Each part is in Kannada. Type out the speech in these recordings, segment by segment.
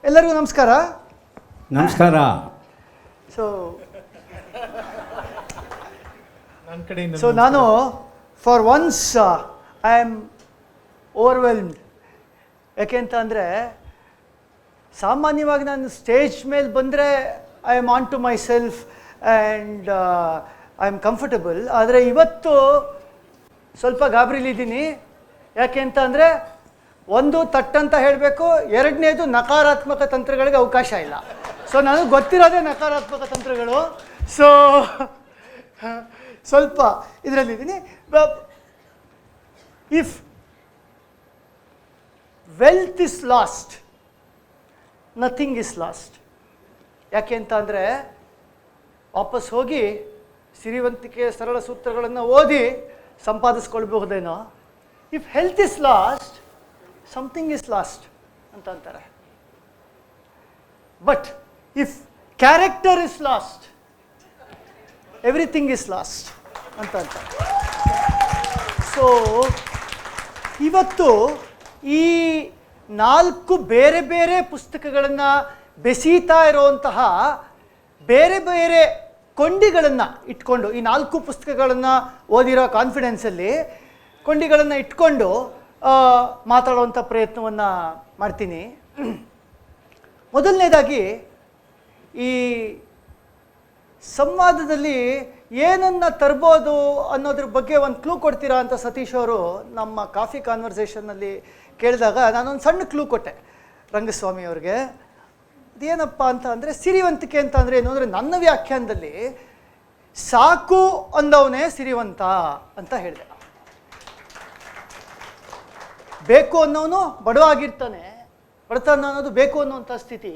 ಎಲ್ಲರಿಗೂ ನಮಸ್ಕಾರ. ನಮಸ್ಕಾರ. ಸೊ ನಾನು for once I am overwhelmed. ಯಾಕೆ ಅಂತ ಅಂದರೆ ಸಾಮಾನ್ಯವಾಗಿ ನಾನು ಸ್ಟೇಜ್ ಮೇಲೆ ಬಂದರೆ I am on to myself and I am comfortable. ಆದರೆ ಇವತ್ತು ಸ್ವಲ್ಪ ಗಾಬರಿಲಿದ್ದೀನಿ. ಯಾಕೆ ಅಂತ ಅಂದರೆ ಒಂದು ತಟ್ಟಂತ ಹೇಳಬೇಕು, ಎರಡನೇದು ನಕಾರಾತ್ಮಕ ತಂತ್ರಗಳಿಗೆ ಅವಕಾಶ ಇಲ್ಲ. ಸೊ ನನಗೆ ಗೊತ್ತಿರೋದೇ ನಕಾರಾತ್ಮಕ ತಂತ್ರಗಳು. ಸೊ ಸ್ವಲ್ಪ ಇದರಲ್ಲಿದ್ದೀನಿ. If wealth is lost, nothing is lost. ಯಾಕೆ ಅಂತ ಅಂದರೆ ವಾಪಸ್ ಹೋಗಿ ಸಿರಿವಂತಿಕೆಯ ಸರಳ ಸೂತ್ರಗಳನ್ನು ಓದಿ ಸಂಪಾದಿಸ್ಕೊಳ್ಬಹುದೇನೋ. If health is lost, something is lost ಅಂತ ಅಂತಾರೆ. But if character is lost, everything is lost ಅಂತ ಅಂತಾರೆ. ಸೊ ಇವತ್ತು ಈ 4 ಬೇರೆ ಬೇರೆ ಪುಸ್ತಕಗಳನ್ನು ಬೆಸೀತಾ ಇರುವಂತಹ ಬೇರೆ ಬೇರೆ ಕೊಂಡಿಗಳನ್ನು ಇಟ್ಕೊಂಡು, ಈ 4 ಪುಸ್ತಕಗಳನ್ನು ಓದಿರೋ ಕಾನ್ಫಿಡೆನ್ಸಲ್ಲಿ ಕೊಂಡಿಗಳನ್ನು ಇಟ್ಕೊಂಡು ಮಾತಾಡುವಂಥ ಪ್ರಯತ್ನವನ್ನು ಮಾಡ್ತೀನಿ. ಮೊದಲನೇದಾಗಿ ಈ ಸಂವಾದದಲ್ಲಿ ಏನನ್ನು ತರ್ಬೋದು ಅನ್ನೋದ್ರ ಬಗ್ಗೆ ಒಂದು ಕ್ಲೂ ಕೊಡ್ತೀರಾ ಅಂತ ಸತೀಶ್ ಅವರು ನಮ್ಮ ಕಾಫಿ ಕಾನ್ವರ್ಸೇಷನ್ನಲ್ಲಿ ಕೇಳಿದಾಗ ನಾನೊಂದು ಸಣ್ಣ ಕ್ಲೂ ಕೊಟ್ಟೆ ರಂಗಸ್ವಾಮಿ ಅವ್ರಿಗೆ. ಅದೇನಪ್ಪ ಅಂತ ಅಂದರೆ ಸಿರಿವಂತಿಕೆ ಅಂತ ಅಂದರೆ ಏನು ಅಂದರೆ ನನ್ನ ವ್ಯಾಖ್ಯಾನದಲ್ಲಿ ಸಾಕು ಅಂದವನೇ ಸಿರಿವಂತ ಅಂತ ಹೇಳಿದೆ. ಬೇಕು ಅನ್ನೋನು ಬಡವಾಗಿರ್ತಾನೆ, ಬಡತನ ಅನ್ನೋದು ಬೇಕು ಅನ್ನೋವಂಥ ಸ್ಥಿತಿ.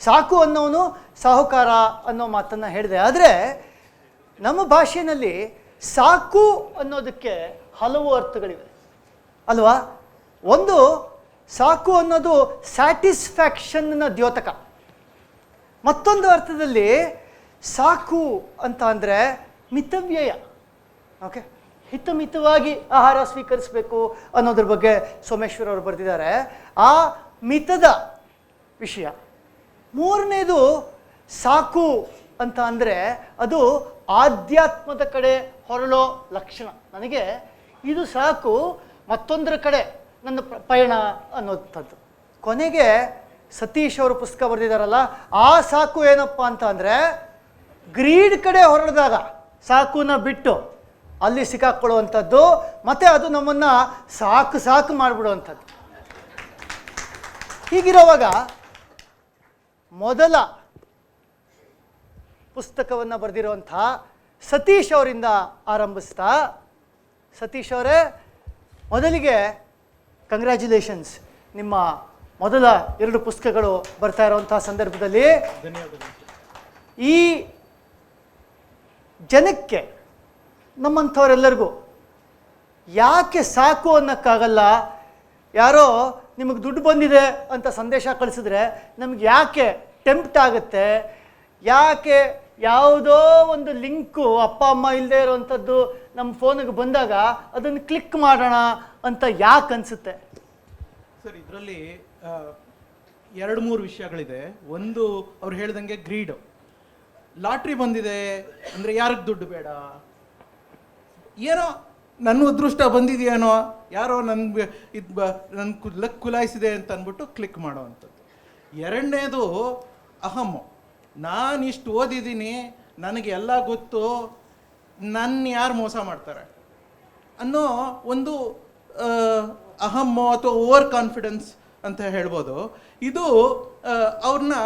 ಸಾಕು ಅನ್ನೋನು ಸಾಹುಕಾರ ಅನ್ನೋ ಮಾತನ್ನು ಹೇಳಿದೆ. ಆದರೆ ನಮ್ಮ ಭಾಷೆಯಲ್ಲಿ ಸಾಕು ಅನ್ನೋದಕ್ಕೆ ಹಲವು ಅರ್ಥಗಳಿವೆ ಅಲ್ವಾ. ಒಂದು, ಸಾಕು ಅನ್ನೋದು ಸ್ಯಾಟಿಸ್ಫ್ಯಾಕ್ಷನ್ನ ದ್ಯೋತಕ. ಮತ್ತೊಂದು ಅರ್ಥದಲ್ಲಿ ಸಾಕು ಅಂತ ಅಂದರೆ ಮಿತವ್ಯಯ. ಓಕೆ, ಹಿತಮಿತವಾಗಿ ಆಹಾರ ಸ್ವೀಕರಿಸಬೇಕು ಅನ್ನೋದ್ರ ಬಗ್ಗೆ ಸೋಮೇಶ್ವರ್ ಅವರು ಬರೆದಿದ್ದಾರೆ. ಆ ಮಿತದ ವಿಷಯ. ಮೂರನೇದು ಸಾಕು ಅಂತ ಅಂದರೆ ಅದು ಆಧ್ಯಾತ್ಮದ ಕಡೆ ಹೊರಳೋ ಲಕ್ಷಣ. ನನಗೆ ಇದು ಸಾಕು, ಮತ್ತೊಂದರ ಕಡೆ ನನ್ನ ಪಯಣ ಅನ್ನೋಂಥದ್ದು. ಕೊನೆಗೆ ಸತೀಶ್ ಅವರು ಪುಸ್ತಕ ಬರೆದಿದ್ದಾರಲ್ಲ, ಆ ಸಾಕು ಏನಪ್ಪ ಅಂತ ಅಂದರೆ ಗ್ರೀಡ್ ಕಡೆ ಹೊರಳಿದಾಗ ಸಾಕುನ ಬಿಟ್ಟು ಅಲ್ಲಿ ಸಿಕ್ಕಾಕೊಳ್ಳುವಂಥದ್ದು, ಮತ್ತು ಅದು ನಮ್ಮನ್ನು ಸಾಕು ಸಾಕು ಮಾಡಿಬಿಡುವಂಥದ್ದು. ಹೀಗಿರುವಾಗ ಮೊದಲ ಪುಸ್ತಕವನ್ನು ಬರೆದಿರುವಂಥ ಸತೀಶ್ ಅವರಿಂದ ಆರಂಭಿಸ್ತಾ, ಸತೀಶ್ ಅವರೇ, ಮೊದಲಿಗೆ ಕಂಗ್ರ್ಯಾಚುಲೇಷನ್ಸ್. ನಿಮ್ಮ ಮೊದಲ 2 ಪುಸ್ತಕಗಳು ಬರ್ತಾ ಇರುವಂಥ ಸಂದರ್ಭದಲ್ಲಿ ಈ ಜನಕ್ಕೆ, ನಮ್ಮಂಥವರೆಲ್ಲರಿಗೂ ಯಾಕೆ ಸಾಕು ಅನ್ನೋಕ್ಕಾಗಲ್ಲ? ಯಾರೋ ನಿಮಗೆ ದುಡ್ಡು ಬಂದಿದೆ ಅಂತ ಸಂದೇಶ ಕಳಿಸಿದ್ರೆ ನಮಗೆ ಯಾಕೆ ಟೆಂಪ್ಟ್ ಆಗುತ್ತೆ? ಯಾಕೆ ಯಾವುದೋ ಒಂದು ಲಿಂಕು ಅಪ್ಪ ಅಮ್ಮ ಇಲ್ಲದೆ ಇರೋವಂಥದ್ದು ನಮ್ಮ ಫೋನಿಗೆ ಬಂದಾಗ ಅದನ್ನು ಕ್ಲಿಕ್ ಮಾಡೋಣ ಅಂತ ಯಾಕೆ ಅನಿಸುತ್ತೆ? ಸರ್, ಇದರಲ್ಲಿ 2-3 ವಿಷಯಗಳಿದೆ. ಒಂದು, ಅವ್ರು ಹೇಳ್ದಂಗೆ ಗ್ರೀಡು. ಲಾಟ್ರಿ ಬಂದಿದೆ ಅಂದರೆ ಯಾರಿಗೆ ದುಡ್ಡು ಬೇಡ? ಏನೋ ನನ್ನ ಅದೃಷ್ಟ ಬಂದಿದೆಯೇನೋ, ಯಾರೋ ನನಗೆ ನನ್ನ ಲಕ್ ಕುಲಾಯಿಸಿದೆ ಅಂತ ಅಂದ್ಬಿಟ್ಟು ಕ್ಲಿಕ್ ಮಾಡೋ ಅಂಥದ್ದು. ಎರಡನೇದು ಅಹಮ್ಮು. ನಾನಿಷ್ಟು ಓದಿದ್ದೀನಿ, ನನಗೆ ಎಲ್ಲ ಗೊತ್ತು, ನನ್ನ ಯಾರು ಮೋಸ ಮಾಡ್ತಾರೆ ಅನ್ನೋ ಒಂದು ಅಹಮ್ಮು ಅಥವಾ ಓವರ್ ಕಾನ್ಫಿಡೆನ್ಸ್ ಅಂತ ಹೇಳ್ಬೋದು. ಇದು ಅವ್ರನ್ನ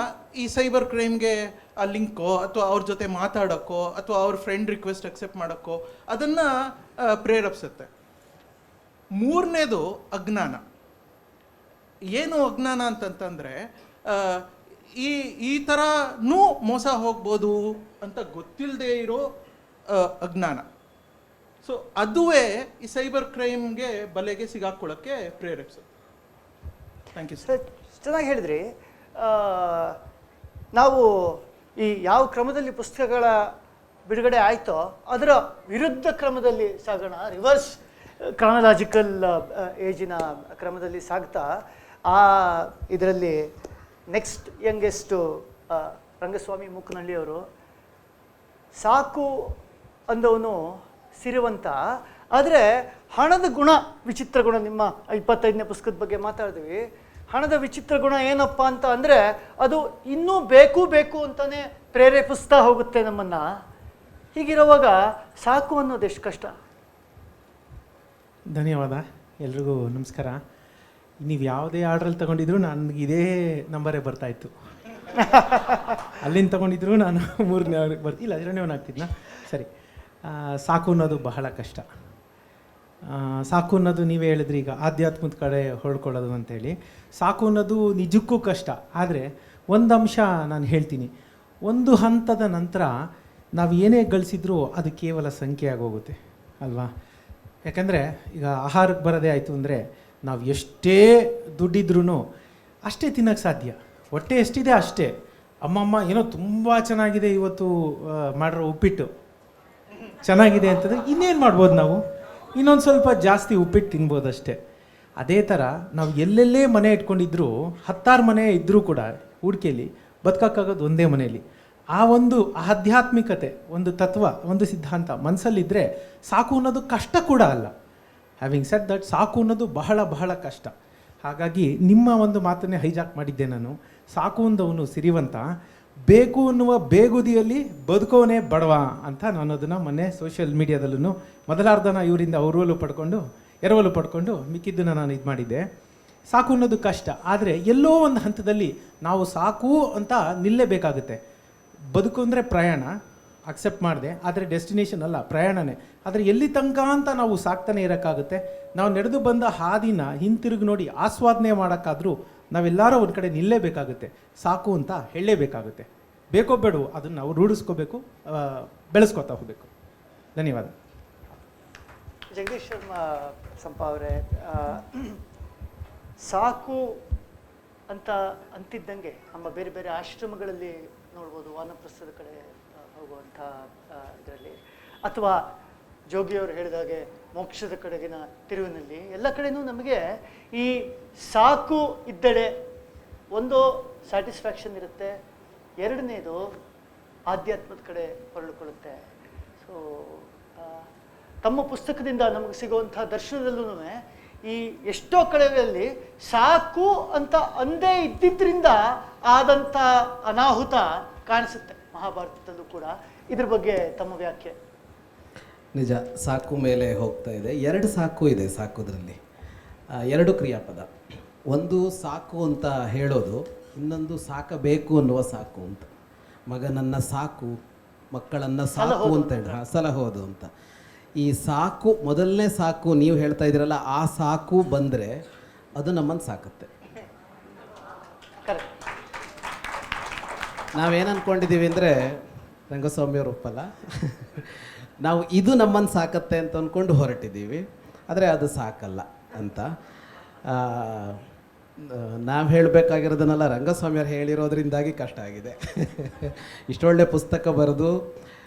ಈ ಸೈಬರ್ ಕ್ರೈಮ್ಗೆ ಆ ಲಿಂಕೋ ಅಥವಾ ಅವ್ರ ಜೊತೆ ಮಾತಾಡೋಕ್ಕೋ ಅಥವಾ ಅವ್ರ ಫ್ರೆಂಡ್ ರಿಕ್ವೆಸ್ಟ್ ಅಕ್ಸೆಪ್ಟ್ ಮಾಡೋಕ್ಕೋ ಅದನ್ನು ಪ್ರೇರೇಪಿಸುತ್ತೆ. ಮೂರನೇದು ಅಜ್ಞಾನ. ಏನು ಅಜ್ಞಾನ ಅಂತಂತಂದರೆ ಈ ಥರನೂ ಮೋಸ ಹೋಗ್ಬೋದು ಅಂತ ಗೊತ್ತಿಲ್ಲದೆ ಇರೋ ಅಜ್ಞಾನ. ಸೊ ಅದುವೇ ಈ ಸೈಬರ್ ಕ್ರೈಮ್ಗೆ ಬಲೆಗೆ ಸಿಗಾಕೊಳ್ಳೋಕ್ಕೆ ಪ್ರೇರೇಪಿಸುತ್ತೆ. Thank you sir. ಚೆನ್ನಾಗಿ ಹೇಳಿದ್ರಿ. ನಾವು ಈ ಯಾವ ಕ್ರಮದಲ್ಲಿ ಪುಸ್ತಕಗಳ ಬಿಡುಗಡೆ ಆಯಿತೋ ಅದರ ವಿರುದ್ಧ ಕ್ರಮದಲ್ಲಿ ಸಾಗೋಣ, ರಿವರ್ಸ್ ಕ್ರಾನಲಾಜಿಕಲ್ ಏಜಿನ ಕ್ರಮದಲ್ಲಿ ಸಾಗ್ತಾ ಆ ಇದರಲ್ಲಿ ನೆಕ್ಸ್ಟ್ ಯಂಗೆಸ್ಟು ರಂಗಸ್ವಾಮಿ ಮೂಕನಹಳ್ಳಿಯವರು. ಸಾಕು ಅಂದವನು ಸಿರಿವಂತ, ಆದರೆ ಹಣದ ಗುಣ ವಿಚಿತ್ರ ಗುಣ. ನಿಮ್ಮ 25ನೇ ಪುಸ್ತಕದ ಬಗ್ಗೆ ಮಾತಾಡಿದ್ವಿ. ಹಣದ ವಿಚಿತ್ರ ಗುಣ ಏನಪ್ಪ ಅಂತ ಅಂದರೆ ಅದು ಇನ್ನೂ ಬೇಕು ಬೇಕು ಅಂತಲೇ ಪ್ರೇರೇಪಿಸ್ತಾ ಹೋಗುತ್ತೆ ನಮ್ಮನ್ನು. ಹೀಗಿರುವಾಗ ಸಾಕು ಅನ್ನೋದು ಎಷ್ಟು ಕಷ್ಟ. ಧನ್ಯವಾದ. ಎಲ್ರಿಗೂ ನಮಸ್ಕಾರ. ನೀವು ಯಾವುದೇ ಆರ್ಡ್ರಲ್ಲಿ ತೊಗೊಂಡಿದ್ರು ನನಗೆ ಇದೇ ನಂಬರೇ ಬರ್ತಾಯಿತ್ತು. ಅಲ್ಲಿಂದ ತೊಗೊಂಡಿದ್ರು ನಾನು 3ನೇ ಬರ್ತಿಲ್ಲ, 2ನೇ ಆಗ್ತಿದ್ನ. ಸರಿ, ಸಾಕು ಅನ್ನೋದು ಬಹಳ ಕಷ್ಟ. ಸಾಕು ಅನ್ನೋದು ನೀವೇ ಹೇಳಿದ್ರಿ ಈಗ ಆಧ್ಯಾತ್ಮದ ಕಡೆ ಹೊಳ್ಕೊಳ್ಳೋದು ಅಂತೇಳಿ. ಸಾಕು ಅನ್ನೋದು ನಿಜಕ್ಕೂ ಕಷ್ಟ. ಆದರೆ ಒಂದು ಅಂಶ ನಾನು ಹೇಳ್ತೀನಿ, ಒಂದು ಹಂತದ ನಂತರ ನಾವು ಏನೇ ಗಳಿಸಿದ್ರೂ ಅದು ಕೇವಲ ಸಂಖ್ಯೆ ಆಗೋಗುತ್ತೆ ಅಲ್ವಾ. ಯಾಕಂದರೆ ಈಗ ಆಹಾರಕ್ಕೆ ಬರೋದೇ ಆಯಿತು ಅಂದರೆ ನಾವು ಎಷ್ಟೇ ದುಡ್ಡಿದ್ರೂ ಅಷ್ಟೇ ತಿನ್ನೋಕ್ಕೆ ಸಾಧ್ಯ. ಹೊಟ್ಟೆ ಎಷ್ಟಿದೆ ಅಷ್ಟೇ. ಅಮ್ಮಮ್ಮ ಏನೋ ತುಂಬ ಚೆನ್ನಾಗಿದೆ ಇವತ್ತು ಮಾಡಿರೋ ಉಪ್ಪಿಟ್ಟು ಚೆನ್ನಾಗಿದೆ ಅಂತಂದರೆ ಇನ್ನೇನು ಮಾಡ್ಬೋದು, ನಾವು ಇನ್ನೊಂದು ಸ್ವಲ್ಪ ಜಾಸ್ತಿ ಉಪ್ಪಿಟ್ಟು ತಿನ್ಬೋದು ಅಷ್ಟೇ. ಅದೇ ಥರ ನಾವು ಎಲ್ಲೆಲ್ಲೇ ಮನೆ ಇಟ್ಕೊಂಡಿದ್ರು 10 ಮನೆ ಇದ್ದರೂ ಕೂಡ ಹೂಡಿಕೆಯಲ್ಲಿ ಬದುಕೋಕ್ಕಾಗೋದು ಒಂದೇ ಮನೆಯಲ್ಲಿ. ಆ ಒಂದು ಆಧ್ಯಾತ್ಮಿಕತೆ, ಒಂದು ತತ್ವ, ಒಂದು ಸಿದ್ಧಾಂತ ಮನಸ್ಸಲ್ಲಿದ್ದರೆ ಸಾಕು ಅನ್ನೋದು ಕಷ್ಟ ಕೂಡ ಅಲ್ಲ. ಹ್ಯಾವಿಂಗ್ ಸೆಡ್ ದಟ್, ಸಾಕು ಅನ್ನೋದು ಬಹಳ ಬಹಳ ಕಷ್ಟ. ಹಾಗಾಗಿ ನಿಮ್ಮ ಒಂದು ಮಾತನ್ನೇ ಹೈಜಾಕ್ ಮಾಡಿದ್ದೆ ನಾನು. ಸಾಕು ಅಂದವನು ಸಿರಿವಂತ, ಬೇಕು ಅನ್ನುವ ಬೇಗುದಿಯಲ್ಲಿ ಬದುಕೋನೇ ಬಡವ ಅಂತ ನಾನು ಅದನ್ನು ಮೊನ್ನೆ ಸೋಷಿಯಲ್ ಮೀಡಿಯಾದಲ್ಲೂ ಮೊದಲಾರ್ಧನ ಇವರಿಂದ ಎರವಲು ಪಡ್ಕೊಂಡು ಮಿಕ್ಕಿದ್ದನ್ನು ನಾನು ಇದು ಮಾಡಿದ್ದೆ. ಸಾಕು ಅನ್ನೋದು ಕಷ್ಟ, ಆದರೆ ಎಲ್ಲೋ ಒಂದು ಹಂತದಲ್ಲಿ ನಾವು ಸಾಕು ಅಂತ ನಿಲ್ಲೇಬೇಕಾಗುತ್ತೆ. ಬದುಕು ಅಂದರೆ ಪ್ರಯಾಣ, ಅಕ್ಸೆಪ್ಟ್ ಮಾಡಿದೆ, ಆದರೆ ಡೆಸ್ಟಿನೇಷನ್ ಅಲ್ಲ, ಪ್ರಯಾಣನೇ. ಆದರೆ ಎಲ್ಲಿ ತನಕ ಅಂತ ನಾವು ಸಾಕ್ತಾನೆ ಇರೋಕ್ಕಾಗುತ್ತೆ. ನಾವು ನಡೆದು ಬಂದ ಹಾದಿನ ಹಿಂತಿರುಗಿ ನೋಡಿ ಆಸ್ವಾದನೆ ಮಾಡೋಕ್ಕಾದರೂ ನಾವೆಲ್ಲರೂ ಒಂದು ಕಡೆ ನಿಲ್ಲೇಬೇಕಾಗುತ್ತೆ. ಸಾಕು ಅಂತ ಹೇಳಲೇಬೇಕಾಗುತ್ತೆ. ಬೇಕೋ ಬೇಡವೋ ಅದನ್ನು ನಾವು ರೂಢಿಸ್ಕೋಬೇಕು, ಬೆಳೆಸ್ಕೊತಾ ಹೋಗಬೇಕು. ಧನ್ಯವಾದ. ಜಗದೀಶ್ ಸಂಪ ಅವರೇ, ಸಾಕು ಅಂತ ಅಂತಿದ್ದಂಗೆ ನಮ್ಮ ಬೇರೆ ಬೇರೆ ಆಶ್ರಮಗಳಲ್ಲಿ ನೋಡ್ಬೋದು, ವಾನಪ್ರಸ್ಥದ ಕಡೆ ಹೋಗುವಂಥ ಇದರಲ್ಲಿ, ಅಥವಾ ಜೋಗಿಯವರು ಹೇಳಿದಾಗೆ ಮೋಕ್ಷದ ಕಡೆಗಿನ ತಿರುವಿನಲ್ಲಿ, ಎಲ್ಲ ಕಡೆಯೂ ನಮಗೆ ಈ ಸಾಕು ಇದ್ದಡೆ ಒಂದು ಸ್ಯಾಟಿಸ್ಫ್ಯಾಕ್ಷನ್ ಇರುತ್ತೆ, ಎರಡನೇದು ಆಧ್ಯಾತ್ಮದ ಕಡೆ ಹೊರಳಿಕೊಳ್ಳುತ್ತೆ. ಸೊ ತಮ್ಮ ಪುಸ್ತಕದಿಂದ ನಮಗೆ ಸಿಗುವಂಥ ದರ್ಶನದಲ್ಲೂ ಈ ಎಷ್ಟೋ ಕಡೆಗಳಲ್ಲಿ ಸಾಕು ಅಂತ ಅಂದೇ ಇದ್ದಿದ್ದರಿಂದ ಆದಂಥ ಅನಾಹುತ ಕಾಣಿಸುತ್ತೆ, ಮಹಾಭಾರತದಲ್ಲೂ ಕೂಡ. ಇದ್ರ ಬಗ್ಗೆ ತಮ್ಮ ವ್ಯಾಖ್ಯೆ? ನಿಜ, ಸಾಕು ಮೇಲೆ ಹೋಗ್ತಾ ಇದೆ. 2 ಸಾಕು ಇದೆ ಸಾಕೋದ್ರಲ್ಲಿ, 2 ಕ್ರಿಯಾಪದ. ಒಂದು ಸಾಕು ಅಂತ ಹೇಳೋದು, ಇನ್ನೊಂದು ಸಾಕಬೇಕು ಅನ್ನುವ ಸಾಕು ಅಂತ. ಮಗನನ್ನು ಸಾಕು, ಮಕ್ಕಳನ್ನು ಸಾಕು ಅಂತ ಹೇಳಿ ಸಲಹೋದು ಅಂತ. ಈ ಸಾಕು, ಮೊದಲನೇ ಸಾಕು ನೀವು ಹೇಳ್ತಾ ಇದ್ದೀರಲ್ಲ, ಆ ಸಾಕು ಬಂದರೆ ಅದು ನಮ್ಮನ್ನು ಸಾಕುತ್ತೆ. ನಾವೇನು ಅಂದ್ಕೊಂಡಿದ್ದೀವಿ ಅಂದರೆ, ರಂಗಸ್ವಾಮಿಯವರು ಒಪ್ಪಲ್ಲ, ನಾವು ಇದು ನಮ್ಮನ್ನು ಸಾಕತ್ತೆ ಅಂತ ಅಂದ್ಕೊಂಡು ಹೊರಟಿದ್ದೀವಿ, ಆದರೆ ಅದು ಸಾಕಲ್ಲ ಅಂತ. ನಾವು ಹೇಳಬೇಕಾಗಿರೋದನ್ನೆಲ್ಲ ರಂಗಸ್ವಾಮಿಯವ್ರು ಹೇಳಿರೋದ್ರಿಂದಾಗಿ ಕಷ್ಟ ಆಗಿದೆ. ಇಷ್ಟೊಳ್ಳೆ ಪುಸ್ತಕ ಬರೆದು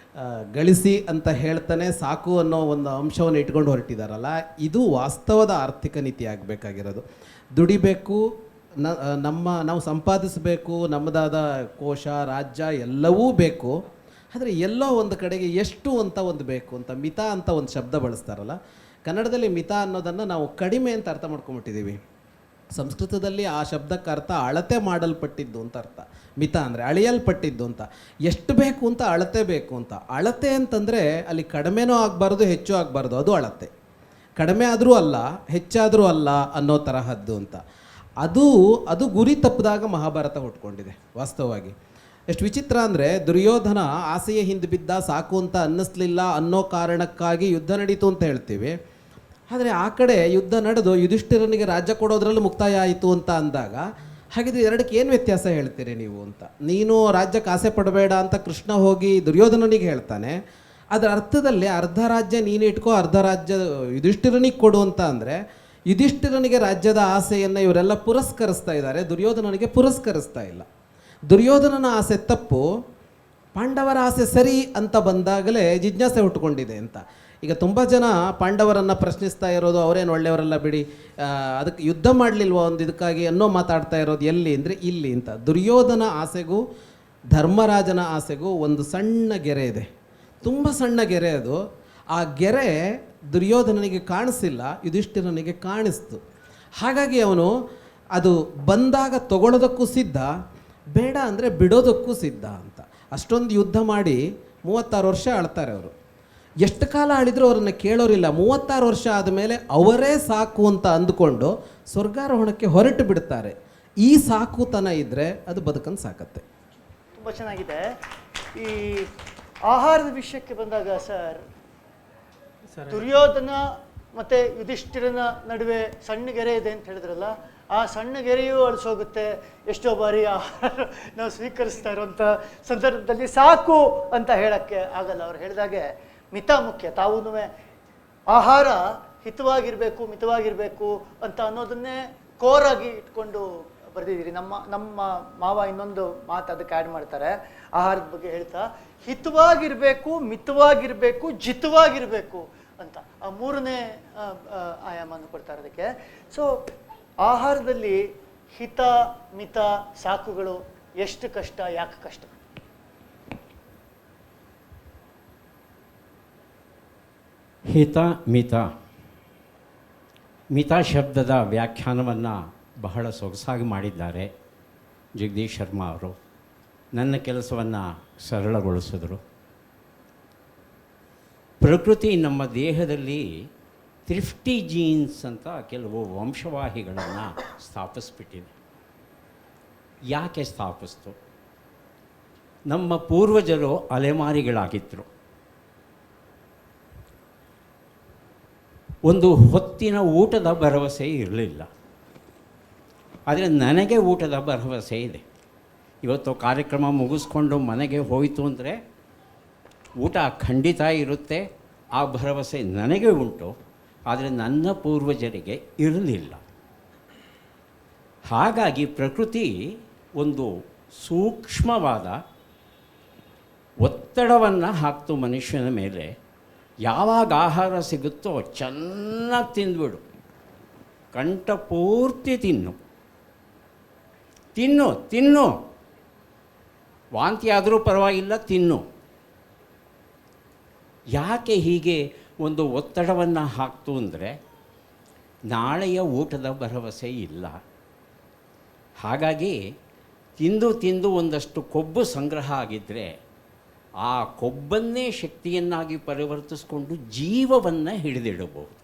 ಗಳಿಸಿ ಅಂತ ಹೇಳ್ತಾನೆ ಸಾಕು ಅನ್ನೋ ಒಂದು ಅಂಶವನ್ನು ಇಟ್ಕೊಂಡು ಹೊರಟಿದ್ದಾರಲ್ಲ, ಇದು ವಾಸ್ತವದ ಆರ್ಥಿಕ ನೀತಿ ಆಗಬೇಕಾಗಿರೋದು. ದುಡಿಬೇಕು, ನಾವು ಸಂಪಾದಿಸಬೇಕು, ನಮ್ಮದಾದ ಕೋಶ, ರಾಜ್ಯ ಎಲ್ಲವೂ ಬೇಕು. ಆದರೆ ಎಲ್ಲೋ ಒಂದು ಕಡೆಗೆ ಎಷ್ಟು ಅಂತ ಒಂದು ಬೇಕು ಅಂತ, ಮಿತ ಅಂತ ಒಂದು ಶಬ್ದ ಬಳಸ್ತಾರಲ್ಲ, ಕನ್ನಡದಲ್ಲಿ ಮಿತ ಅನ್ನೋದನ್ನು ನಾವು ಕಡಿಮೆ ಅಂತ ಅರ್ಥ ಮಾಡ್ಕೊಂಬಿಟ್ಟಿದ್ದೀವಿ. ಸಂಸ್ಕೃತದಲ್ಲಿ ಆ ಶಬ್ದಕ್ಕೆ ಅರ್ಥ ಅಳತೆ ಮಾಡಲ್ಪಟ್ಟಿದ್ದು ಅಂತ ಅರ್ಥ. ಮಿತ ಅಂದರೆ ಅಳೆಯಲ್ಪಟ್ಟಿದ್ದು ಅಂತ. ಎಷ್ಟು ಬೇಕು ಅಂತ ಅಳತೆ ಬೇಕು ಅಂತ. ಅಳತೆ ಅಂತಂದರೆ ಅಲ್ಲಿ ಕಡಿಮೆನೂ ಆಗಬಾರ್ದು, ಹೆಚ್ಚು ಆಗಬಾರ್ದು, ಅದು ಅಳತೆ. ಕಡಿಮೆ ಆದರೂ ಅಲ್ಲ, ಹೆಚ್ಚಾದರೂ ಅಲ್ಲ ಅನ್ನೋ ತರಹದ್ದು ಅಂತ. ಅದು ಗುರಿ ತಪ್ಪಿದಾಗ ಮಹಾಭಾರತ ಹುಟ್ಕೊಂಡಿದೆ ವಾಸ್ತವವಾಗಿ. ಎಷ್ಟು ವಿಚಿತ್ರ ಅಂದರೆ, ದುರ್ಯೋಧನ ಆಸೆಯ ಹಿಂದೆ ಬಿದ್ದ, ಸಾಕು ಅಂತ ಅನ್ನಿಸ್ಲಿಲ್ಲ ಅನ್ನೋ ಕಾರಣಕ್ಕಾಗಿ ಯುದ್ಧ ನಡೀತು ಅಂತ ಹೇಳ್ತೀವಿ. ಆದರೆ ಆ ಕಡೆ ಯುದ್ಧ ನಡೆದು ಯುಧಿಷ್ಠಿರನಿಗೆ ರಾಜ್ಯ ಕೊಡೋದ್ರಲ್ಲಿ ಮುಕ್ತಾಯ ಆಯಿತು ಅಂತ ಅಂದಾಗ, ಹಾಗಿದ್ರೆ ಎರಡಕ್ಕೆ ಏನು ವ್ಯತ್ಯಾಸ ಹೇಳ್ತೀರಿ ನೀವು ಅಂತ. ನೀನು ರಾಜ್ಯಕ್ಕೆ ಆಸೆ ಪಡಬೇಡ ಅಂತ ಕೃಷ್ಣ ಹೋಗಿ ದುರ್ಯೋಧನನಿಗೆ ಹೇಳ್ತಾನೆ. ಅದರ ಅರ್ಥದಲ್ಲಿ ಅರ್ಧ ರಾಜ್ಯ ನೀನು ಇಟ್ಕೋ, ಅರ್ಧ ರಾಜ್ಯ ಯುಧಿಷ್ಠಿರನಿಗೆ ಕೊಡು ಅಂತ ಅಂದರೆ, ಯುಧಿಷ್ಠಿರನಿಗೆ ರಾಜ್ಯದ ಆಸೆಯನ್ನು ಇವರೆಲ್ಲ ಪುರಸ್ಕರಿಸ್ತಾ ಇದ್ದಾರೆ, ದುರ್ಯೋಧನನಿಗೆ ಪುರಸ್ಕರಿಸ್ತಾ ಇಲ್ಲ. ದುರ್ಯೋಧನನ ಆಸೆ ತಪ್ಪು, ಪಾಂಡವರ ಆಸೆ ಸರಿ ಅಂತ ಬಂದಾಗಲೇ ಜಿಜ್ಞಾಸೆ ಹುಟ್ಟುಕೊಂಡಿದೆ ಅಂತ. ಈಗ ತುಂಬ ಜನ ಪಾಂಡವರನ್ನು ಪ್ರಶ್ನಿಸ್ತಾ ಇರೋದು ಅವರೇನು ಒಳ್ಳೆಯವರಲ್ಲ ಬಿಡಿ, ಅದಕ್ಕೆ ಯುದ್ಧ ಮಾಡಲಿಲ್ವ ಒಂದು ಇದಕ್ಕಾಗಿ ಅನ್ನೋ ಮಾತಾಡ್ತಾ ಇರೋದು ಎಲ್ಲಿ ಅಂದರೆ ಇಲ್ಲಿ ಅಂತ. ದುರ್ಯೋಧನ ಆಸೆಗೂ ಧರ್ಮರಾಜನ ಆಸೆಗೂ ಒಂದು ಸಣ್ಣ ಗೆರೆ ಇದೆ, ತುಂಬ ಸಣ್ಣ ಗೆರೆ ಅದು. ಆ ಗೆರೆ ದುರ್ಯೋಧನನಿಗೆ ಕಾಣಿಸಿಲ್ಲ, ಯುಧಿಷ್ಠಿರನಿಗೆ ಕಾಣಿಸ್ತು. ಹಾಗಾಗಿ ಅವನು ಅದು ಬಂದಾಗ ತಗೊಳ್ಳೋದಕ್ಕೂ ಸಿದ್ಧ, ಬೇಡ ಅಂದರೆ ಬಿಡೋದಕ್ಕೂ ಸಿದ್ಧ ಅಂತ. ಅಷ್ಟೊಂದು ಯುದ್ಧ ಮಾಡಿ 36 ವರ್ಷ ಆಳ್ತಾರೆ ಅವರು. ಎಷ್ಟು ಕಾಲ ಆಳಿದ್ರು ಅವರನ್ನು ಕೇಳೋರಿಲ್ಲ. 36 ವರ್ಷ ಆದಮೇಲೆ ಅವರೇ ಸಾಕು ಅಂತ ಅಂದುಕೊಂಡು ಸ್ವರ್ಗಾರೋಹಣಕ್ಕೆ ಹೊರಟು ಬಿಡ್ತಾರೆ. ಈ ಸಾಕುತನ ಇದ್ದರೆ ಅದು ಬದುಕನ್ನು ಸಾಕತ್ತೆ. ತುಂಬ ಚೆನ್ನಾಗಿದೆ. ಈ ಆಹಾರದ ವಿಷಯಕ್ಕೆ ಬಂದಾಗ ಸರ್, ದುರ್ಯೋಧನ ಮತ್ತು ಯುಧಿಷ್ಠಿರನ ನಡುವೆ ಸಣ್ಣ ಗೆರೆ ಇದೆ ಅಂತ ಹೇಳಿದ್ರಲ್ಲ, ಆ ಸಣ್ಣ ಗೆರೆಯೂ ಅಳಿಸೋಗುತ್ತೆ. ಎಷ್ಟೋ ಬಾರಿ ಆಹಾರ ನಾವು ಸ್ವೀಕರಿಸ್ತಾ ಇರೋಂಥ ಸಂದರ್ಭದಲ್ಲಿ ಸಾಕು ಅಂತ ಹೇಳೋಕ್ಕೆ ಆಗಲ್ಲ. ಅವ್ರು ಹೇಳಿದಾಗೆ ಮಿತ ಮುಖ್ಯ. ತಾವೂ ಆಹಾರ ಮಿತವಾಗಿರಬೇಕು ಅಂತ ಅನ್ನೋದನ್ನೇ ಕೋರಾಗಿ ಇಟ್ಕೊಂಡು ಬರೆದಿದ್ದೀರಿ. ನಮ್ಮ ಮಾವ ಇನ್ನೊಂದು ಮಾತು ಅದಕ್ಕೆ ಆ್ಯಡ್ ಮಾಡ್ತಾರೆ ಆಹಾರದ ಬಗ್ಗೆ ಹೇಳ್ತಾ, ಹಿತವಾಗಿರಬೇಕು, ಮಿತವಾಗಿರಬೇಕು, ಜಿತವಾಗಿರಬೇಕು ಅಂತ ಆ ಮೂರನೇ ಆಯಾಮವನ್ನು ಕೊಡ್ತಾರೆ ಅದಕ್ಕೆ. ಸೊ ಆಹಾರದಲ್ಲಿ ಹಿತ ಮಿತ ಸಾಕುಗಳು ಎಷ್ಟು ಕಷ್ಟ, ಯಾಕೆ ಕಷ್ಟ? ಹಿತ ಮಿತ, ಮಿತ ಶಬ್ದದ ವ್ಯಾಖ್ಯಾನವನ್ನು ಬಹಳ ಸೊಗಸಾಗಿ ಮಾಡಿದ್ದಾರೆ ಜಗದೀಶ್ ಶರ್ಮಾ ಅವರು. ನನ್ನ ಕೆಲಸವನ್ನು ಸರಳಗೊಳಿಸಿದರು. ಪ್ರಕೃತಿ ನಮ್ಮ ದೇಹದಲ್ಲಿ ತ್ರಿಫ್ಟಿ ಜೀನ್ಸ್ ಅಂತ ಕೆಲವು ವಂಶವಾಹಿಗಳನ್ನು ಸ್ಥಾಪಿಸ್ಬಿಟ್ಟಿದೆ. ಯಾಕೆ ಸ್ಥಾಪಿಸ್ತು? ನಮ್ಮ ಪೂರ್ವಜರು ಅಲೆಮಾರಿಗಳಾಗಿದ್ದರು. ಒಂದು ಹೊತ್ತಿನ ಊಟದ ಭರವಸೆ ಇರಲಿಲ್ಲ, ಆದರೆ ನನಗೆ ಊಟದ ಭರವಸೆ ಇದೆ. ಇವತ್ತು ಕಾರ್ಯಕ್ರಮ ಮುಗಿಸ್ಕೊಂಡು ಮನೆಗೆ ಹೋಯಿತು ಅಂದರೆ ಊಟ ಖಂಡಿತ ಇರುತ್ತೆ, ಆ ಭರವಸೆ ನನಗೆ ಉಂಟು. ಆದರೆ ನನ್ನ ಪೂರ್ವಜರಿಗೆ ಇರಲಿಲ್ಲ. ಹಾಗಾಗಿ ಪ್ರಕೃತಿ ಒಂದು ಸೂಕ್ಷ್ಮವಾದ ಒತ್ತಡವನ್ನು ಹಾಕ್ತು ಮನುಷ್ಯನ ಮೇಲೆ. ಯಾವಾಗ ಆಹಾರ ಸಿಗುತ್ತೋ ಚೆನ್ನಾಗಿ ತಿಂದುಬಿಡು, ಕಂಠ ಪೂರ್ತಿ ತಿನ್ನು ತಿನ್ನು ತಿನ್ನು, ವಾಂತಿ ಆದರೂ ಪರವಾಗಿಲ್ಲ, ತಿನ್ನು. ಯಾಕೆ ಹೀಗೆ ಒಂದು ಒತ್ತಡವನ್ನು ಹಾಕ್ತು ಅಂದರೆ ನಾಳೆಯ ಊಟದ ಭರವಸೆ ಇಲ್ಲ. ಹಾಗಾಗಿ ತಿಂದು ತಿಂದು ಒಂದಷ್ಟು ಕೊಬ್ಬು ಸಂಗ್ರಹ ಆಗಿದ್ದರೆ ಆ ಕೊಬ್ಬನ್ನೇ ಶಕ್ತಿಯನ್ನಾಗಿ ಪರಿವರ್ತಿಸ್ಕೊಂಡು ಜೀವವನ್ನು ಹಿಡಿದಿಡಬಹುದು.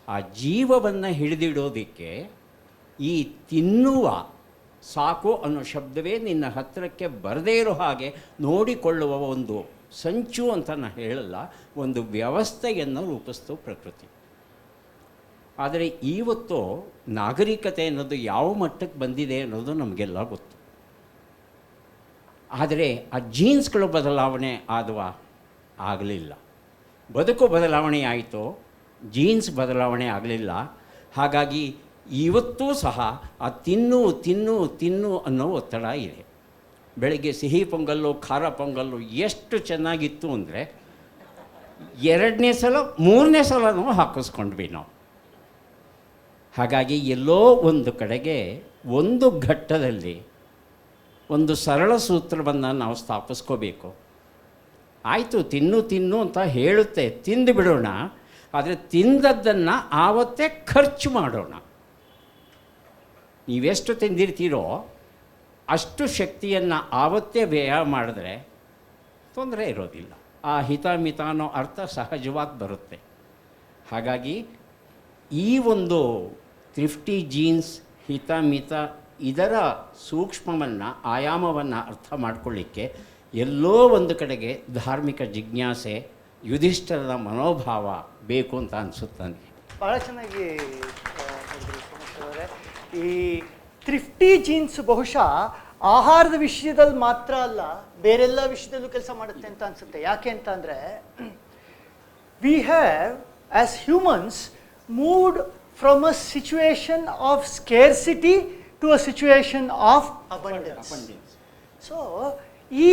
ಆ ಜೀವವನ್ನು ಹಿಡಿದಿಡೋದಕ್ಕೆ ಈ ತಿನ್ನುವ ಸಾಕು ಅನ್ನೋ ಶಬ್ದವೇ ನಿನ್ನ ಹತ್ತಿರಕ್ಕೆ ಬರದೇ ಇರೋ ಹಾಗೆ ನೋಡಿಕೊಳ್ಳುವ ಒಂದು ಸಂಚು ಅಂತ ನಾನು ಹೇಳಲ್ಲ, ಒಂದು ವ್ಯವಸ್ಥೆಯನ್ನು ರೂಪಿಸ್ತು ಪ್ರಕೃತಿ. ಆದರೆ ಇವತ್ತು ನಾಗರಿಕತೆ ಅನ್ನೋದು ಯಾವ ಮಟ್ಟಕ್ಕೆ ಬಂದಿದೆ ಅನ್ನೋದು ನಮಗೆಲ್ಲ ಗೊತ್ತು. ಆದರೆ ಆ ಜೀನ್ಸ್ಗಳು ಬದಲಾವಣೆ ಆದವಾ? ಆಗಲಿಲ್ಲ. ಬದುಕು ಬದಲಾವಣೆ ಆಯಿತು, ಜೀನ್ಸ್ ಬದಲಾವಣೆ ಆಗಲಿಲ್ಲ. ಹಾಗಾಗಿ ಇವತ್ತೂ ಸಹ ಆ ತಿನ್ನು ತಿನ್ನು ತಿನ್ನು ಅನ್ನೋ ಒತ್ತಡ ಇದೆ. ಬೆಳಗ್ಗೆ ಸಿಹಿ ಪೊಂಗಲ್ಲು, ಖಾರ ಪೊಂಗಲ್ಲು ಎಷ್ಟು ಚೆನ್ನಾಗಿತ್ತು ಅಂದರೆ 2ನೇ ಸಲ 3ನೇ ಸಲನೂ ಹಾಕಿಸ್ಕೊಂಡ್ವಿ ನಾವು. ಹಾಗಾಗಿ ಎಲ್ಲೋ ಒಂದು ಕಡೆಗೆ ಒಂದು ಘಟ್ಟದಲ್ಲಿ ಒಂದು ಸರಳ ಸೂತ್ರವನ್ನು ನಾವು ಸ್ಥಾಪಿಸ್ಕೋಬೇಕು. ಆಯಿತು, ತಿನ್ನು ತಿನ್ನು ಅಂತ ಹೇಳುತ್ತೆ, ತಿಂದು ಬಿಡೋಣ. ಆದರೆ ತಿಂದದ್ದನ್ನು ಆವತ್ತೇ ಖರ್ಚು ಮಾಡೋಣ. ನೀವೆಷ್ಟು ತಿಂದಿರ್ತೀರೋ ಅಷ್ಟು ಶಕ್ತಿಯನ್ನು ಆವತ್ತೇ ವ್ಯಯ ಮಾಡಿದ್ರೆ ತೊಂದರೆ ಇರೋದಿಲ್ಲ. ಆ ಹಿತ ಮಿತ ಅನ್ನೋ ಅರ್ಥ ಸಹಜವಾಗಿ ಬರುತ್ತೆ. ಹಾಗಾಗಿ ಈ ಒಂದು ತ್ರಿಫ್ಟಿ ಜೀನ್ಸ್, ಹಿತ ಮಿತ, ಇದರ ಸೂಕ್ಷ್ಮವನ್ನು, ಆಯಾಮವನ್ನು ಅರ್ಥ ಮಾಡಿಕೊಳ್ಳಿಕ್ಕೆ ಎಲ್ಲೋ ಒಂದು ಕಡೆಗೆ ಧಾರ್ಮಿಕ ಜಿಜ್ಞಾಸೆ, ಯುಧಿಷ್ಠಿರದ ಮನೋಭಾವ ಬೇಕು ಅಂತ ಅನಿಸುತ್ತಾನೆ. ಭಾಳ ಚೆನ್ನಾಗಿ ಹೇಳಿದ್ರಿ ಸೋಮೇಶ್ವರ ಅವರೇ. ಈ ತ್ರಿಫ್ಟಿ ಜೀನ್ಸ್ ಬಹುಶಃ ಆಹಾರದ ವಿಷಯದಲ್ಲಿ ಮಾತ್ರ ಅಲ್ಲ, ಬೇರೆಲ್ಲ ವಿಷಯದಲ್ಲೂ ಕೆಲಸ ಮಾಡುತ್ತೆ ಅಂತ ಅನಿಸುತ್ತೆ. ಯಾಕೆ ಅಂತ ಅಂದರೆ, we have as humans moved from a situation of scarcity to a situation of abundance. So ಈ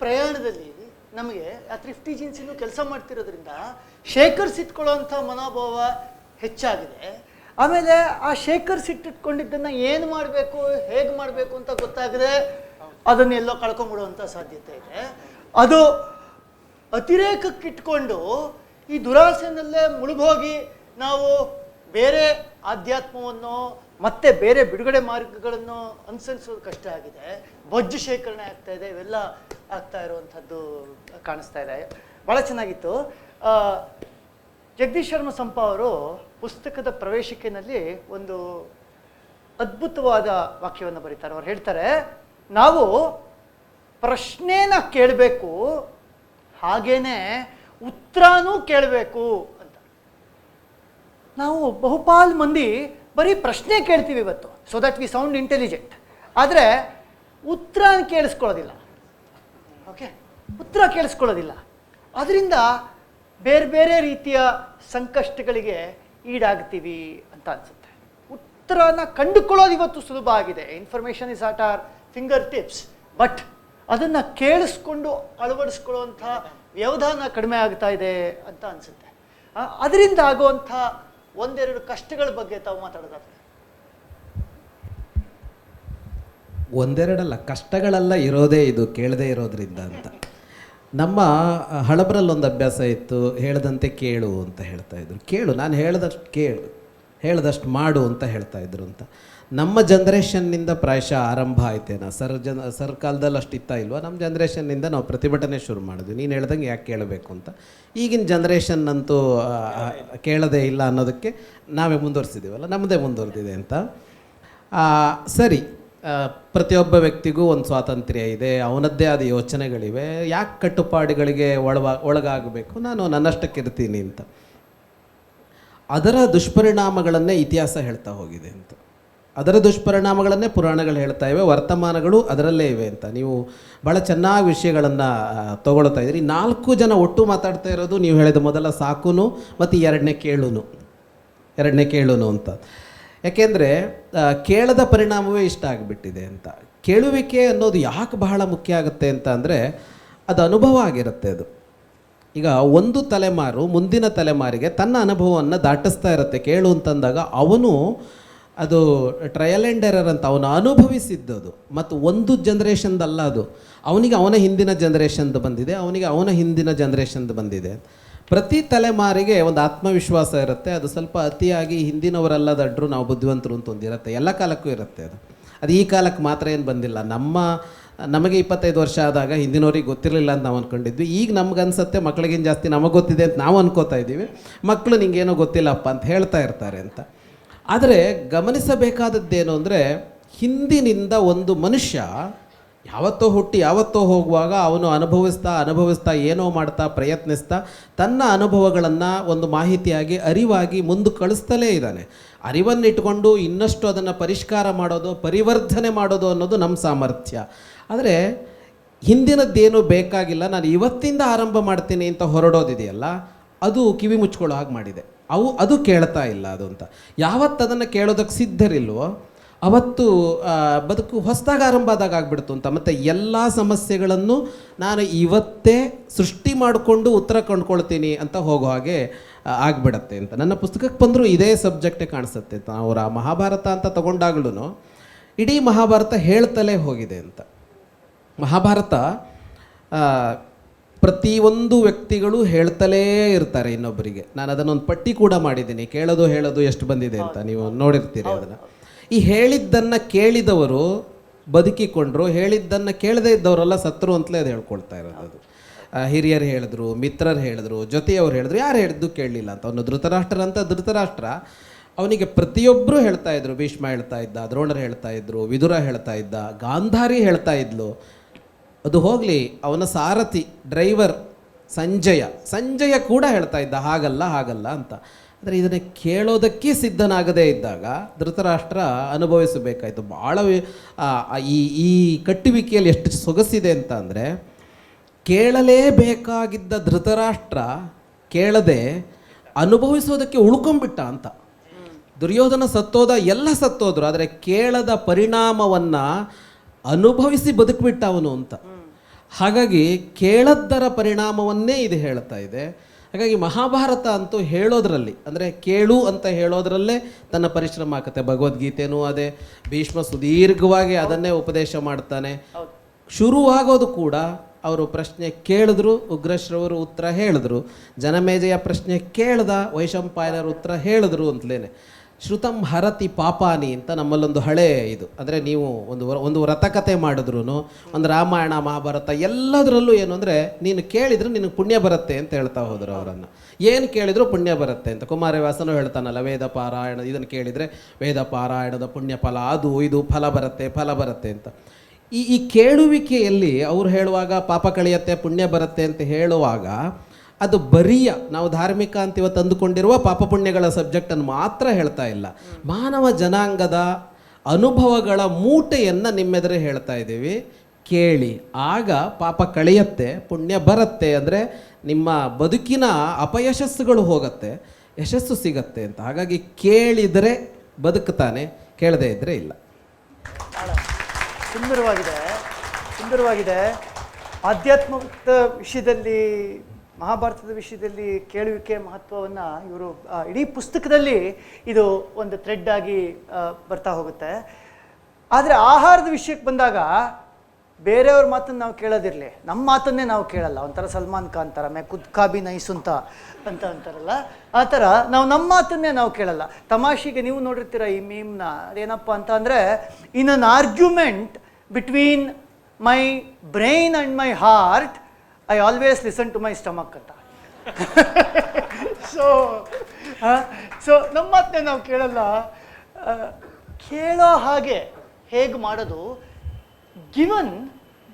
ಪ್ರಯಾಣದಲ್ಲಿ ನಮಗೆ ಆ ಥ್ರಿಫ್ಟಿ ಜೀನ್ಸಿಂದು ಕೆಲಸ ಮಾಡ್ತಿರೋದ್ರಿಂದ ಶೇಖರಿಸಿಟ್ಕೊಳ್ಳೋವಂಥ ಮನೋಭಾವ ಹೆಚ್ಚಾಗಿದೆ. ಆಮೇಲೆ ಆ ಶೇಖರಿಸಿಟ್ಟಿಟ್ಕೊಂಡಿದ್ದನ್ನು ಏನು ಮಾಡಬೇಕು, ಹೇಗೆ ಮಾಡಬೇಕು ಅಂತ ಗೊತ್ತಾಗದೆ ಅದನ್ನೆಲ್ಲೋ ಕಳ್ಕೊಂಬಿಡುವಂಥ ಸಾಧ್ಯತೆ ಇದೆ. ಅದು ಅತಿರೇಕಕ್ಕಿಟ್ಕೊಂಡು ಈ ದುರಾಸೆನಲ್ಲೇ ಮುಳುಗೋಗಿ ನಾವು ಬೇರೆ ಆಧ್ಯಾತ್ಮವನ್ನು ಮತ್ತೆ ಬೇರೆ ಬಿಡುಗಡೆ ಮಾರ್ಗಗಳನ್ನು ಅನುಸರಿಸೋದು ಕಷ್ಟ ಆಗಿದೆ. ಬೊಜ್ಜು ಶೇಖರಣೆ ಆಗ್ತಾ ಇದೆ, ಇವೆಲ್ಲ ಆಗ್ತಾ ಇರುವಂಥದ್ದು ಕಾಣಿಸ್ತಾ ಇದೆ. ಭಾಳ ಚೆನ್ನಾಗಿತ್ತು. ಜಗದೀಶ್ ಶರ್ಮ ಸಂಪ ಅವರು ಪುಸ್ತಕದ ಪ್ರವೇಶಿಕೆಯಲ್ಲಿ ಒಂದು ಅದ್ಭುತವಾದ ವಾಕ್ಯವನ್ನು ಬರೀತಾರೆ. ಅವ್ರು ಹೇಳ್ತಾರೆ, ನಾವು ಪ್ರಶ್ನೆನ ಕೇಳಬೇಕು, ಹಾಗೇನೆ ಉತ್ತರನೂ ಕೇಳಬೇಕು ಅಂತ. ನಾವು ಬಹುಪಾಲು ಮಂದಿ ಬರೀ ಪ್ರಶ್ನೆ ಕೇಳ್ತೀವಿ ಇವತ್ತು, so that we sound intelligent. ಆದರೆ ಉತ್ತರ ಕೇಳಿಸ್ಕೊಳ್ಳೋದಿಲ್ಲ. ಓಕೆ, ಉತ್ತರ ಕೇಳಿಸ್ಕೊಳ್ಳೋದಿಲ್ಲ. ಅದರಿಂದ ಬೇರೆ ಬೇರೆ ರೀತಿಯ ಸಂಕಷ್ಟಗಳಿಗೆ ಈಡಾಗ್ತೀವಿ ಅಂತ ಅನಿಸುತ್ತೆ. ಉತ್ತರನ ಕಂಡುಕೊಳ್ಳೋದು ಇವತ್ತು ಸುಲಭ ಆಗಿದೆ. Information is at our fingertips. But ಅದನ್ನು ಕೇಳಿಸ್ಕೊಂಡು ಅಳವಡಿಸ್ಕೊಳ್ಳುವಂಥ ವ್ಯವಧಾನ ಕಡಿಮೆ ಆಗ್ತಾ ಇದೆ ಅಂತ ಅನಿಸುತ್ತೆ. ಅದರಿಂದ ಆಗುವಂಥ ಒಂದೆರಡು ಕಷ್ಟಗಳ ಬಗ್ಗೆ ತಾವು ಮಾತಾಡೋದಾದ್ರೆ. ಒಂದೆರಡಲ್ಲ, ಕಷ್ಟಗಳೆಲ್ಲ ಇರೋದೇ ಇದು ಕೇಳದೇ ಇರೋದ್ರಿಂದ ಅಂತ. ನಮ್ಮ ಹಳಬರಲ್ಲಿ ಒಂದು ಅಭ್ಯಾಸ ಇತ್ತು, ಹೇಳ್ದಂತೆ ಕೇಳು ಅಂತ ಹೇಳ್ತಾ ಇದ್ರು. ಕೇಳು, ನಾನು ಹೇಳ್ದಷ್ಟು ಕೇಳು, ಹೇಳ್ದಷ್ಟು ಮಾಡು ಅಂತ ಹೇಳ್ತಾ ಇದ್ರು ಅಂತ. ನಮ್ಮ ಜನ್ರೇಷನ್ನಿಂದ ಪ್ರಾಯಶಃ ಆರಂಭ ಆಯ್ತೇನೋ, ಸರ್ ಕಾಲದಲ್ಲಿ ಅಷ್ಟಿತ್ತ ಇಲ್ವಾ, ನಮ್ಮ ಜನ್ರೇಷನ್ನಿಂದ ನಾವು ಪ್ರತಿಭಟನೆ ಶುರು ಮಾಡಿದ್ವಿ, ನೀನು ಹೇಳ್ದಂಗೆ ಯಾಕೆ ಕೇಳಬೇಕು ಅಂತ. ಈಗಿನ ಜನ್ರೇಷನ್ ಅಂತೂ ಕೇಳೋದೇ ಇಲ್ಲ ಅನ್ನೋದಕ್ಕೆ ನಾವೇ ಮುಂದುವರಿಸಿದ್ದೀವಲ್ಲ, ನಮ್ಮದೇ ಮುಂದುವರೆದಿದೆ ಅಂತ. ಸರಿ, ಪ್ರತಿಯೊಬ್ಬ ವ್ಯಕ್ತಿಗೂ ಒಂದು ಸ್ವಾತಂತ್ರ್ಯ ಇದೆ, ಅವನದ್ದೇ ಆದ ಯೋಚನೆಗಳಿವೆ, ಯಾಕೆ ಕಟ್ಟುಪಾಡುಗಳಿಗೆ ಒಳಗಾಗಬೇಕು, ನಾನು ನನ್ನಷ್ಟಕ್ಕಿರ್ತೀನಿ ಅಂತ. ಅದರ ದುಷ್ಪರಿಣಾಮಗಳನ್ನೇ ಇತಿಹಾಸ ಹೇಳ್ತಾ ಹೋಗಿದೆ ಅಂತ. ಅದರ ದುಷ್ಪರಿಣಾಮಗಳನ್ನೇ ಪುರಾಣಗಳು ಹೇಳ್ತಾ ಇವೆ, ವರ್ತಮಾನಗಳು ಅದರಲ್ಲೇ ಇವೆ ಅಂತ. ನೀವು ಭಾಳ ಚೆನ್ನಾಗಿ ವಿಷಯಗಳನ್ನು ತಗೊಳ್ತಾ ಇದ್ದೀರಿ. 4 ಜನ ಒಟ್ಟು ಮಾತಾಡ್ತಾ ಇರೋದು ನೀವು ಹೇಳಿದ ಮೊದಲ ಸಾಕುನು ಮತ್ತು ಎರಡನೇ ಕೇಳುನು ಅಂತ. ಯಾಕೆಂದರೆ ಕೇಳದ ಪರಿಣಾಮವೇ ಇಷ್ಟ ಆಗಿಬಿಟ್ಟಿದೆ ಅಂತ. ಕೇಳುವಿಕೆ ಅನ್ನೋದು ಯಾಕೆ ಬಹಳ ಮುಖ್ಯ ಆಗುತ್ತೆ ಅಂತ ಅಂದರೆ, ಅದು ಅನುಭವ ಆಗಿರುತ್ತೆ. ಅದು ಈಗ ಒಂದು ತಲೆಮಾರು ಮುಂದಿನ ತಲೆಮಾರಿಗೆ ತನ್ನ ಅನುಭವವನ್ನು ದಾಟಿಸ್ತಾ ಇರುತ್ತೆ. ಕೇಳು ಅಂತಂದಾಗ ಅವನು ಅದು ಟ್ರಯಲ್ ಆ್ಯಂಡ್ ಎರರ್ ಅಂತ ಅವನು ಅನುಭವಿಸಿದ್ದದು. ಮತ್ತು ಒಂದು ಜನ್ರೇಷನ್ದಲ್ಲ ಅದು, ಅವನಿಗೆ ಅವನ ಹಿಂದಿನ ಜನ್ರೇಷನ್ದು ಬಂದಿದೆ, ಅವನಿಗೆ ಅವನ ಹಿಂದಿನ ಜನ್ರೇಷನ್ದು ಬಂದಿದೆ. ಪ್ರತಿ ತಲೆಮಾರಿಗೆ ಒಂದು ಆತ್ಮವಿಶ್ವಾಸ ಇರುತ್ತೆ. ಅದು ಸ್ವಲ್ಪ ಅತಿಯಾಗಿ ಹಿಂದಿನವರೆಲ್ಲ ದಡ್ರು ನಾವು ಬುದ್ಧಿವಂತರು ಅಂತ ಒಂದಿರುತ್ತೆ, ಎಲ್ಲ ಕಾಲಕ್ಕೂ ಇರುತ್ತೆ. ಅದು ಈ ಕಾಲಕ್ಕೆ ಮಾತ್ರ ಏನು ಬಂದಿಲ್ಲ. ನಮಗೆ 25 ವರ್ಷ ಆದಾಗ ಹಿಂದಿನವ್ರಿಗೆ ಗೊತ್ತಿರಲಿಲ್ಲ ಅಂತ ನಾವು ಅಂದ್ಕೊಂಡಿದ್ವಿ. ಈಗ ನಮ್ಗನ್ಸುತ್ತೆ ಮಕ್ಕಳಿಗೇನು ಜಾಸ್ತಿ ನಮಗೆ ಗೊತ್ತಿದೆ ಅಂತ ನಾವು ಅನ್ಕೋತಾ ಇದ್ದೀವಿ. ಮಕ್ಕಳು ನಿಂಗೇನೋ ಗೊತ್ತಿಲ್ಲಪ್ಪ ಅಂತ ಹೇಳ್ತಾ ಇರ್ತಾರೆ ಅಂತ. ಆದರೆ ಗಮನಿಸಬೇಕಾದದ್ದೇನು ಅಂದರೆ, ಹಿಂದಿನಿಂದ ಒಂದು ಮನುಷ್ಯ ಯಾವತ್ತೋ ಹುಟ್ಟಿ ಯಾವತ್ತೋ ಹೋಗುವಾಗ ಅವನು ಅನುಭವಿಸ್ತಾ ಏನೋ ಮಾಡ್ತಾ ಪ್ರಯತ್ನಿಸ್ತಾ ತನ್ನ ಅನುಭವಗಳನ್ನು ಒಂದು ಮಾಹಿತಿಯಾಗಿ ಅರಿವಾಗಿ ಮುಂದೆ ಕಳಿಸ್ತಲೇ ಇದ್ದಾನೆ. ಅರಿವನ್ನಿಟ್ಕೊಂಡು ಇನ್ನಷ್ಟು ಅದನ್ನು ಪರಿಷ್ಕಾರ ಮಾಡೋದು, ಪರಿವರ್ಧನೆ ಮಾಡೋದು ಅನ್ನೋದು ನಮ್ಮ ಸಾಮರ್ಥ್ಯ. ಆದರೆ ಹಿಂದಿನದ್ದೇನೂ ಬೇಕಾಗಿಲ್ಲ, ನಾನು ಇವತ್ತಿಂದ ಆರಂಭ ಮಾಡ್ತೀನಿ ಅಂತ ಹೊರಡೋದಿದೆಯಲ್ಲ, ಅದು ಕಿವಿ ಮುಚ್ಕೊಳ್ಳೋ ಹಾಗೆ ಮಾಡಿದೆ. ಅದು ಕೇಳ್ತಾ ಇಲ್ಲ ಅದು ಅಂತ. ಯಾವತ್ತು ಅದನ್ನು ಕೇಳೋದಕ್ಕೆ ಸಿದ್ಧರಿಲ್ವೋ ಅವತ್ತು ಬದುಕು ಹೊಸದಾಗಿ ಆರಂಭ ಆದಾಗ ಆಗ್ಬಿಡ್ತು ಅಂತ. ಮತ್ತು ಎಲ್ಲ ಸಮಸ್ಯೆಗಳನ್ನು ನಾನು ಇವತ್ತೇ ಸೃಷ್ಟಿ ಮಾಡಿಕೊಂಡು ಉತ್ತರ ಕಂಡುಕೊಳ್ತೀನಿ ಅಂತ ಹೋಗೋ ಹಾಗೆ ಆಗಿಬಿಡತ್ತೆ ಅಂತ. ನನ್ನ ಪುಸ್ತಕಕ್ಕೆ ಬಂದರೂ ಇದೇ ಸಬ್ಜೆಕ್ಟೇ ಕಾಣಿಸುತ್ತೆ. ಅವರ ಮಹಾಭಾರತ ಅಂತ ತಗೊಂಡಾಗ್ಲೂ ಇಡೀ ಮಹಾಭಾರತ ಹೇಳ್ತಲೇ ಹೋಗಿದೆ ಅಂತ. ಮಹಾಭಾರತ ಪ್ರತಿಯೊಂದು ವ್ಯಕ್ತಿಗಳು ಹೇಳ್ತಲೇ ಇರ್ತಾರೆ ಇನ್ನೊಬ್ಬರಿಗೆ. ನಾನು ಅದನ್ನೊಂದು ಪಟ್ಟಿ ಕೂಡ ಮಾಡಿದ್ದೀನಿ, ಹೇಳೋದು ಎಷ್ಟು ಬಂದಿದೆ ಅಂತ. ನೀವು ನೋಡಿರ್ತೀರಿ ಅದನ್ನು. ಈ ಹೇಳಿದ್ದನ್ನು ಕೇಳಿದವರು ಬದುಕಿಕೊಂಡ್ರು, ಹೇಳಿದ್ದನ್ನು ಕೇಳದೇ ಇದ್ದವರೆಲ್ಲ ಸತ್ರು ಅಂತಲೇ ಅದು ಹೇಳ್ಕೊಳ್ತಾ ಇರೋದು. ಅದು ಹಿರಿಯರು ಹೇಳಿದ್ರು, ಮಿತ್ರರು ಹೇಳಿದ್ರು, ಜೊತೆಯವ್ರು ಹೇಳಿದ್ರು, ಯಾರು ಹೇಳಿದ್ದು ಕೇಳಲಿಲ್ಲ ಅಂತ. ಅವನು ಧೃತರಾಷ್ಟ್ರ ಅವನಿಗೆ ಪ್ರತಿಯೊಬ್ಬರು ಹೇಳ್ತಾ ಇದ್ರು. ಭೀಷ್ಮ ಹೇಳ್ತಾ ಇದ್ದ, ದ್ರೋಣರು ಹೇಳ್ತಾ ಇದ್ರು, ವಿದುರ ಹೇಳ್ತಾ ಇದ್ದ, ಗಾಂಧಾರಿ ಹೇಳ್ತಾ ಇದ್ಲು. ಅದು ಹೋಗಲಿ, ಅವನ ಸಾರಥಿ ಡ್ರೈವರ್ ಸಂಜಯ ಕೂಡ ಹೇಳ್ತಾ ಇದ್ದ ಹಾಗಲ್ಲ ಅಂತ. ಆದರೆ ಇದನ್ನು ಕೇಳೋದಕ್ಕೆ ಸಿದ್ಧನಾಗದೇ ಇದ್ದಾಗ ಧೃತರಾಷ್ಟ್ರ ಅನುಭವಿಸಬೇಕಾಯಿತು. ಭಾಳ ಈ ಕಟ್ಟುವಿಕೆಯಲ್ಲಿ ಎಷ್ಟು ಸೊಗಸಿದೆ ಅಂತ ಅಂದರೆ, ಕೇಳಲೇಬೇಕಾಗಿದ್ದ ಧೃತರಾಷ್ಟ್ರ ಕೇಳದೆ ಅನುಭವಿಸೋದಕ್ಕೆ ಉಳ್ಕೊಂಬಿಟ್ಟ ಅಂತ. ದುರ್ಯೋಧನ ಸತ್ತೋದ, ಎಲ್ಲ ಸತ್ತೋದ್ರು, ಆದರೆ ಕೇಳದ ಪರಿಣಾಮವನ್ನು ಅನುಭವಿಸಿ ಬದುಕಿಬಿಟ್ಟ ಅವನು ಅಂತ. ಹಾಗಾಗಿ ಕೇಳದ್ದರ ಪರಿಣಾಮವನ್ನೇ ಇದು ಹೇಳ್ತಾ ಇದೆ. ಹಾಗಾಗಿ ಮಹಾಭಾರತ ಅಂತೂ ಹೇಳೋದ್ರಲ್ಲಿ, ಅಂದರೆ ಕೇಳು ಅಂತ ಹೇಳೋದ್ರಲ್ಲೇ ತನ್ನ ಪರಿಶ್ರಮ ಆಗುತ್ತೆ. ಭಗವದ್ಗೀತೆನೂ ಅದೇ, ಭೀಷ್ಮ ಸುದೀರ್ಘವಾಗಿ ಅದನ್ನೇ ಉಪದೇಶ ಮಾಡ್ತಾನೆ. ಶುರುವಾಗೋದು ಕೂಡ ಅವರು ಪ್ರಶ್ನೆ ಕೇಳಿದ್ರು, ಉಗ್ರಶ್ರವರು ಉತ್ತರ ಹೇಳಿದ್ರು, ಜನಮೇಜಯ ಪ್ರಶ್ನೆ ಕೇಳ್ದ, ವೈಶಂಪಾಯನರು ಉತ್ತರ ಹೇಳಿದ್ರು ಅಂತಲೇ. ಶ್ರುತಂ ಹರತಿ ಪಾಪಾನಿ ಅಂತ ನಮ್ಮಲ್ಲೊಂದು ಹಳೆ ಇದು. ಅಂದರೆ ನೀವು ಒಂದು ವ್ರತಕತೆ ಮಾಡಿದ್ರು, ಒಂದು ರಾಮಾಯಣ ಮಹಾಭಾರತ ಎಲ್ಲದರಲ್ಲೂ ಏನು ಅಂದರೆ, ನೀನು ಕೇಳಿದ್ರೆ ನಿನಗೆ ಪುಣ್ಯ ಬರುತ್ತೆ ಅಂತ ಹೇಳ್ತಾ ಹೋದರು ಅವರನ್ನು. ಏನು ಕೇಳಿದ್ರು ಪುಣ್ಯ ಬರುತ್ತೆ ಅಂತ. ಕುಮಾರವ್ಯಾಸನೂ ಹೇಳ್ತಾನಲ್ಲ, ವೇದ ಪಾರಾಯಣ ಇದನ್ನು ಕೇಳಿದರೆ ವೇದ ಪಾರಾಯಣದ ಪುಣ್ಯ ಫಲ, ಅದು ಇದು ಫಲ ಬರುತ್ತೆ ಅಂತ. ಈ ಕೇಳುವಿಕೆಯಲ್ಲಿ ಅವ್ರು ಹೇಳುವಾಗ ಪಾಪ ಕಳೆಯತ್ತೆ ಪುಣ್ಯ ಬರುತ್ತೆ ಅಂತ ಹೇಳುವಾಗ, ಅದು ಬರಿಯ ನಾವು ಧಾರ್ಮಿಕ ಅಂತ ಇವತ್ತು ಅಂದುಕೊಂಡಿರುವ ಪಾಪ ಪುಣ್ಯಗಳ ಸಬ್ಜೆಕ್ಟನ್ನು ಮಾತ್ರ ಹೇಳ್ತಾ ಇಲ್ಲ. ಮಾನವ ಜನಾಂಗದ ಅನುಭವಗಳ ಮೂಟೆಯನ್ನು ನಿಮ್ಮೆದುರೇ ಹೇಳ್ತಾ ಇದ್ದೀವಿ. ಕೇಳಿ, ಆಗ ಪಾಪ ಕಳೆಯತ್ತೆ ಪುಣ್ಯ ಬರುತ್ತೆ. ಅಂದರೆ ನಿಮ್ಮ ಬದುಕಿನ ಅಪಯಶಸ್ಸುಗಳು ಹೋಗುತ್ತೆ, ಯಶಸ್ಸು ಸಿಗತ್ತೆ ಅಂತ. ಹಾಗಾಗಿ ಕೇಳಿದರೆ ಬದುಕ್ತಾನೆ, ಕೇಳದೇ ಇದ್ದರೆ ಇಲ್ಲ. ಸುಂದರವಾಗಿದೆ. ಆಧ್ಯಾತ್ಮದ ವಿಷಯದಲ್ಲಿ, ಮಹಾಭಾರತದ ವಿಷಯದಲ್ಲಿ ಕೇಳುವಿಕೆ ಮಹತ್ವವನ್ನು ಇವರು ಇಡೀ ಪುಸ್ತಕದಲ್ಲಿ ಇದು ಒಂದು ಥ್ರೆಡ್ ಆಗಿ ಬರ್ತಾ ಹೋಗುತ್ತೆ. ಆದರೆ ಆಹಾರದ ವಿಷಯಕ್ಕೆ ಬಂದಾಗ ಬೇರೆಯವ್ರ ಮಾತನ್ನು ನಾವು ಕೇಳೋದಿರಲಿ, ನಮ್ಮ ಮಾತನ್ನೇ ನಾವು ಕೇಳಲ್ಲ. ಒಂಥರ ಸಲ್ಮಾನ್ ಖಾನ್ ಥರ ಮೇ ಖುದ್ ಕಾ ಭಿ ನಹೀ ಸುನ್ತಾ ಅಂತ ಅಂತಾರಲ್ಲ, ಆ ಥರ ನಾವು ನಮ್ಮ ಮಾತನ್ನೇ ನಾವು ಕೇಳಲ್ಲ. ತಮಾಷೆಗೆ ನೀವು ನೋಡಿರ್ತೀರ ಈ ಮೀಮ್ನ. ಅದೇನಪ್ಪ ಅಂತ ಅಂದರೆ, in an argument between my brain and my heart I always listen to my stomach ಅಂತ. ಸೊ ನಮ್ಮ ಮಾತನ್ನೇ ನಾವು ಕೇಳಲ್ಲ. ಕೇಳೋ ಹಾಗೆ ಹೇಗೆ ಮಾಡೋದು, given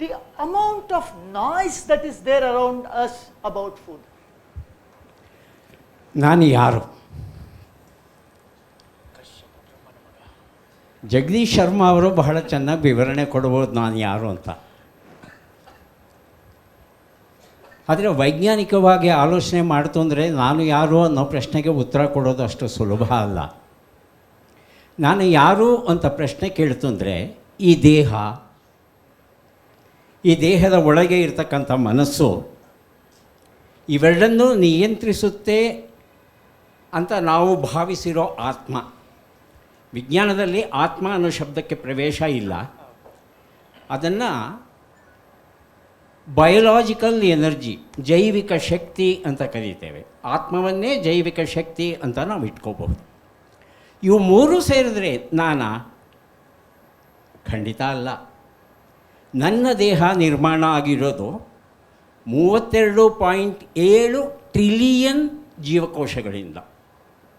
the amount of noise that is there around us about food. ನಾನು ಯಾರು? ಜಗದೀಶ್ ಶರ್ಮಾ ಅವರು ಬಹಳ ಚೆನ್ನಾಗಿ ವಿವರಣೆ ಕೊಡ್ಬೋದು ನಾನು ಯಾರು ಅಂತ. ಆದರೆ ವೈಜ್ಞಾನಿಕವಾಗಿ ಆಲೋಚನೆ ಮಾಡ್ತು ಅಂದರೆ ನಾನು ಯಾರು ಅನ್ನೋ ಪ್ರಶ್ನೆಗೆ ಉತ್ತರ ಕೊಡೋದು ಅಷ್ಟು ಸುಲಭ ಅಲ್ಲ. ನಾನು ಯಾರು ಅಂತ ಪ್ರಶ್ನೆ ಕೇಳ್ತು ಅಂದರೆ, ಈ ದೇಹದ ಒಳಗೆ ಇರ್ತಕ್ಕಂಥ ಮನಸ್ಸು ಇವೆರಡನ್ನೂ ನಿಯಂತ್ರಿಸುತ್ತೆ ಅಂತ ನಾವು ಭಾವಿಸಿರೋ ಆತ್ಮ. ವಿಜ್ಞಾನದಲ್ಲಿ ಆತ್ಮ ಅನ್ನೋ ಶಬ್ದಕ್ಕೆ ಪ್ರವೇಶ ಇಲ್ಲ. ಅದನ್ನು ಬಯೋಲಾಜಿಕಲ್ ಎನರ್ಜಿ, ಜೈವಿಕ ಶಕ್ತಿ ಅಂತ ಕರೀತೇವೆ. ಆತ್ಮವನ್ನೇ ಜೈವಿಕ ಶಕ್ತಿ ಅಂತ ನಾವು ಇಟ್ಕೋಬಹುದು. ಇವು ಮೂರು ಸೇರಿದ್ರೆ ನಾನಾ? ಖಂಡಿತ ಅಲ್ಲ. ನನ್ನ ದೇಹ ನಿರ್ಮಾಣ ಆಗಿರೋದು 32.7 ಟ್ರಿಲಿಯನ್ ಜೀವಕೋಶಗಳಿಂದ.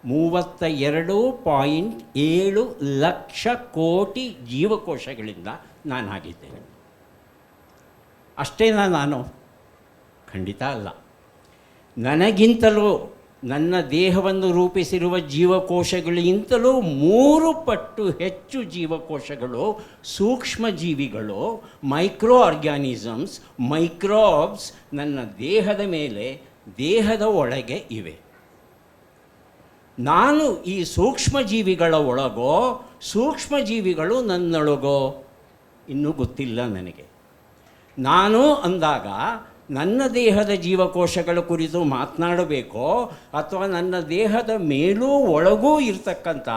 32.7 ಲಕ್ಷ ಕೋಟಿ ಜೀವಕೋಶಗಳಿಂದ ನಾನಾಗಿದ್ದೇನೆ. ಅಷ್ಟೇನಾ ನಾನು? ಖಂಡಿತ ಅಲ್ಲ. ನನಗಿಂತಲೂ, ನನ್ನ ದೇಹವನ್ನು ರೂಪಿಸಿರುವ ಜೀವಕೋಶಗಳಿಗಿಂತಲೂ 3 ಪಟ್ಟು ಹೆಚ್ಚು ಜೀವಕೋಶಗಳು, ಸೂಕ್ಷ್ಮ ಜೀವಿಗಳು, ಮೈಕ್ರೋ ಆರ್ಗ್ಯಾನಿಸಮ್ಸ್, ಮೈಕ್ರೋಬ್ಸ್ ನನ್ನ ದೇಹದ ಮೇಲೆ, ದೇಹದ ಒಳಗೆ ಇವೆ. ನಾನು ಈ ಸೂಕ್ಷ್ಮ ಜೀವಿಗಳ ಒಳಗೋ, ಸೂಕ್ಷ್ಮ ಜೀವಿಗಳು ನನ್ನೊಳಗೋ ಇನ್ನೂ ಗೊತ್ತಿಲ್ಲ ನನಗೆ. ನಾನು ಅಂದಾಗ ನನ್ನ ದೇಹದ ಜೀವಕೋಶಗಳ ಕುರಿತು ಮಾತನಾಡಬೇಕೋ ಅಥವಾ ನನ್ನ ದೇಹದ ಮೇಲೂ ಒಳಗೂ ಇರ್ತಕ್ಕಂಥ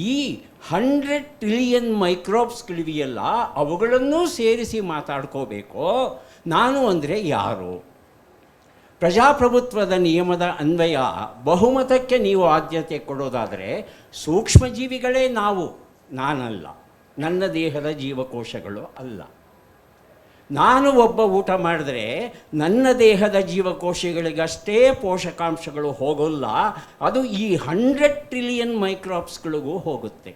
ಈ 100 ಟ್ರಿಲಿಯನ್ ಮೈಕ್ರೋಬ್ಸ್ಗಳಿವೆಯಲ್ಲ ಅವುಗಳನ್ನೂ ಸೇರಿಸಿ ಮಾತಾಡ್ಕೋಬೇಕೋ? ನಾನು ಅಂದರೆ ಯಾರು? ಪ್ರಜಾಪ್ರಭುತ್ವದ ನಿಯಮದ ಅನ್ವಯ ಬಹುಮತಕ್ಕೆ ನೀವು ಆದ್ಯತೆ ಕೊಡೋದಾದರೆ ಸೂಕ್ಷ್ಮಜೀವಿಗಳೇ ನಾವು, ನಾನಲ್ಲ, ನನ್ನ ದೇಹದ ಜೀವಕೋಶಗಳು ಅಲ್ಲ. ನಾನು ಒಬ್ಬ ಊಟ ಮಾಡಿದ್ರೆ ನನ್ನ ದೇಹದ ಜೀವಕೋಶಗಳಿಗಷ್ಟೇ ಪೋಷಕಾಂಶಗಳು ಹೋಗೋಲ್ಲ, ಅದು ಈ 100 ಟ್ರಿಲಿಯನ್ ಮೈಕ್ರಾಬ್ಸ್ಗಳಿಗೂ ಹೋಗುತ್ತೆ.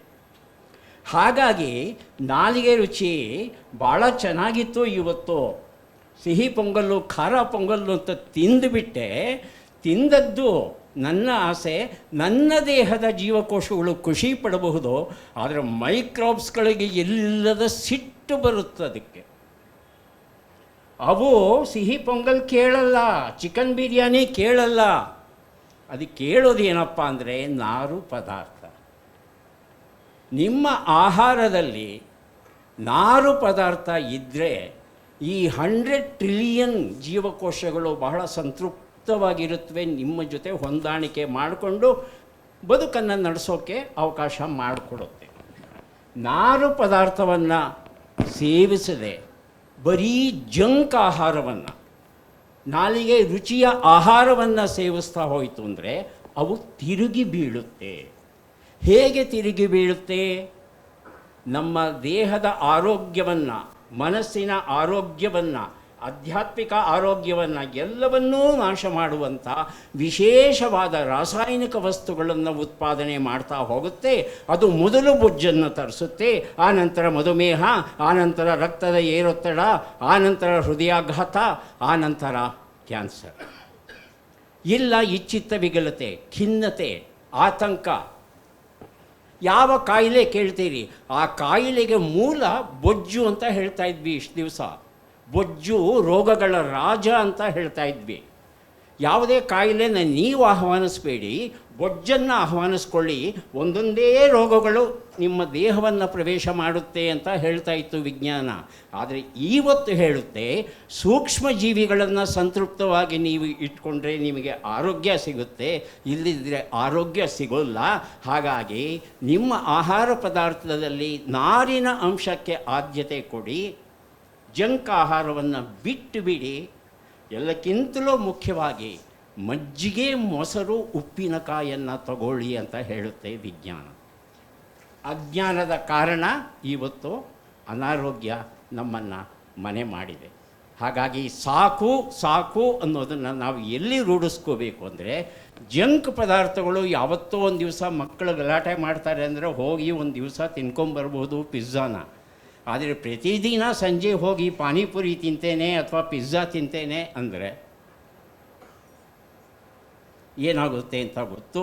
ಹಾಗಾಗಿ ನಾಲಿಗೆ ರುಚಿ ಭಾಳ ಚೆನ್ನಾಗಿತ್ತು ಇವತ್ತು, ಸಿಹಿ ಪೊಂಗಲ್ಲು ಖಾರ ಪೊಂಗಲ್ಲು ಅಂತ ತಿಂದುಬಿಟ್ಟೆ. ತಿಂದದ್ದು ನನ್ನ ಆಸೆ, ನನ್ನ ದೇಹದ ಜೀವಕೋಶಗಳು ಖುಷಿ ಪಡಬಹುದು, ಆದರೆ ಮೈಕ್ರಾಬ್ಸ್ಗಳಿಗೆ ಎಲ್ಲದ ಸಿಟ್ಟು ಬರುತ್ತೆ. ಅದಕ್ಕೆ ಅವು ಸಿಹಿ ಪೊಂಗಲ್ ಕೇಳಲ್ಲ, ಚಿಕನ್ ಬಿರಿಯಾನಿ ಕೇಳಲ್ಲ. ಅದಕ್ಕೆ ಕೇಳೋದು ಏನಪ್ಪ ಅಂದರೆ ನಾರು ಪದಾರ್ಥ. ನಿಮ್ಮ ಆಹಾರದಲ್ಲಿ ನಾರು ಪದಾರ್ಥ ಇದ್ದರೆ ಈ 100 ಟ್ರಿಲಿಯನ್ ಜೀವಕೋಶಗಳು ಬಹಳ ಸಂತೃಪ್ತವಾಗಿರುತ್ತವೆ, ನಿಮ್ಮ ಜೊತೆ ಹೊಂದಾಣಿಕೆ ಮಾಡಿಕೊಂಡು ಬದುಕನ್ನು ನಡೆಸೋಕ್ಕೆ ಅವಕಾಶ ಮಾಡಿಕೊಡುತ್ತೆ. ನಾರು ಪದಾರ್ಥವನ್ನು ಸೇವಿಸದೆ ಬರೀ ಜಂಕ್ ಆಹಾರವನ್ನು, ನಾಲಿಗೆ ರುಚಿಯ ಆಹಾರವನ್ನು ಸೇವಿಸ್ತಾ ಹೋಯಿತು ಅಂದರೆ ಅವು ತಿರುಗಿ ಬೀಳುತ್ತೆ. ಹೇಗೆ ತಿರುಗಿ ಬೀಳುತ್ತೆ? ನಮ್ಮ ದೇಹದ ಆರೋಗ್ಯವನ್ನು, ಮನಸ್ಸಿನ ಆರೋಗ್ಯವನ್ನು, ಆಧ್ಯಾತ್ಮಿಕ ಆರೋಗ್ಯವನ್ನು ಎಲ್ಲವನ್ನೂ ನಾಶ ಮಾಡುವಂಥ ವಿಶೇಷವಾದ ರಾಸಾಯನಿಕ ವಸ್ತುಗಳನ್ನು ಉತ್ಪಾದನೆ ಮಾಡ್ತಾ ಹೋಗುತ್ತೆ. ಅದು ಮೊದಲು ಬೊಜ್ಜನ್ನು ತರಿಸುತ್ತೆ, ಆನಂತರ ಮಧುಮೇಹ, ಆನಂತರ ರಕ್ತದ ಏರೊತ್ತಡ, ಆನಂತರ ಹೃದಯಾಘಾತ, ಆನಂತರ ಕ್ಯಾನ್ಸರ್. ಇಲ್ಲ ಇಚ್ಛಿತ ವಿಕಲತೆ, ಖಿನ್ನತೆ, ಆತಂಕ. ಯಾವ ಕಾಯಿಲೆ ಕೇಳ್ತೀರಿ? ಆ ಕಾಯಿಲೆಗೆ ಮೂಲ ಬೊಜ್ಜು ಅಂತ ಹೇಳ್ತಾ ಇದ್ವಿ ಇಷ್ಟು ದಿವಸ. ಬೊಜ್ಜು ರೋಗಗಳ ರಾಜ ಅಂತ ಹೇಳ್ತಾ ಇದ್ವಿ. ಯಾವುದೇ ಕಾಯಿಲೆನ ನೀವು ಆಹ್ವಾನಿಸಬೇಡಿ, ಬೊಜ್ಜನ್ನು ಆಹ್ವಾನಿಸ್ಕೊಳ್ಳಿ, ಒಂದೊಂದೇ ರೋಗಗಳು ನಿಮ್ಮ ದೇಹವನ್ನು ಪ್ರವೇಶ ಮಾಡುತ್ತೆ ಅಂತ ಹೇಳ್ತಾ ಇತ್ತು ವಿಜ್ಞಾನ. ಆದರೆ ಇವತ್ತು ಹೇಳುತ್ತೆ, ಸೂಕ್ಷ್ಮ ಜೀವಿಗಳನ್ನು ಸಂತೃಪ್ತವಾಗಿ ನೀವು ಇಟ್ಕೊಂಡ್ರೆ ನಿಮಗೆ ಆರೋಗ್ಯ ಸಿಗುತ್ತೆ, ಇಲ್ಲದಿದ್ದರೆ ಆರೋಗ್ಯ ಸಿಗೋಲ್ಲ. ಹಾಗಾಗಿ ನಿಮ್ಮ ಆಹಾರ ಪದಾರ್ಥದಲ್ಲಿ ನಾರಿನ ಅಂಶಕ್ಕೆ ಆದ್ಯತೆ ಕೊಡಿ, ಜಂಕ್ ಆಹಾರವನ್ನು ಬಿಟ್ಟು ಬಿಡಿ. ಎಲ್ಲಕ್ಕಿಂತಲೂ ಮುಖ್ಯವಾಗಿ ಮಜ್ಜಿಗೆ, ಮೊಸರು, ಉಪ್ಪಿನಕಾಯನ್ನು ತಗೊಳ್ಳಿ ಅಂತ ಹೇಳುತ್ತೆ ವಿಜ್ಞಾನ. ಅಜ್ಞಾನದ ಕಾರಣ ಇವತ್ತು ಅನಾರೋಗ್ಯ ನಮ್ಮನ್ನು ಮನೆ ಮಾಡಿದೆ. ಹಾಗಾಗಿ ಸಾಕು ಸಾಕು ಅನ್ನೋದನ್ನು ನಾವು ಎಲ್ಲಿ ರೂಢಿಸ್ಕೋಬೇಕು ಅಂದರೆ, ಜಂಕ್ ಪದಾರ್ಥಗಳು ಯಾವತ್ತೋ ಒಂದು ದಿವಸ ಮಕ್ಕಳು ಗಲಾಟೆ ಮಾಡ್ತಾರೆ ಅಂದರೆ ಹೋಗಿ ಒಂದು ದಿವಸ ತಿನ್ಕೊಂಬರ್ಬೋದು ಪಿಜ್ಜಾನ. ಆದರೆ ಪ್ರತಿದಿನ ಸಂಜೆ ಹೋಗಿ ಪಾನಿಪುರಿ ತಿಂತೇನೆ ಅಥವಾ ಪಿಜ್ಜಾ ತಿಂತೇನೆ ಅಂದರೆ ಏನಾಗುತ್ತೆ ಅಂತ ಗೊತ್ತು?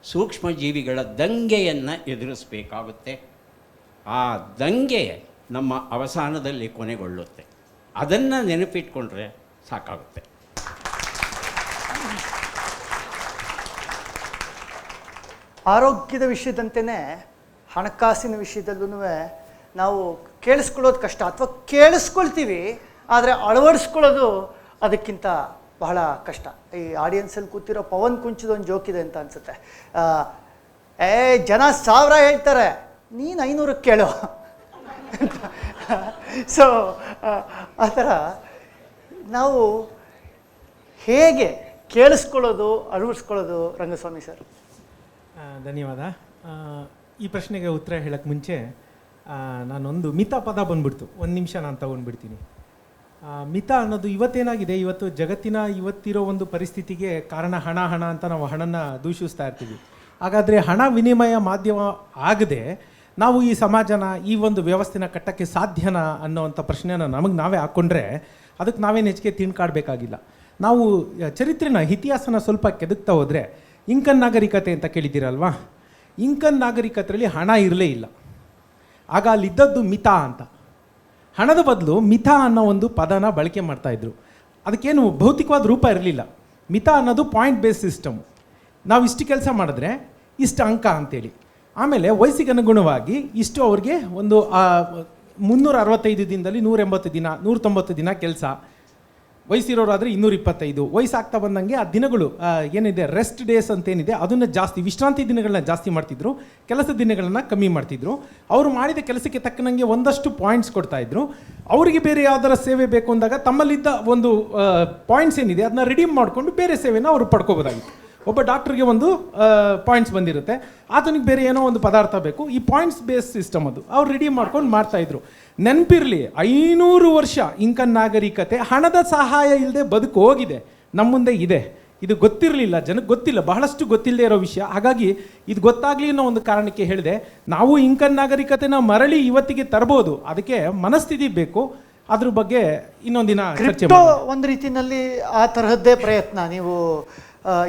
ಸೂಕ್ಷ್ಮ ಜೀವಿಗಳ ದಂಗೆಯನ್ನು ಎದುರಿಸಬೇಕಾಗುತ್ತೆ. ಆ ದಂಗೆ ನಮ್ಮ ಅವಸಾನದಲ್ಲಿ ಕೊನೆಗೊಳ್ಳುತ್ತೆ. ಅದನ್ನು ನೆನಪಿಟ್ಕೊಂಡ್ರೆ ಸಾಕಾಗುತ್ತೆ. ಆರೋಗ್ಯದ ವಿಷಯದಂತೆಯೇ ಹಣಕಾಸಿನ ವಿಷಯದಲ್ಲೂ ನಾವು ಕೇಳಿಸ್ಕೊಳ್ಳೋದು ಕಷ್ಟ, ಅಥವಾ ಕೇಳಿಸ್ಕೊಳ್ತೀವಿ ಆದರೆ ಅಳವಡಿಸ್ಕೊಳ್ಳೋದು ಅದಕ್ಕಿಂತ ಬಹಳ ಕಷ್ಟ. ಈ ಆಡಿಯನ್ಸಲ್ಲಿ ಕೂತಿರೋ ಪವನ್ ಕುಂಚದ ಒಂದು ಜೋಕಿದೆ ಅಂತ ಅನಿಸುತ್ತೆ. ಜನ 1000 ಹೇಳ್ತಾರೆ, ನೀನು 500 ಕೇಳು. ಸೊ ಆ ಥರ ನಾವು ಹೇಗೆ ಕೇಳಿಸ್ಕೊಳ್ಳೋದು, ಅಳವಡಿಸ್ಕೊಳ್ಳೋದು? ರಂಗಸ್ವಾಮಿ ಸರ್. ಧನ್ಯವಾದ. ಈ ಪ್ರಶ್ನೆಗೆ ಉತ್ತರ ಹೇಳೋಕ್ಕೆ ಮುಂಚೆ ನಾನೊಂದು ಮಿತ ಪದ ಬಂದ್ಬಿಡ್ತು, ಒಂದು ನಿಮಿಷ ನಾನು ತಗೊಂಡ್ಬಿಡ್ತೀನಿ. ಮಿತ ಅನ್ನೋದು ಇವತ್ತೇನಾಗಿದೆ, ಇವತ್ತು ಜಗತ್ತಿನ ಇವತ್ತಿರೋ ಒಂದು ಪರಿಸ್ಥಿತಿಗೆ ಕಾರಣ ಹಣ ಹಣ ಅಂತ ನಾವು ಹಣನ ದೂಷಿಸ್ತಾ ಇರ್ತೀವಿ. ಹಾಗಾದರೆ ಹಣ ವಿನಿಮಯ ಮಾಧ್ಯಮ ಆಗದೆ ನಾವು ಈ ಸಮಾಜನ, ಈ ಒಂದು ವ್ಯವಸ್ಥೆನ ಕಟ್ಟಕ್ಕೆ ಸಾಧ್ಯನಾ ಅನ್ನೋವಂಥ ಪ್ರಶ್ನೆನ ನಮಗೆ ನಾವೇ ಹಾಕ್ಕೊಂಡ್ರೆ ಅದಕ್ಕೆ ನಾವೇನು ಹೆಚ್ಚಿಗೆ ತಿಳ್ಕಾಡಬೇಕಾಗಿಲ್ಲ. ನಾವು ಚರಿತ್ರೆನ, ಇತಿಹಾಸನ ಸ್ವಲ್ಪ ಕೆದಕ್ತಾ ಹೋದರೆ, ಇಂಕನ್ ನಾಗರಿಕತೆ ಅಂತ ಕೇಳಿದ್ದೀರಲ್ವಾ? ಇಂಕನ್ ನಾಗರಿಕತೆಯಲ್ಲಿ ಹಣ ಇರಲೇ ಇಲ್ಲ. ಆಗ ಅಲ್ಲಿದ್ದದ್ದು ಮಿತ ಅಂತ. ಹಣದ ಬದಲು ಮಿತ ಅನ್ನೋ ಒಂದು ಪದನ ಬಳಕೆ ಮಾಡ್ತಾಯಿದ್ರು. ಅದಕ್ಕೇನು ಭೌತಿಕವಾದ ರೂಪ ಇರಲಿಲ್ಲ. ಮಿತ ಅನ್ನೋದು ಪಾಯಿಂಟ್ ಬೇಸ್ ಸಿಸ್ಟಮ್. ನಾವು ಇಷ್ಟು ಕೆಲಸ ಮಾಡಿದ್ರೆ ಇಷ್ಟು ಅಂಕ ಅಂತೇಳಿ, ಆಮೇಲೆ ವಯಸ್ಸಿಗೆ ಅನುಗುಣವಾಗಿ ಇಷ್ಟು ಅವ್ರಿಗೆ ಒಂದು 365 ದಿನದಲ್ಲಿ 180 ದಿನ, 190 ದಿನ ಕೆಲಸ. ವಯಸ್ಸಿರೋರಾದರೆ 225. ವಯಸ್ಸಾಗ್ತಾ ಬಂದಂಗೆ ಆ ದಿನಗಳು ಏನಿದೆ, ರೆಸ್ಟ್ ಡೇಸ್ ಅಂತೇನಿದೆ ಅದನ್ನು ಜಾಸ್ತಿ, ವಿಶ್ರಾಂತಿ ದಿನಗಳನ್ನ ಜಾಸ್ತಿ ಮಾಡ್ತಿದ್ರು, ಕೆಲಸದ ದಿನಗಳನ್ನು ಕಮ್ಮಿ ಮಾಡ್ತಿದ್ರು. ಅವರು ಮಾಡಿದ ಕೆಲಸಕ್ಕೆ ತಕ್ಕನಂಗೆ ಒಂದಷ್ಟು ಪಾಯಿಂಟ್ಸ್ ಕೊಡ್ತಾಯಿದ್ರು. ಅವರಿಗೆ ಬೇರೆ ಯಾವ್ದಾರ ಸೇವೆ ಬೇಕು ಅಂದಾಗ ತಮ್ಮಲ್ಲಿದ್ದ ಒಂದು ಪಾಯಿಂಟ್ಸ್ ಏನಿದೆ ಅದನ್ನ ರಿಡೀಮ್ ಮಾಡಿಕೊಂಡು ಬೇರೆ ಸೇವೆನ ಅವರು ಪಡ್ಕೋಬೋದಾಗಿತ್ತು. ಒಬ್ಬ ಡಾಕ್ಟ್ರಿಗೆ ಒಂದು ಪಾಯಿಂಟ್ಸ್ ಬಂದಿರುತ್ತೆ, ಆತನಿಗೆ ಬೇರೆ ಏನೋ ಒಂದು ಪದಾರ್ಥ ಬೇಕು, ಈ ಪಾಯಿಂಟ್ಸ್ ಬೇಸ್ ಸಿಸ್ಟಮ್ ಅದು ಅವ್ರು ರೆಡಿ ಮಾಡ್ಕೊಂಡು ಮಾಡ್ತಾಯಿದ್ರು. ನೆನಪಿರಲಿ, 500 ವರ್ಷ ಇಂಕನ್ ನಾಗರಿಕತೆ ಹಣದ ಸಹಾಯ ಇಲ್ಲದೆ ಬದುಕು ಹೋಗಿದೆ, ನಮ್ಮ ಮುಂದೆ ಇದೆ. ಇದು ಗೊತ್ತಿರಲಿಲ್ಲ, ಜನಕ್ಕೆ ಗೊತ್ತಿಲ್ಲ, ಬಹಳಷ್ಟು ಗೊತ್ತಿಲ್ಲದೆ ಇರೋ ವಿಷಯ. ಹಾಗಾಗಿ ಇದು ಗೊತ್ತಾಗಲಿ ಅನ್ನೋ ಒಂದು ಕಾರಣಕ್ಕೆ ಹೇಳಿದೆ, ನಾವು ಇಂಕನ್ ನಾಗರಿಕತೆನ ಮರಳಿ ಇವತ್ತಿಗೆ ತರಬಹುದು, ಅದಕ್ಕೆ ಮನಸ್ಥಿತಿ ಬೇಕು. ಅದ್ರ ಬಗ್ಗೆ ಇನ್ನೊಂದಿನ ಚರ್ಚೆ ಮಾಡೋಣ. ಒಂದು ರೀತಿಯಲ್ಲಿ ಆ ತರಹದ್ದೇ ಪ್ರಯತ್ನ ನೀವು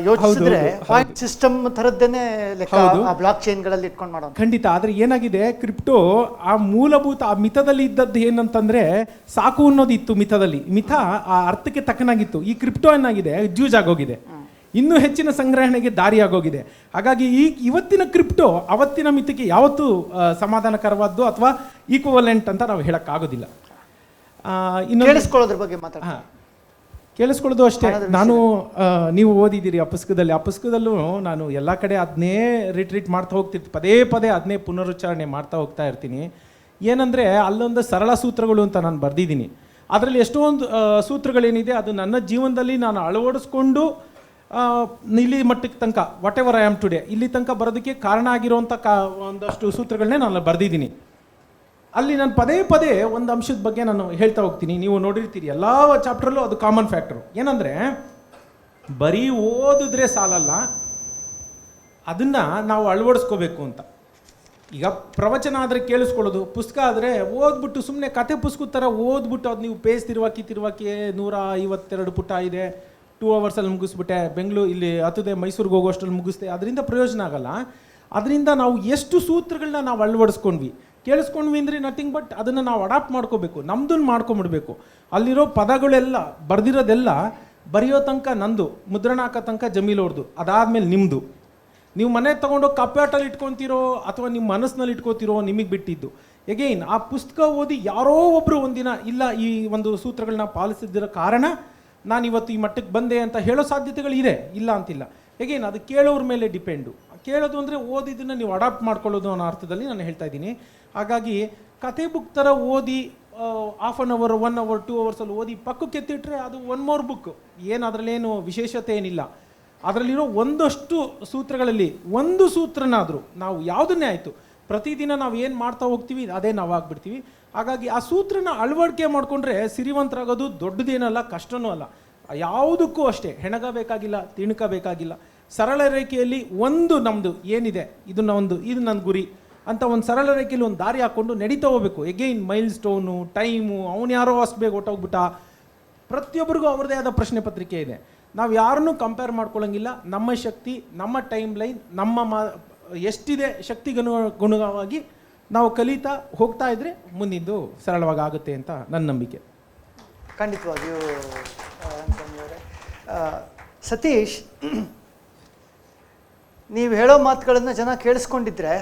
ಯೋಚಿಸಿದ್ರೆ ಪಾಯಿಂಟ್ ಸಿಸ್ಟಮ್ ಥರದ್ದೇನೆ ಲೆಕ್ಕ, ಬ್ಲಾಕ್ ಚೈನ್ಗಳಲ್ಲಿ ಇಟ್ಕೊಂಡು ಮಾಡೋದು. ಖಂಡಿತ. ಆದರೆ ಏನಾಗಿದೆ, ಕ್ರಿಪ್ಟೋ ಆ ಮೂಲಭೂತ ಆ ಮಿತದಲ್ಲಿ ಇದ್ದದ್ದು ಏನಂತಂದ್ರೆ ಸಾಕು ಅನ್ನೋದು ಇತ್ತು ಮಿತದಲ್ಲಿ. ಮಿತ ಆ ಅರ್ಥಕ್ಕೆ ತಕ್ಕನಾಗಿತ್ತು. ಈ ಕ್ರಿಪ್ಟೋ ಏನಾಗಿದೆ, ಜ್ಯೂಜ್ ಆಗೋಗಿದೆ, ಇನ್ನೂ ಹೆಚ್ಚಿನ ಸಂಗ್ರಹಣೆಗೆ ದಾರಿಯಾಗೋಗಿದೆ. ಹಾಗಾಗಿ ಇವತ್ತಿನ ಕ್ರಿಪ್ಟೋ ಅವತ್ತಿನ ಮಿತಿಗೆ ಯಾವತ್ತೂ ಸಮಾಧಾನಕರವಾದ್ದು ಅಥವಾ ಈಕ್ವಲೆಂಟ್ ಅಂತ ನಾವು ಹೇಳೋಕ್ಕಾಗೋದಿಲ್ಲ. ಇನ್ನೊಂದು ಕೇಳಿಸ್ಕೊಳ್ಳೋದ್ರ ಬಗ್ಗೆ ಮಾತಾಡ್ತೀನಿ. ಹಾಂ, ಕೇಳಿಸ್ಕೊಳ್ಳೋದು ಅಷ್ಟೇ. ನಾನು ನೀವು ಓದಿದ್ದೀರಿ ಆ ಪುಸ್ತಕದಲ್ಲೂ ನಾನು ಎಲ್ಲ ಕಡೆ ಅದನ್ನೇ ರಿಟ್ರೀಟ್ ಮಾಡ್ತಾ ಹೋಗ್ತಿರ್ತೀನಿ, ಪದೇ ಪದೇ ಅದನ್ನೇ ಪುನರುಚ್ಚಾರಣೆ ಮಾಡ್ತಾ ಹೋಗ್ತಾ ಇರ್ತೀನಿ. ಏನಂದರೆ ಅಲ್ಲೊಂದು ಸರಳ ಸೂತ್ರಗಳು ಅಂತ ನಾನು ಬರೆದಿದ್ದೀನಿ. ಅದರಲ್ಲಿ ಎಷ್ಟೊಂದು ಸೂತ್ರಗಳೇನಿದೆ ಅದು ನನ್ನ ಜೀವನದಲ್ಲಿ ನಾನು ಅಳವಡಿಸ್ಕೊಂಡು ಇಲ್ಲಿ ಮಟ್ಟಕ್ಕೆ ತನಕ what ever I am today ಇಲ್ಲಿ ತನಕ ಬರೋದಕ್ಕೆ ಕಾರಣ ಆಗಿರೋಂಥ ಒಂದಷ್ಟು ಸೂತ್ರಗಳನ್ನೇ ನಾನು ಬರೆದಿದ್ದೀನಿ. ಅಲ್ಲಿ ನಾನು ಪದೇ ಪದೇ ಒಂದು ಅಂಶದ ಬಗ್ಗೆ ನಾನು ಹೇಳ್ತಾ ಹೋಗ್ತೀನಿ. ನೀವು ನೋಡಿರ್ತೀರಿ ಎಲ್ಲ ಚಾಪ್ಟ್ರಲ್ಲೂ ಅದು ಕಾಮನ್ ಫ್ಯಾಕ್ಟರು. ಏನಂದರೆ ಬರೀ ಓದಿದ್ರೆ ಸಾಲಲ್ಲ, ಅದನ್ನು ನಾವು ಅಳವಡಿಸ್ಕೋಬೇಕು ಅಂತ. ಈಗ ಪ್ರವಚನ ಆದರೆ ಕೇಳಿಸ್ಕೊಳ್ಳೋದು, ಪುಸ್ತಕ ಆದರೆ ಓದ್ಬಿಟ್ಟು ಸುಮ್ಮನೆ ಕತೆ ಪುಸ್ತಕದ ಥರ ಓದ್ಬಿಟ್ಟು ಅದು ನೀವು ಪೇಜ್ ತಿರುವಾಕಿ 152 ಪುಟ ಇದೆ, 2 ಅವರ್ಸಲ್ಲಿ ಮುಗಿಸ್ಬಿಟ್ಟೆ, ಇಲ್ಲಿ ಹತ್ತದೆ ಮೈಸೂರಿಗೆ ಹೋಗೋಷ್ಟರಲ್ಲಿ ಮುಗಿಸ್ದೆ, ಅದರಿಂದ ಪ್ರಯೋಜನ ಆಗಲ್ಲ. ಅದರಿಂದ ನಾವು ಎಷ್ಟು ಸೂತ್ರಗಳನ್ನ ನಾವು ಅಳವಡಿಸ್ಕೊಂಡ್ವಿ ಅಂದರೆ ನಥಿಂಗ್ ಬಟ್ ಅದನ್ನು ನಾವು ಅಡಾಪ್ಟ್ ಮಾಡ್ಕೋಬೇಕು, ನಮ್ದನ್ನು ಮಾಡ್ಕೊಂಬಿಡ್ಬೇಕು. ಅಲ್ಲಿರೋ ಪದಗಳೆಲ್ಲ ಬರೆದಿರೋದೆಲ್ಲ ಬರೆಯೋ ತನಕ ನಂದು, ಮುದ್ರಣ ಹಾಕೋ ತನಕ ಜಮೀಲ್ ಅವ್ರದ್ದು, ಅದಾದಮೇಲೆ ನಿಮ್ಮದು. ನೀವು ಮನೆ ತೊಗೊಂಡೋಗಿ ಕಪ್ಪಾಟಲ್ಲಿ ಇಟ್ಕೊತೀರೋ ಅಥವಾ ನಿಮ್ಮ ಮನಸ್ಸಿನಲ್ಲಿ ಇಟ್ಕೋತಿರೋ ನಿಮಗೆ ಬಿಟ್ಟಿದ್ದು. ಎಗೈನ್ ಆ ಪುಸ್ತಕ ಓದಿ ಯಾರೋ ಒಬ್ಬರು ಒಂದಿನ ಇಲ್ಲ ಈ ಒಂದು ಸೂತ್ರಗಳನ್ನ ಪಾಲಿಸಿದಿರೋ ಕಾರಣ ನಾನು ಇವತ್ತು ಈ ಮಟ್ಟಕ್ಕೆ ಬಂದೆ ಅಂತ ಹೇಳೋ ಸಾಧ್ಯತೆಗಳಿದೆ, ಇಲ್ಲ ಅಂತಿಲ್ಲ. ಎಗೈನ್ ಅದು ಕೇಳೋರ ಮೇಲೆ ಡಿಪೆಂಡು. ಕೇಳೋದು ಅಂದರೆ ಓದಿದ್ದನ್ನು ನೀವು ಅಡಾಪ್ಟ್ ಮಾಡ್ಕೊಳ್ಳೋದು ಅನ್ನೋ ಅರ್ಥದಲ್ಲಿ ನಾನು ಹೇಳ್ತಾ ಇದ್ದೀನಿ. ಹಾಗಾಗಿ ಕತೆ ಬುಕ್ ಥರ ಓದಿ ಹಾಫ್ ಆನ್ ಅವರ್ 1 ಅವರ್ 2 ಅವರ್ಸಲ್ಲಿ ಓದಿ ಪಕ್ಕಕ್ಕೆ ಎತ್ತಿಟ್ರೆ ಅದು 1 ಮೋರ್ ಬುಕ್, ಏನು ಅದರಲ್ಲೇನು ವಿಶೇಷತೆ ಏನಿಲ್ಲ. ಅದರಲ್ಲಿರೋ ಒಂದಷ್ಟು ಸೂತ್ರಗಳಲ್ಲಿ ಒಂದು ಸೂತ್ರನಾದರೂ ನಾವು ಯಾವುದನ್ನೇ ಆಯಿತು ಪ್ರತಿದಿನ ನಾವು ಏನು ಮಾಡ್ತಾ ಹೋಗ್ತೀವಿ ಅದೇ ನಾವು ಆಗ್ಬಿಡ್ತೀವಿ. ಹಾಗಾಗಿ ಆ ಸೂತ್ರನ ಅಳವಡಿಕೆ ಮಾಡಿಕೊಂಡ್ರೆ ಸಿರಿವಂತರಾಗೋದು ದೊಡ್ಡದೇನಲ್ಲ, ಕಷ್ಟನೂ ಅಲ್ಲ. ಯಾವುದಕ್ಕೂ ಅಷ್ಟೇ ಹೆಣಗಬೇಕಾಗಿಲ್ಲ, ತಿಣಕಬೇಕಾಗಿಲ್ಲ. ಸರಳ ರೇಖೆಯಲ್ಲಿ ಒಂದು ನಮ್ಮದು ಏನಿದೆ ಇದು ನನ್ನ ಗುರಿ ಅಂತ ಒಂದು ಸರಳ ರೇಖೆಯಲ್ಲಿ ಒಂದು ದಾರಿ ಹಾಕ್ಕೊಂಡು ನಡೀತಾ ಹೋಗ್ಬೇಕು. ಎಗೈನ್ ಮೈಲ್ ಸ್ಟೋನು, ಟೈಮು, ಅವನು ಯಾರೋ ಅಷ್ಟು ಬೇಗ ಹೊಟ್ಟೋಗ್ಬಿಟ್ಟ. ಪ್ರತಿಯೊಬ್ಬರಿಗೂ ಅವ್ರದ್ದೇ ಆದ ಪ್ರಶ್ನೆ ಪತ್ರಿಕೆ ಇದೆ. ನಾವು ಯಾರನ್ನೂ ಕಂಪೇರ್ ಮಾಡ್ಕೊಳ್ಳೋಂಗಿಲ್ಲ. ನಮ್ಮ ಶಕ್ತಿ, ನಮ್ಮ ಟೈಮ್ ಲೈನ್, ಎಷ್ಟಿದೆ ಶಕ್ತಿಗನುಗುಣವಾಗಿ ನಾವು ಕಲಿತಾ ಹೋಗ್ತಾ ಇದ್ರೆ ಮುಂದಿದ್ದು ಸರಳವಾಗಿ ಆಗುತ್ತೆ ಅಂತ ನನ್ನ ನಂಬಿಕೆ. ಖಂಡಿತವಾಗಿಯೂ ಅವರೇ. ಸತೀಶ್, ನೀವು ಹೇಳೋ ಮಾತುಗಳನ್ನು ಜನ ಕೇಳಿಸ್ಕೊಂಡಿದ್ರೆ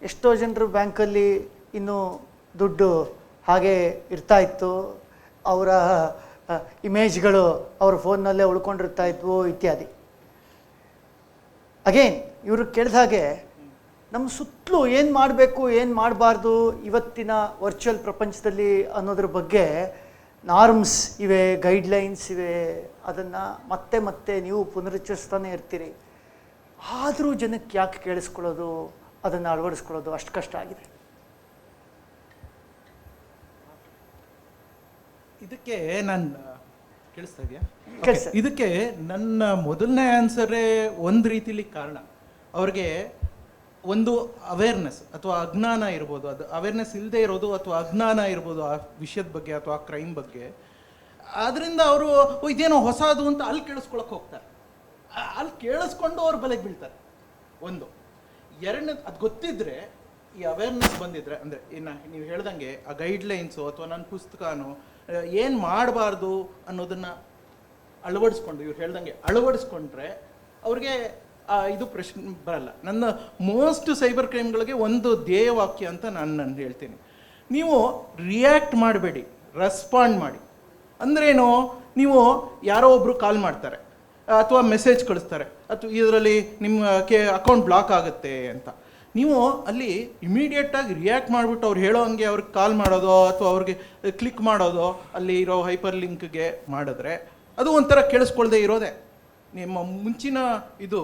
ಎಷ್ಟೋ ಜನರು ಬ್ಯಾಂಕಲ್ಲಿ ಇನ್ನೂ ದುಡ್ಡು ಹಾಗೆ ಇರ್ತಾ ಇತ್ತು, ಅವರ ಇಮೇಜ್ಗಳು ಅವ್ರ ಫೋನ್ನಲ್ಲೇ ಉಳ್ಕೊಂಡಿರ್ತಾ ಇದ್ವು ಇತ್ಯಾದಿ. ಅಗೇನ್ ಇವರು ಕೇಳಿದ ಹಾಗೆ ನಮ್ಮ ಸುತ್ತಲೂ ಏನು ಮಾಡಬೇಕು ಏನು ಮಾಡಬಾರ್ದು ಇವತ್ತಿನ ವರ್ಚುವಲ್ ಪ್ರಪಂಚದಲ್ಲಿ ಅನ್ನೋದ್ರ ಬಗ್ಗೆ ನಾರ್ಮ್ಸ್ ಇವೆ, ಗೈಡ್ಲೈನ್ಸ್ ಇವೆ. ಅದನ್ನು ಮತ್ತೆ ಮತ್ತೆ ನೀವು ಪುನರುಚ್ಚರಿಸ್ತಾನೆ ಇರ್ತೀರಿ. ಆದರೂ ಜನಕ್ಕೆ ಯಾಕೆ ಕೇಳಿಸ್ಕೊಳ್ಳೋದು, ಅದನ್ನು ಅಳವಡಿಸ್ಕೊಳ್ಳೋದು ಅಷ್ಟು ಕಷ್ಟ ಆಗಿದೆ? ಇದಕ್ಕೆ ನಾನು ಕೇಳಿಸ್ತಾ ಇದೆಯಾ? ಕೇಳಿಸ್ತಾ ಇದೆ. ಇದಕ್ಕೆ ನನ್ನ ಮೊದಲನೇ ಆನ್ಸರೇ ಒಂದು ರೀತಿಲಿ ಕಾರಣ. ಅವ್ರಿಗೆ ಒಂದು ಅವೇರ್ನೆಸ್ ಅಥವಾ ಅಜ್ಞಾನ ಇರ್ಬೋದು, ಅದು ಅವೇರ್ನೆಸ್ ಇಲ್ಲದೆ ಇರೋದು ಅಥವಾ ಅಜ್ಞಾನ ಇರ್ಬೋದು ಆ ವಿಷಯದ ಬಗ್ಗೆ ಅಥವಾ ಆ ಕ್ರೈಮ್ ಬಗ್ಗೆ. ಅದರಿಂದ ಅವರು ಇದೇನೋ ಹೊಸದು ಅಂತ ಅಲ್ಲಿ ಕೇಳಿಸ್ಕೊಳಕ್ಕೆ ಹೋಗ್ತಾರೆ. ಅಲ್ಲಿ ಕೇಳಿಸ್ಕೊಂಡು ಅವ್ರ ಬಲೆಗೆ ಬೀಳ್ತಾರೆ. ಒಂದು ಎರಡನೇದು, ಅದು ಗೊತ್ತಿದ್ರೆ ಈ ಅವೇರ್ನೆಸ್ ಬಂದಿದ್ರೆ, ಅಂದರೆ ಇನ್ನು ನೀವು ಹೇಳ್ದಂಗೆ ಆ ಗೈಡ್ಲೈನ್ಸು ಅಥವಾ ನನ್ನ ಪುಸ್ತಕನೋ ಏನು ಮಾಡಬಾರ್ದು ಅನ್ನೋದನ್ನು ಅಳವಡಿಸ್ಕೊಂಡು ಇವ್ರು ಹೇಳ್ದಂಗೆ ಅಳವಡಿಸ್ಕೊಂಡ್ರೆ ಅವ್ರಿಗೆ ಇದು ಪ್ರಶ್ನೆ ಬರಲ್ಲ. ನನ್ನ ಮೋಸ್ಟ್ ಸೈಬರ್ ಕ್ರೈಮ್ಗಳಿಗೆ ಒಂದು ಧ್ಯೇಯವಾಕ್ಯ ಅಂತ ನಾನು ಹೇಳ್ತೀನಿ, ನೀವು ರಿಯಾಕ್ಟ್ ಮಾಡಬೇಡಿ, ರೆಸ್ಪಾಂಡ್ ಮಾಡಿ. ಅಂದ್ರೇನು, ನೀವು ಯಾರೋ ಒಬ್ಬರು ಕಾಲ್ ಮಾಡ್ತಾರೆ ಅಥವಾ ಮೆಸೇಜ್ ಕಳಿಸ್ತಾರೆ ಅಥವಾ ಇದರಲ್ಲಿ ನಿಮ್ಮ ಅಕೌಂಟ್ ಬ್ಲಾಕ್ ಆಗುತ್ತೆ ಅಂತ, ನೀವು ಅಲ್ಲಿ ಇಮಿಡಿಯೇಟಾಗಿ ರಿಯಾಕ್ಟ್ ಮಾಡಿಬಿಟ್ಟು ಅವ್ರು ಹೇಳೋ ಹಂಗೆ ಅವ್ರಿಗೆ ಕಾಲ್ ಮಾಡೋದು ಅಥವಾ ಅವ್ರಿಗೆ ಕ್ಲಿಕ್ ಮಾಡೋದು ಅಲ್ಲಿ ಇರೋ ಹೈಪರ್ ಲಿಂಕ್ಗೆ ಮಾಡಿದ್ರೆ ಅದು ಒಂಥರ ಕೇಳಿಸ್ಕೊಳ್ದೇ ಇರೋದೆ, ನಿಮ್ಮ ಮುಂಚಿನ ಇದು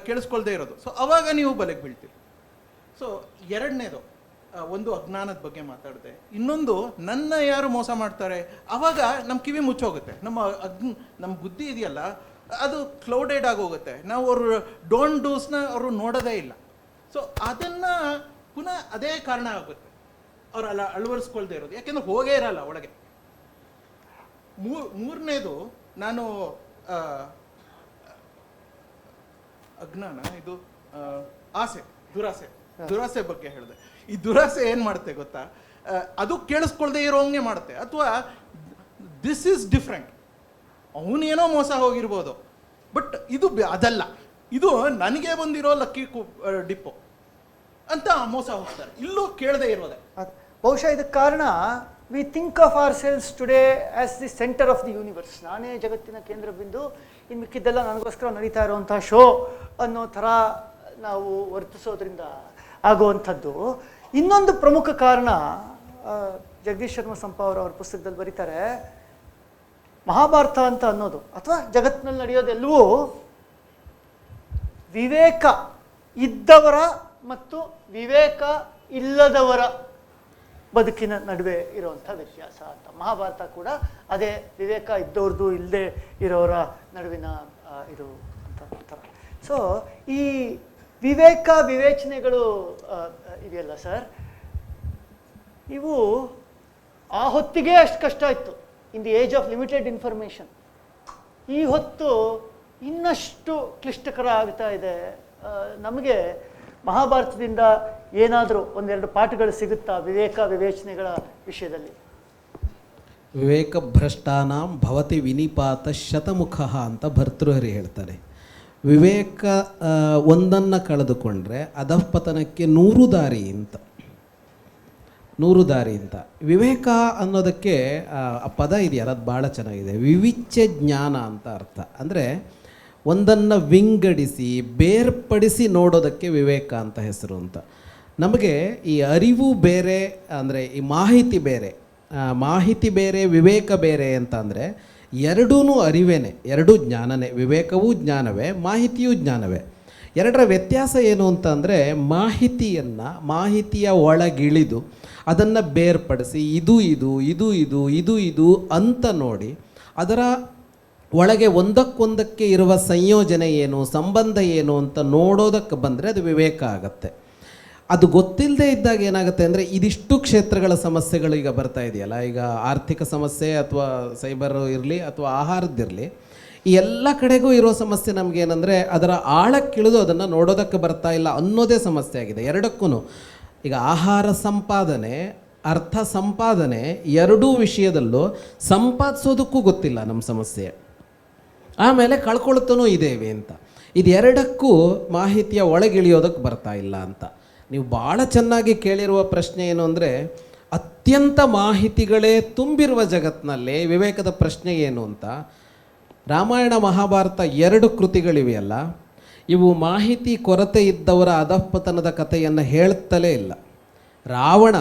ಕೇಳಿಸ್ಕೊಳ್ದೇ ಇರೋದು. ಸೊ ಅವಾಗ ನೀವು ಬಲೆಗೆ ಬೀಳ್ತೀರಿ. ಸೊ ಎರಡನೇದು, ಒಂದು ಅಜ್ಞಾನದ ಬಗ್ಗೆ ಮಾತಾಡಿದೆ, ಇನ್ನೊಂದು ನನ್ನ ಯಾರು ಮೋಸ ಮಾಡ್ತಾರೆ, ಆವಾಗ ನಮ್ಮ ಕಿವಿ ಮುಚ್ಚೋಗುತ್ತೆ. ನಮ್ಮ ಬುದ್ಧಿ ಇದೆಯಲ್ಲ ಅದು ಕ್ಲೌಡೆಡ್ ಆಗೋಗುತ್ತೆ. ನಾವು ಅವರು ಡೋಂಟ್ ಡೂಸ್ನ ಅವರು ನೋಡೋದೇ ಇಲ್ಲ. ಸೊ ಅದನ್ನು ಪುನಃ ಅದೇ ಕಾರಣ ಆಗುತ್ತೆ ಅವ್ರು ಅಳವಡಿಸ್ಕೊಳ್ದೇ ಇರೋದು, ಯಾಕೆಂದ್ರೆ ಹೋಗೇ ಇರಲ್ಲ ಒಳಗೆ. ಮೂರನೇದು, ನಾನು ಅಜ್ಞಾನ, ಇದು ಆಸೆ, ದುರಾಸೆ ಬಗ್ಗೆ ಹೇಳಿದೆ. ಈ ದುರಾಸೆ ಏನು ಮಾಡುತ್ತೆ ಗೊತ್ತಾ, ಅದು ಕೇಳಿಸ್ಕೊಳ್ದೇ ಇರೋಂಗೆ ಮಾಡುತ್ತೆ. ಅಥವಾ ದಿಸ್ ಈಸ್ ಡಿಫ್ರೆಂಟ್, ಅವನೇನೋ ಮೋಸ ಹೋಗಿರ್ಬೋದು, ಬಟ್ ಇದು ಅದಲ್ಲ, ಇದು ನನಗೆ ಬಂದಿರೋ ಲಕ್ಕಿ ಡಿಪ್ಪು ಅಂತ ಮೋಸ ಹೋಗ್ತಾರೆ. ಇಲ್ಲೂ ಕೇಳದೆ ಇರೋದೆ. ಬಹುಶಃ ಇದಕ್ಕೆ ಕಾರಣ we think of our selves today as the centre of the universe. ನಾನೇ ಜಗತ್ತಿನ ಕೇಂದ್ರ ಬಿಂದು, ಇನ್ನು ಮಿಕ್ಕಿದ್ದೆಲ್ಲ ನನಗೋಸ್ಕರ ನಡೀತಾ ಇರುವಂಥ ಶೋ ಅನ್ನೋ ಥರ ನಾವು ವರ್ತಿಸೋದ್ರಿಂದ ಆಗುವಂಥದ್ದು. ಇನ್ನೊಂದು ಪ್ರಮುಖ ಕಾರಣ, ಜಗದೀಶ್ ಶರ್ಮ ಸಂಪಾವ್ರ ಅವ್ರ ಪುಸ್ತಕದಲ್ಲಿ ಬರೀತಾರೆ, ಮಹಾಭಾರತ ಅಂತ ಅನ್ನೋದು ಅಥವಾ ಜಗತ್ತಿನಲ್ಲಿ ನಡೆಯೋದೆಲ್ಲವೂ ವಿವೇಕ ಇದ್ದವರ ಮತ್ತು ವಿವೇಕ ಇಲ್ಲದವರ ಬದುಕಿನ ನಡುವೆ ಇರುವಂಥ ವ್ಯತ್ಯಾಸ ಅಂತ. ಮಹಾಭಾರತ ಕೂಡ ಅದೇ ವಿವೇಕ ಇದ್ದವ್ರದ್ದು ಇಲ್ಲದೆ ಇರೋರ ನಡುವಿನ ಇದು ಅಂತ ಅಂತಾರೆ. ಸೊ ಈ ವಿವೇಕ ವಿವೇಚನೆಗಳು ಇದೆಯಲ್ಲ ಸರ್, ಇವು ಆ ಹೊತ್ತಿಗೆ ಅಷ್ಟು ಕಷ್ಟ ಇತ್ತು, in the age of limited information. ಈ ಹೊತ್ತು ಇನ್ನಷ್ಟು ಕ್ಲಿಷ್ಟಕರ ಆಗ್ತಾ ಇದೆ. ನಮಗೆ ಮಹಾಭಾರತದಿಂದ ಏನಾದರೂ ಒಂದೆರಡು ಪಾಠಗಳು ಸಿಗುತ್ತಾ ವಿವೇಕ ವಿವೇಚನೆಗಳ ವಿಷಯದಲ್ಲಿ? ವಿವೇಕ ಭ್ರಷ್ಟಾನಾಂ ಭವತಿ ವಿನಿಪಾತ ಶತಮುಖ ಅಂತ ಭರ್ತೃಹರಿ ಹೇಳ್ತಾರೆ. ವಿವೇಕ ಒಂದನ್ನು ಕಳೆದುಕೊಂಡ್ರೆ ಅಧಃಪತನಕ್ಕೆ 100 ದಾರಿ ಅಂತ. 100 ದಾರಿ ಅಂತ. ವಿವೇಕ ಅನ್ನೋದಕ್ಕೆ ಆ ಪದ ಇದೆಯಲ್ಲ, ಅದು ಭಾಳ ಚೆನ್ನಾಗಿದೆ. ವಿವಿಚ್ಯ ಜ್ಞಾನ ಅಂತ ಅರ್ಥ. ಅಂದರೆ ಒಂದನ್ನು ವಿಂಗಡಿಸಿ ಬೇರ್ಪಡಿಸಿ ನೋಡೋದಕ್ಕೆ ವಿವೇಕ ಅಂತ ಹೆಸರು ಅಂತ. ನಮಗೆ ಈ ಅರಿವು ಬೇರೆ, ಅಂದರೆ ಈ ಮಾಹಿತಿ ಬೇರೆ, ಮಾಹಿತಿ ಬೇರೆ ವಿವೇಕ ಬೇರೆ ಅಂತ ಅಂದರೆ ಎರಡೂ ಅರಿವೇನೆ, ಎರಡೂ ಜ್ಞಾನನೇ. ವಿವೇಕವೂ ಜ್ಞಾನವೇ, ಮಾಹಿತಿಯೂ ಜ್ಞಾನವೇ. ಎರಡರ ವ್ಯತ್ಯಾಸ ಏನು ಅಂತ ಅಂದರೆ, ಮಾಹಿತಿಯ ಒಳಗಿಳಿದು ಅದನ್ನು ಬೇರ್ಪಡಿಸಿ ಇದು ಇದು ಇದು ಇದು ಇದು ಇದು ಅಂತ ನೋಡಿ ಅದರ ಒಳಗೆ ಒಂದಕ್ಕೊಂದಕ್ಕೆ ಇರುವ ಸಂಯೋಜನೆ ಏನು, ಸಂಬಂಧ ಏನು ಅಂತ ನೋಡೋದಕ್ಕೆ ಬಂದರೆ ಅದು ವಿವೇಕ ಆಗತ್ತೆ. ಅದು ಗೊತ್ತಿಲ್ಲದೆ ಇದ್ದಾಗ ಏನಾಗುತ್ತೆ ಅಂದರೆ, ಇದಿಷ್ಟು ಕ್ಷೇತ್ರಗಳ ಸಮಸ್ಯೆಗಳು ಈಗ ಬರ್ತಾ ಇದೆಯಲ್ಲ, ಈಗ ಆರ್ಥಿಕ ಸಮಸ್ಯೆ ಅಥವಾ ಸೈಬರ್ ಇರಲಿ ಅಥವಾ ಆಹಾರದ್ದಿರಲಿ, ಈ ಎಲ್ಲ ಕಡೆಗೂ ಇರೋ ಸಮಸ್ಯೆ ನಮಗೇನೆಂದರೆ ಅದರ ಆಳಕ್ಕಿಳಿದು ಅದನ್ನು ನೋಡೋದಕ್ಕೆ ಬರ್ತಾ ಇಲ್ಲ ಅನ್ನೋದೇ ಸಮಸ್ಯೆ ಆಗಿದೆ ಎರಡಕ್ಕೂ. ಈಗ ಆಹಾರ ಸಂಪಾದನೆ, ಅರ್ಥ ಸಂಪಾದನೆ ಎರಡೂ ವಿಷಯದಲ್ಲೂ ಸಂಪಾದಿಸೋದಕ್ಕೂ ಗೊತ್ತಿಲ್ಲ ನಮ್ಮ ಸಮಸ್ಯೆ. ಆಮೇಲೆ ಕಳ್ಕೊಳ್ತಾನೂ ಇದ್ದೇವೆ ಅಂತ. ಇದೆರಡಕ್ಕೂ ಮಾಹಿತಿಯ ಒಳಗಿಳಿಯೋದಕ್ಕೆ ಬರ್ತಾ ಇಲ್ಲ ಅಂತ. ನೀವು ಭಾಳ ಚೆನ್ನಾಗಿ ಕೇಳಿರುವ ಪ್ರಶ್ನೆ ಏನು ಅಂದರೆ, ಅತ್ಯಂತ ಮಾಹಿತಿಗಳೇ ತುಂಬಿರುವ ಜಗತ್ತಿನಲ್ಲಿ ವಿವೇಕದ ಪ್ರಶ್ನೆ ಏನು ಅಂತ. ರಾಮಾಯಣ ಮಹಾಭಾರತ 2 ಕೃತಿಗಳಿವೆಯಲ್ಲ, ಇವು ಮಾಹಿತಿ ಕೊರತೆ ಇದ್ದವರ ಅಧಃಪತನದ ಕಥೆಯನ್ನು ಹೇಳ್ತಲೇ ಇಲ್ಲ. ರಾವಣ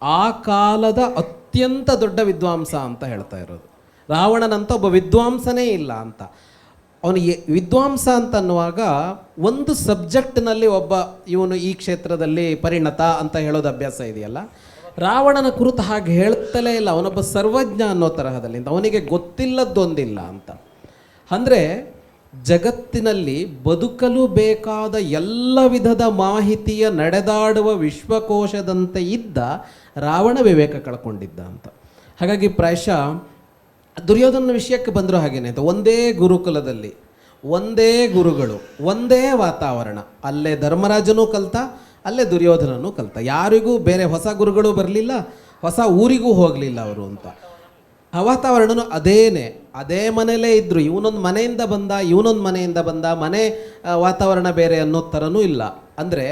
ಆ ಕಾಲದ ಅತ್ಯಂತ ದೊಡ್ಡ ವಿದ್ವಾಂಸ ಅಂತ ಹೇಳ್ತಾ ಇರೋದು. ರಾವಣನಂತ ಒಬ್ಬ ವಿದ್ವಾಂಸನೇ ಇಲ್ಲ ಅಂತ. ಅವನಿಗೆ ವಿದ್ವಾಂಸ ಅಂತ ಅನ್ನುವಾಗ ಒಂದು ಸಬ್ಜೆಕ್ಟ್ನಲ್ಲಿ ಇವನು ಈ ಕ್ಷೇತ್ರದಲ್ಲಿ ಪರಿಣತ ಅಂತ ಹೇಳೋದು ಅಭ್ಯಾಸ ಇದೆಯಲ್ಲ, ರಾವಣನ ಕುರಿತು ಹಾಗೆ ಹೇಳ್ತಲೇ ಇಲ್ಲ. ಅವನೊಬ್ಬ ಸರ್ವಜ್ಞ ಅನ್ನೋ ತರಹದಲ್ಲಿ, ಅವನಿಗೆ ಗೊತ್ತಿಲ್ಲದ್ದೊಂದಿಲ್ಲ ಅಂತ. ಅಂದರೆ ಜಗತ್ತಿನಲ್ಲಿ ಬದುಕಲು ಬೇಕಾದ ಎಲ್ಲ ವಿಧದ ಮಾಹಿತಿಯ ನಡೆದಾಡುವ ವಿಶ್ವಕೋಶದಂತೆ ಇದ್ದ ರಾವಣ ವಿವೇಕ ಕಳ್ಕೊಂಡಿದ್ದ ಅಂತ. ಹಾಗಾಗಿ ಪ್ರಾಯಶಃ ದುರ್ಯೋಧನ ವಿಷಯಕ್ಕೆ ಬಂದರೂ ಹಾಗೇನೆ ಅಂತ. ಒಂದೇ ಗುರುಕುಲದಲ್ಲಿ ಒಂದೇ ಗುರುಗಳು, ಒಂದೇ ವಾತಾವರಣ, ಅಲ್ಲೇ ಧರ್ಮರಾಜನೂ ಕಲ್ತ, ಅಲ್ಲೇ ದುರ್ಯೋಧನನೂ ಕಲ್ತ. ಯಾರಿಗೂ ಬೇರೆ ಹೊಸ ಗುರುಗಳು ಬರಲಿಲ್ಲ, ಹೊಸ ಊರಿಗೂ ಹೋಗಲಿಲ್ಲ ಅವರು ಅಂತ. ಆ ವಾತಾವರಣನೂ ಅದೇ ಮನೆಯಲ್ಲೇ ಇದ್ದರು. ಇವನೊಂದು ಮನೆಯಿಂದ ಬಂದ, ಇವನೊಂದು ಮನೆಯಿಂದ ಬಂದ, ಮನೆ ವಾತಾವರಣ ಬೇರೆ ಅನ್ನೋ ಥರನೂ ಇಲ್ಲ. ಅಂದರೆ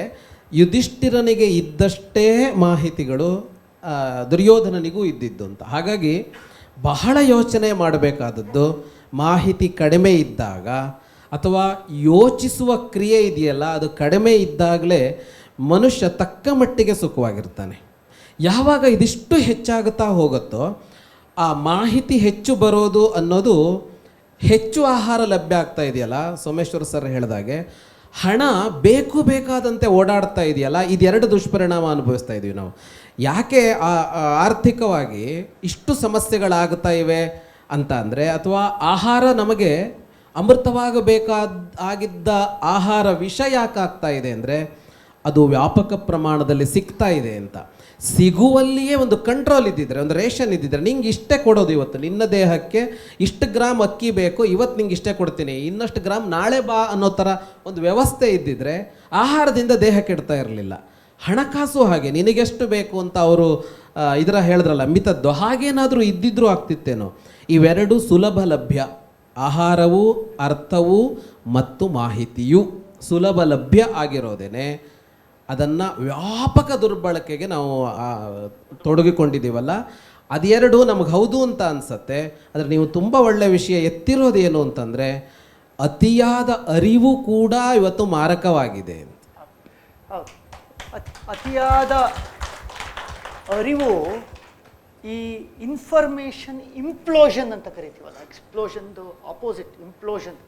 ಯುಧಿಷ್ಠಿರನಿಗೆ ಇದ್ದಷ್ಟೇ ಮಾಹಿತಿಗಳು ದುರ್ಯೋಧನನಿಗೂ ಇದ್ದಿದ್ದು ಅಂತ. ಹಾಗಾಗಿ ಬಹಳ ಯೋಚನೆ ಮಾಡಬೇಕಾದದ್ದು, ಮಾಹಿತಿ ಕಡಿಮೆ ಇದ್ದಾಗ ಅಥವಾ ಯೋಚಿಸುವ ಕ್ರಿಯೆ ಇದೆಯಲ್ಲ ಅದು ಕಡಿಮೆ ಇದ್ದಾಗಲೇ ಮನುಷ್ಯ ತಕ್ಕ ಮಟ್ಟಿಗೆ ಸುಖವಾಗಿರ್ತಾನೆ. ಯಾವಾಗ ಇದಿಷ್ಟು ಹೆಚ್ಚಾಗುತ್ತಾ ಹೋಗುತ್ತೋ ಆ ಮಾಹಿತಿ ಹೆಚ್ಚು ಬರೋದು ಅನ್ನೋದು, ಹೆಚ್ಚು ಆಹಾರ ಲಭ್ಯ ಆಗ್ತಾ ಇದೆಯಲ್ಲ, ಸೋಮೇಶ್ವರ ಸರ್ ಹೇಳಿದಾಗೆ ಹಣ ಬೇಕಾದಂತೆ ಓಡಾಡ್ತಾ ಇದೆಯಲ್ಲ, ಇದೆರಡು ದುಷ್ಪರಿಣಾಮ ಅನುಭವಿಸ್ತಾ ಇದ್ದೀವಿ ನಾವು. ಯಾಕೆ ಆರ್ಥಿಕವಾಗಿ ಇಷ್ಟು ಸಮಸ್ಯೆಗಳಾಗ್ತಾ ಇವೆ ಅಂತ ಅಂದರೆ, ಅಥವಾ ಆಹಾರ ನಮಗೆ ಆಗಿದ್ದ ಆಹಾರ ವಿಷ ಯಾಕೆ ಆಗ್ತಾ ಇದೆ ಅಂದರೆ, ಅದು ವ್ಯಾಪಕ ಪ್ರಮಾಣದಲ್ಲಿ ಸಿಗ್ತಾ ಇದೆ ಅಂತ. ಸಿಗುವಲ್ಲಿಯೇ ಒಂದು ಕಂಟ್ರೋಲ್ ಇದ್ದಿದ್ರೆ, ಒಂದು ರೇಷನ್ ಇದ್ದಿದ್ರೆ, ನಿಂಗೆ ಇಷ್ಟೇ ಕೊಡೋದು, ಇವತ್ತು ನಿನ್ನ ದೇಹಕ್ಕೆ ಇಷ್ಟು ಗ್ರಾಮ್ ಅಕ್ಕಿ ಬೇಕು, ಇವತ್ತು ನಿಂಗೆ ಇಷ್ಟೇ ಕೊಡ್ತೀನಿ, ಇನ್ನಷ್ಟು ಗ್ರಾಮ್ ನಾಳೆ ಬಾ ಅನ್ನೋ ಥರ ಒಂದು ವ್ಯವಸ್ಥೆ ಇದ್ದಿದ್ರೆ ಆಹಾರದಿಂದ ದೇಹ ಕೆಡ್ತಾ ಇರಲಿಲ್ಲ. ಹಣಕಾಸು ಹಾಗೆ, ನಿನಗೆಷ್ಟು ಬೇಕು ಅಂತ ಅವರು ಹೇಳಿದ್ರಲ್ಲ ಮಿತದ್ದು, ಹಾಗೇನಾದರೂ ಇದ್ದಿದ್ರೂ ಆಗ್ತಿತ್ತೇನೋ. ಇವೆರಡು ಸುಲಭ ಲಭ್ಯ, ಆಹಾರವೂ ಅರ್ಥವೂ ಮತ್ತು ಮಾಹಿತಿಯು ಸುಲಭ ಲಭ್ಯ ಆಗಿರೋದೇನೆ ಅದನ್ನು ವ್ಯಾಪಕ ದುರ್ಬಳಕೆಗೆ ನಾವು ತೊಡಗಿಕೊಂಡಿದ್ದೀವಲ್ಲ, ಅದೆರಡು ನಮಗೆ ಹೌದು ಅಂತ ಅನಿಸತ್ತೆ. ಆದರೆ ನೀವು ತುಂಬ ಒಳ್ಳೆ ವಿಷಯ ಎತ್ತಿರೋದೇನು ಅಂತಂದರೆ ಅತಿಯಾದ ಅರಿವು ಕೂಡ ಇವತ್ತು ಮಾರಕವಾಗಿದೆ. ಹೌದು, ಅತಿಯಾದ ಅರಿವು ಈ ಇನ್ಫಾರ್ಮೇಷನ್ ಇಂಪ್ಲೋಷನ್ ಅಂತ ಕರಿತೀವಲ್ಲ, ಎಕ್ಸ್ಪ್ಲೋಷನ್ದು ಆಪೋಸಿಟ್ ಇಂಪ್ಲೋಷನ್,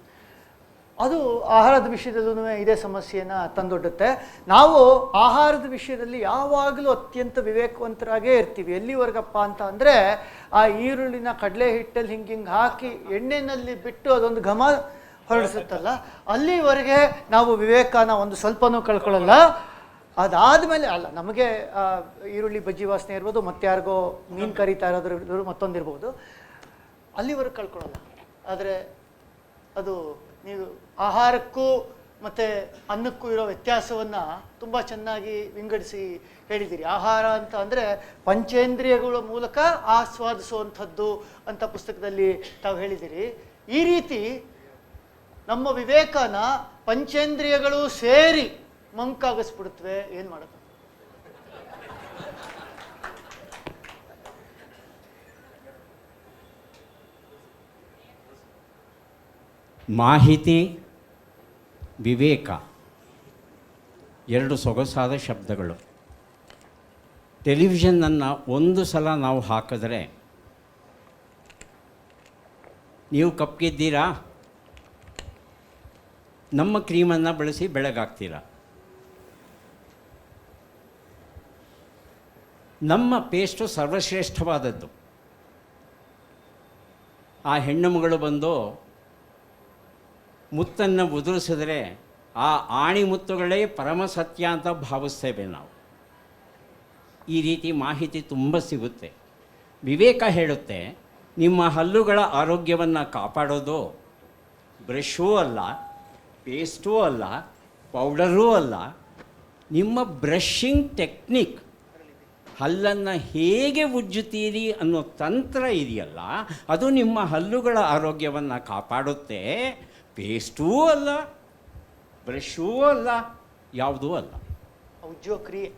ಅದು ಆಹಾರದ ವಿಷಯದಲ್ಲೂ ಇದೇ ಸಮಸ್ಯೆಯನ್ನು ತಂದೊಡ್ಡುತ್ತೆ. ನಾವು ಆಹಾರದ ವಿಷಯದಲ್ಲಿ ಯಾವಾಗಲೂ ಅತ್ಯಂತ ವಿವೇಕವಂತರಾಗೇ ಇರ್ತೀವಿ. ಎಲ್ಲಿವರೆಗಪ್ಪ ಅಂತ ಅಂದರೆ ಆ ಈರುಳ್ಳಿನ ಕಡಲೆ ಹಿಟ್ಟಲ್ಲಿ ಹಿಂಗೆ ಹಾಕಿ ಎಣ್ಣೆಯಲ್ಲಿ ಬಿಟ್ಟು ಅದೊಂದು ಘಮ ಹೊರಡಿಸುತ್ತಲ್ಲ, ಅಲ್ಲಿವರೆಗೆ ನಾವು ವಿವೇಕನ ಒಂದು ಸ್ವಲ್ಪನೂ ಕಳ್ಕೊಳ್ಳಲ್ಲ. ಅದಾದಮೇಲೆ ಅಲ್ಲ, ನಮಗೆ ಈರುಳ್ಳಿ ಬಜ್ಜಿ ವಾಸನೆ ಇರ್ಬೋದು, ಮತ್ತೆ ಯಾರಿಗೋ ಮೀನು ಕರಿತಾ ಇರೋದ್ರ ಮತ್ತೊಂದಿರ್ಬೋದು, ಅಲ್ಲಿವರೆಗೆ ಕಳ್ಕೊಳ್ಳಲ್ಲ. ಆದರೆ ಅದು ನೀವು ಆಹಾರಕ್ಕೂ ಮತ್ತು ಅನ್ನಕ್ಕೂ ಇರೋ ವ್ಯತ್ಯಾಸವನ್ನು ತುಂಬ ಚೆನ್ನಾಗಿ ವಿಂಗಡಿಸಿ ಹೇಳಿದ್ದೀರಿ. ಆಹಾರ ಅಂತ ಅಂದರೆ ಪಂಚೇಂದ್ರಿಯಗಳ ಮೂಲಕ ಆಸ್ವಾದಿಸುವಂಥದ್ದು ಅಂತ ಪುಸ್ತಕದಲ್ಲಿ ತಾವು ಹೇಳಿದ್ದೀರಿ. ಈ ರೀತಿ ನಮ್ಮ ವಿವೇಕನ ಪಂಚೇಂದ್ರಿಯಗಳು ಸೇರಿ ಮಂಕಾಗಿಸ್ಬಿಡುತ್ತವೆ, ಏನು ಮಾಡೋದು? ಮಾಹಿತಿ, ವಿವೇಕ ಎರಡು ಸೊಗಸಾದ ಶಬ್ದಗಳು. ಟೆಲಿವಿಷನ್ನನ್ನು ಒಂದು ಸಲ ನಾವು ಹಾಕಿದ್ರೆ, ನೀವು ಕಪ್ಪಿದ್ದೀರಾ, ನಮ್ಮ ಕ್ರೀಮನ್ನು ಬಳಸಿ ಬೆಳಗಾಗ್ತೀರ. ನಮ್ಮ ಪೇಸ್ಟು ಸರ್ವಶ್ರೇಷ್ಠವಾದದ್ದು. ಆ ಹೆಣ್ಣು ಮಗಳು ಬಂದು ಮುತ್ತನ್ನು ಉದುರಿಸಿದ್ರೆ ಆ ಆಣಿ ಮುತ್ತುಗಳೇ ಪರಮ ಸತ್ಯ ಅಂತ ಭಾವಿಸ್ತೇವೆ ನಾವು. ಈ ರೀತಿ ಮಾಹಿತಿ ತುಂಬ ಸಿಗುತ್ತೆ. ವಿವೇಕ ಹೇಳುತ್ತೆ, ನಿಮ್ಮ ಹಲ್ಲುಗಳ ಆರೋಗ್ಯವನ್ನು ಕಾಪಾಡೋದು ಬ್ರಷೂ ಅಲ್ಲ, ಪೇಸ್ಟೂ ಅಲ್ಲ, ಪೌಡರೂ ಅಲ್ಲ, ನಿಮ್ಮ ಬ್ರಷಿಂಗ್ ಟೆಕ್ನಿಕ್, ಹಲ್ಲನ್ನು ಹೇಗೆ ಉಜ್ಜುತ್ತೀರಿ ಅನ್ನೋ ತಂತ್ರ ಇದೆಯಲ್ಲ, ಅದು ನಿಮ್ಮ ಹಲ್ಲುಗಳ ಆರೋಗ್ಯವನ್ನು ಕಾಪಾಡುತ್ತೆ. ಪೇಸ್ಟೂ ಅಲ್ಲ, ಬ್ರಷೂ ಅಲ್ಲ, ಯಾವುದೂ ಅಲ್ಲ. ಉಜ್ಜುವ ಕ್ರಿಯೆ.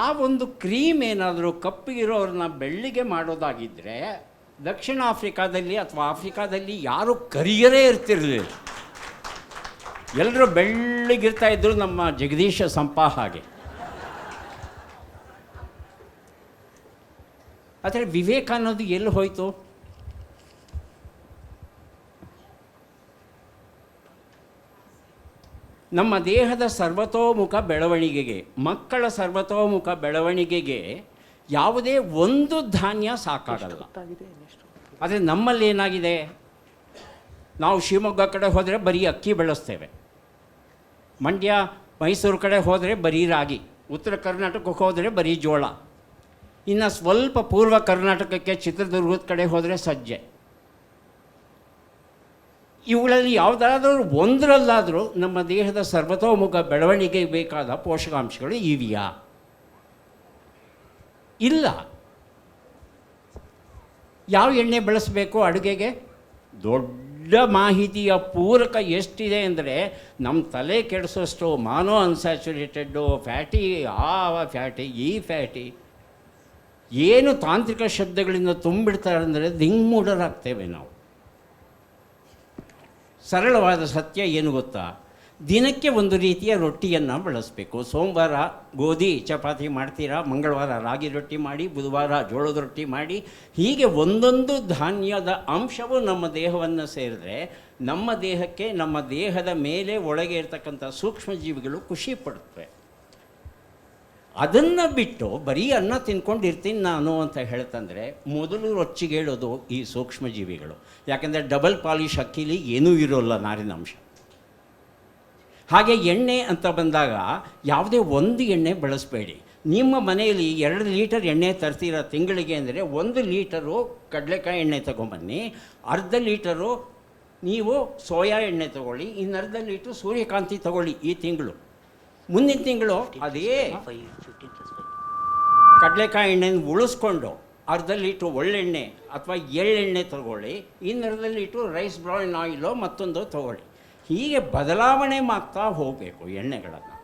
ಆ ಒಂದು ಕ್ರೀಮ್ ಏನಾದರೂ ಕಪ್ಪಿಗಿರೋರನ್ನ ಬೆಳ್ಳಿಗೆ ಮಾಡೋದಾಗಿದ್ದರೆ ದಕ್ಷಿಣ ಆಫ್ರಿಕಾದಲ್ಲಿ ಅಥವಾ ಆಫ್ರಿಕಾದಲ್ಲಿ ಯಾರೂ ಕರಿಯರೇ ಇರ್ತಿರಲಿಲ್ಲ. ಎಲ್ಲರೂ ಬೆಳ್ಳಿಗಿರ್ತಾ ಇದ್ದರು, ನಮ್ಮ ಜಗದೀಶ ಸಂಪಾ ಹಾಗೆ. ಆದರೆ ವಿವೇಕ ಅನ್ನೋದು ಎಲ್ಲಿ ಹೋಯಿತು? ನಮ್ಮ ದೇಹದ ಸರ್ವತೋಮುಖ ಬೆಳವಣಿಗೆಗೆ, ಮಕ್ಕಳ ಸರ್ವತೋಮುಖ ಬೆಳವಣಿಗೆಗೆ ಯಾವುದೇ ಒಂದು ಧಾನ್ಯ ಸಾಕಾಗಲ್ಲ. ಆದರೆ ನಮ್ಮಲ್ಲಿ ಏನಾಗಿದೆ, ನಾವು ಶಿವಮೊಗ್ಗ ಕಡೆ ಹೋದರೆ ಬರೀ ಅಕ್ಕಿ ಬೆಳೆಸ್ತೇವೆ, ಮಂಡ್ಯ ಮೈಸೂರು ಕಡೆ ಹೋದರೆ ಬರೀ ರಾಗಿ, ಉತ್ತರ ಕರ್ನಾಟಕಕ್ಕೆ ಹೋದರೆ ಬರೀ ಜೋಳ, ಇನ್ನು ಸ್ವಲ್ಪ ಪೂರ್ವ ಕರ್ನಾಟಕಕ್ಕೆ ಚಿತ್ರದುರ್ಗದ ಕಡೆ ಹೋದರೆ ಸಜ್ಜೆ. ಇವುಗಳಲ್ಲಿ ಯಾವುದಾದ್ರೂ ಒಂದರಲ್ಲಾದರೂ ನಮ್ಮ ದೇಹದ ಸರ್ವತೋಮುಖ ಬೆಳವಣಿಗೆಗೆ ಬೇಕಾದ ಪೋಷಕಾಂಶಗಳು ಇವೆಯಾ? ಇಲ್ಲ. ಯಾವ ಎಣ್ಣೆ ಬಳಸಬೇಕು ಅಡುಗೆಗೆ? ದೊಡ್ಡ ಮಾಹಿತಿಯ ಪೂರಕ ಎಷ್ಟಿದೆ ಅಂದರೆ ನಮ್ಮ ತಲೆ ಕೆಡಿಸೋಷ್ಟು ಮಾನೋ ಅನ್ಸ್ಯಾಚುರೇಟೆಡ್ಡು, ಫ್ಯಾಟಿ, ಫ್ಯಾಟಿ, ಈ ಫ್ಯಾಟಿ, ಏನು ತಾಂತ್ರಿಕ ಶಬ್ದಗಳಿಂದ ತುಂಬಿಡ್ತಾರೆ ಅಂದರೆ ದಿಂಗ್ಮೂಢರಾಗ್ತೇವೆ ನಾವು. ಸರಳವಾದ ಸತ್ಯ ಏನು ಗೊತ್ತಾ? ದಿನಕ್ಕೆ ಒಂದು ರೀತಿಯ ರೊಟ್ಟಿಯನ್ನು ಬಳಸಬೇಕು. ಸೋಮವಾರ ಗೋಧಿ ಚಪಾತಿ ಮಾಡ್ತೀರಾ, ಮಂಗಳವಾರ ರಾಗಿ ರೊಟ್ಟಿ ಮಾಡಿ, ಬುಧವಾರ ಜೋಳದ ರೊಟ್ಟಿ ಮಾಡಿ, ಹೀಗೆ ಒಂದೊಂದು ಧಾನ್ಯದ ಅಂಶವು ನಮ್ಮ ದೇಹವನ್ನು ಸೇರಿದ್ರೆ ನಮ್ಮ ದೇಹಕ್ಕೆ, ನಮ್ಮ ದೇಹದ ಮೇಲೆ ಒಳಗೆ ಇರ್ತಕ್ಕಂಥ ಸೂಕ್ಷ್ಮ ಜೀವಿಗಳು ಖುಷಿ ಪಡುತ್ತವೆ. ಅದನ್ನು ಬಿಟ್ಟು ಬರೀ ಅನ್ನ ತಿನ್ಕೊಂಡಿರ್ತೀನಿ ನಾನು ಅಂತ ಹೇಳ್ತಂದರೆ ಮೊದಲು ರೊಚ್ಚಿಗೆ ಹೇಳೋದು ಈ ಸೂಕ್ಷ್ಮ ಜೀವಿಗಳು. ಯಾಕೆಂದರೆ ಡಬಲ್ ಪಾಲಿಶ್ ಅಕ್ಕಿಲಿ ಏನೂ ಇರೋಲ್ಲ ನಾರಿನಾಂಶ. ಹಾಗೆ ಎಣ್ಣೆ ಅಂತ ಬಂದಾಗ ಯಾವುದೇ ಒಂದು ಎಣ್ಣೆ ಬಳಸಬೇಡಿ. ನಿಮ್ಮ ಮನೆಯಲ್ಲಿ 2 ಲೀಟರ್ ಎಣ್ಣೆ ತರ್ತೀರ ತಿಂಗಳಿಗೆ ಅಂದರೆ 1 ಲೀಟರು ಕಡಲೆಕಾಯಿ ಎಣ್ಣೆ ತೊಗೊಂಬನ್ನಿ, ಅರ್ಧ ಲೀಟರು ನೀವು ಸೋಯಾ ಎಣ್ಣೆ ತೊಗೊಳ್ಳಿ, ಇನ್ನರ್ಧ ಲೀಟ್ರು ಸೂರ್ಯಕಾಂತಿ ತೊಗೊಳ್ಳಿ ಈ ತಿಂಗಳು. ಮುಂದಿನ ತಿಂಗಳು ಅದೇ ಕಡಲೆಕಾಯಿ ಎಣ್ಣೆನ ಉಳಿಸ್ಕೊಂಡು ಅರ್ಧ ಲೀಟ್ರು ಒಳ್ಳೆಣ್ಣೆ ಅಥವಾ ಎಳ್ಳೆಣ್ಣೆ ತೊಗೊಳ್ಳಿ, ಇನ್ನರ್ಧ ಲೀಟ್ರು ರೈಸ್ ಬ್ರೌನ್ ಆಯಿಲೋ ಮತ್ತೊಂದು ತೊಗೊಳ್ಳಿ. ಹೀಗೆ ಬದಲಾವಣೆ ಮಾಡ್ತಾ ಹೋಗಬೇಕು ಎಣ್ಣೆಗಳನ್ನು.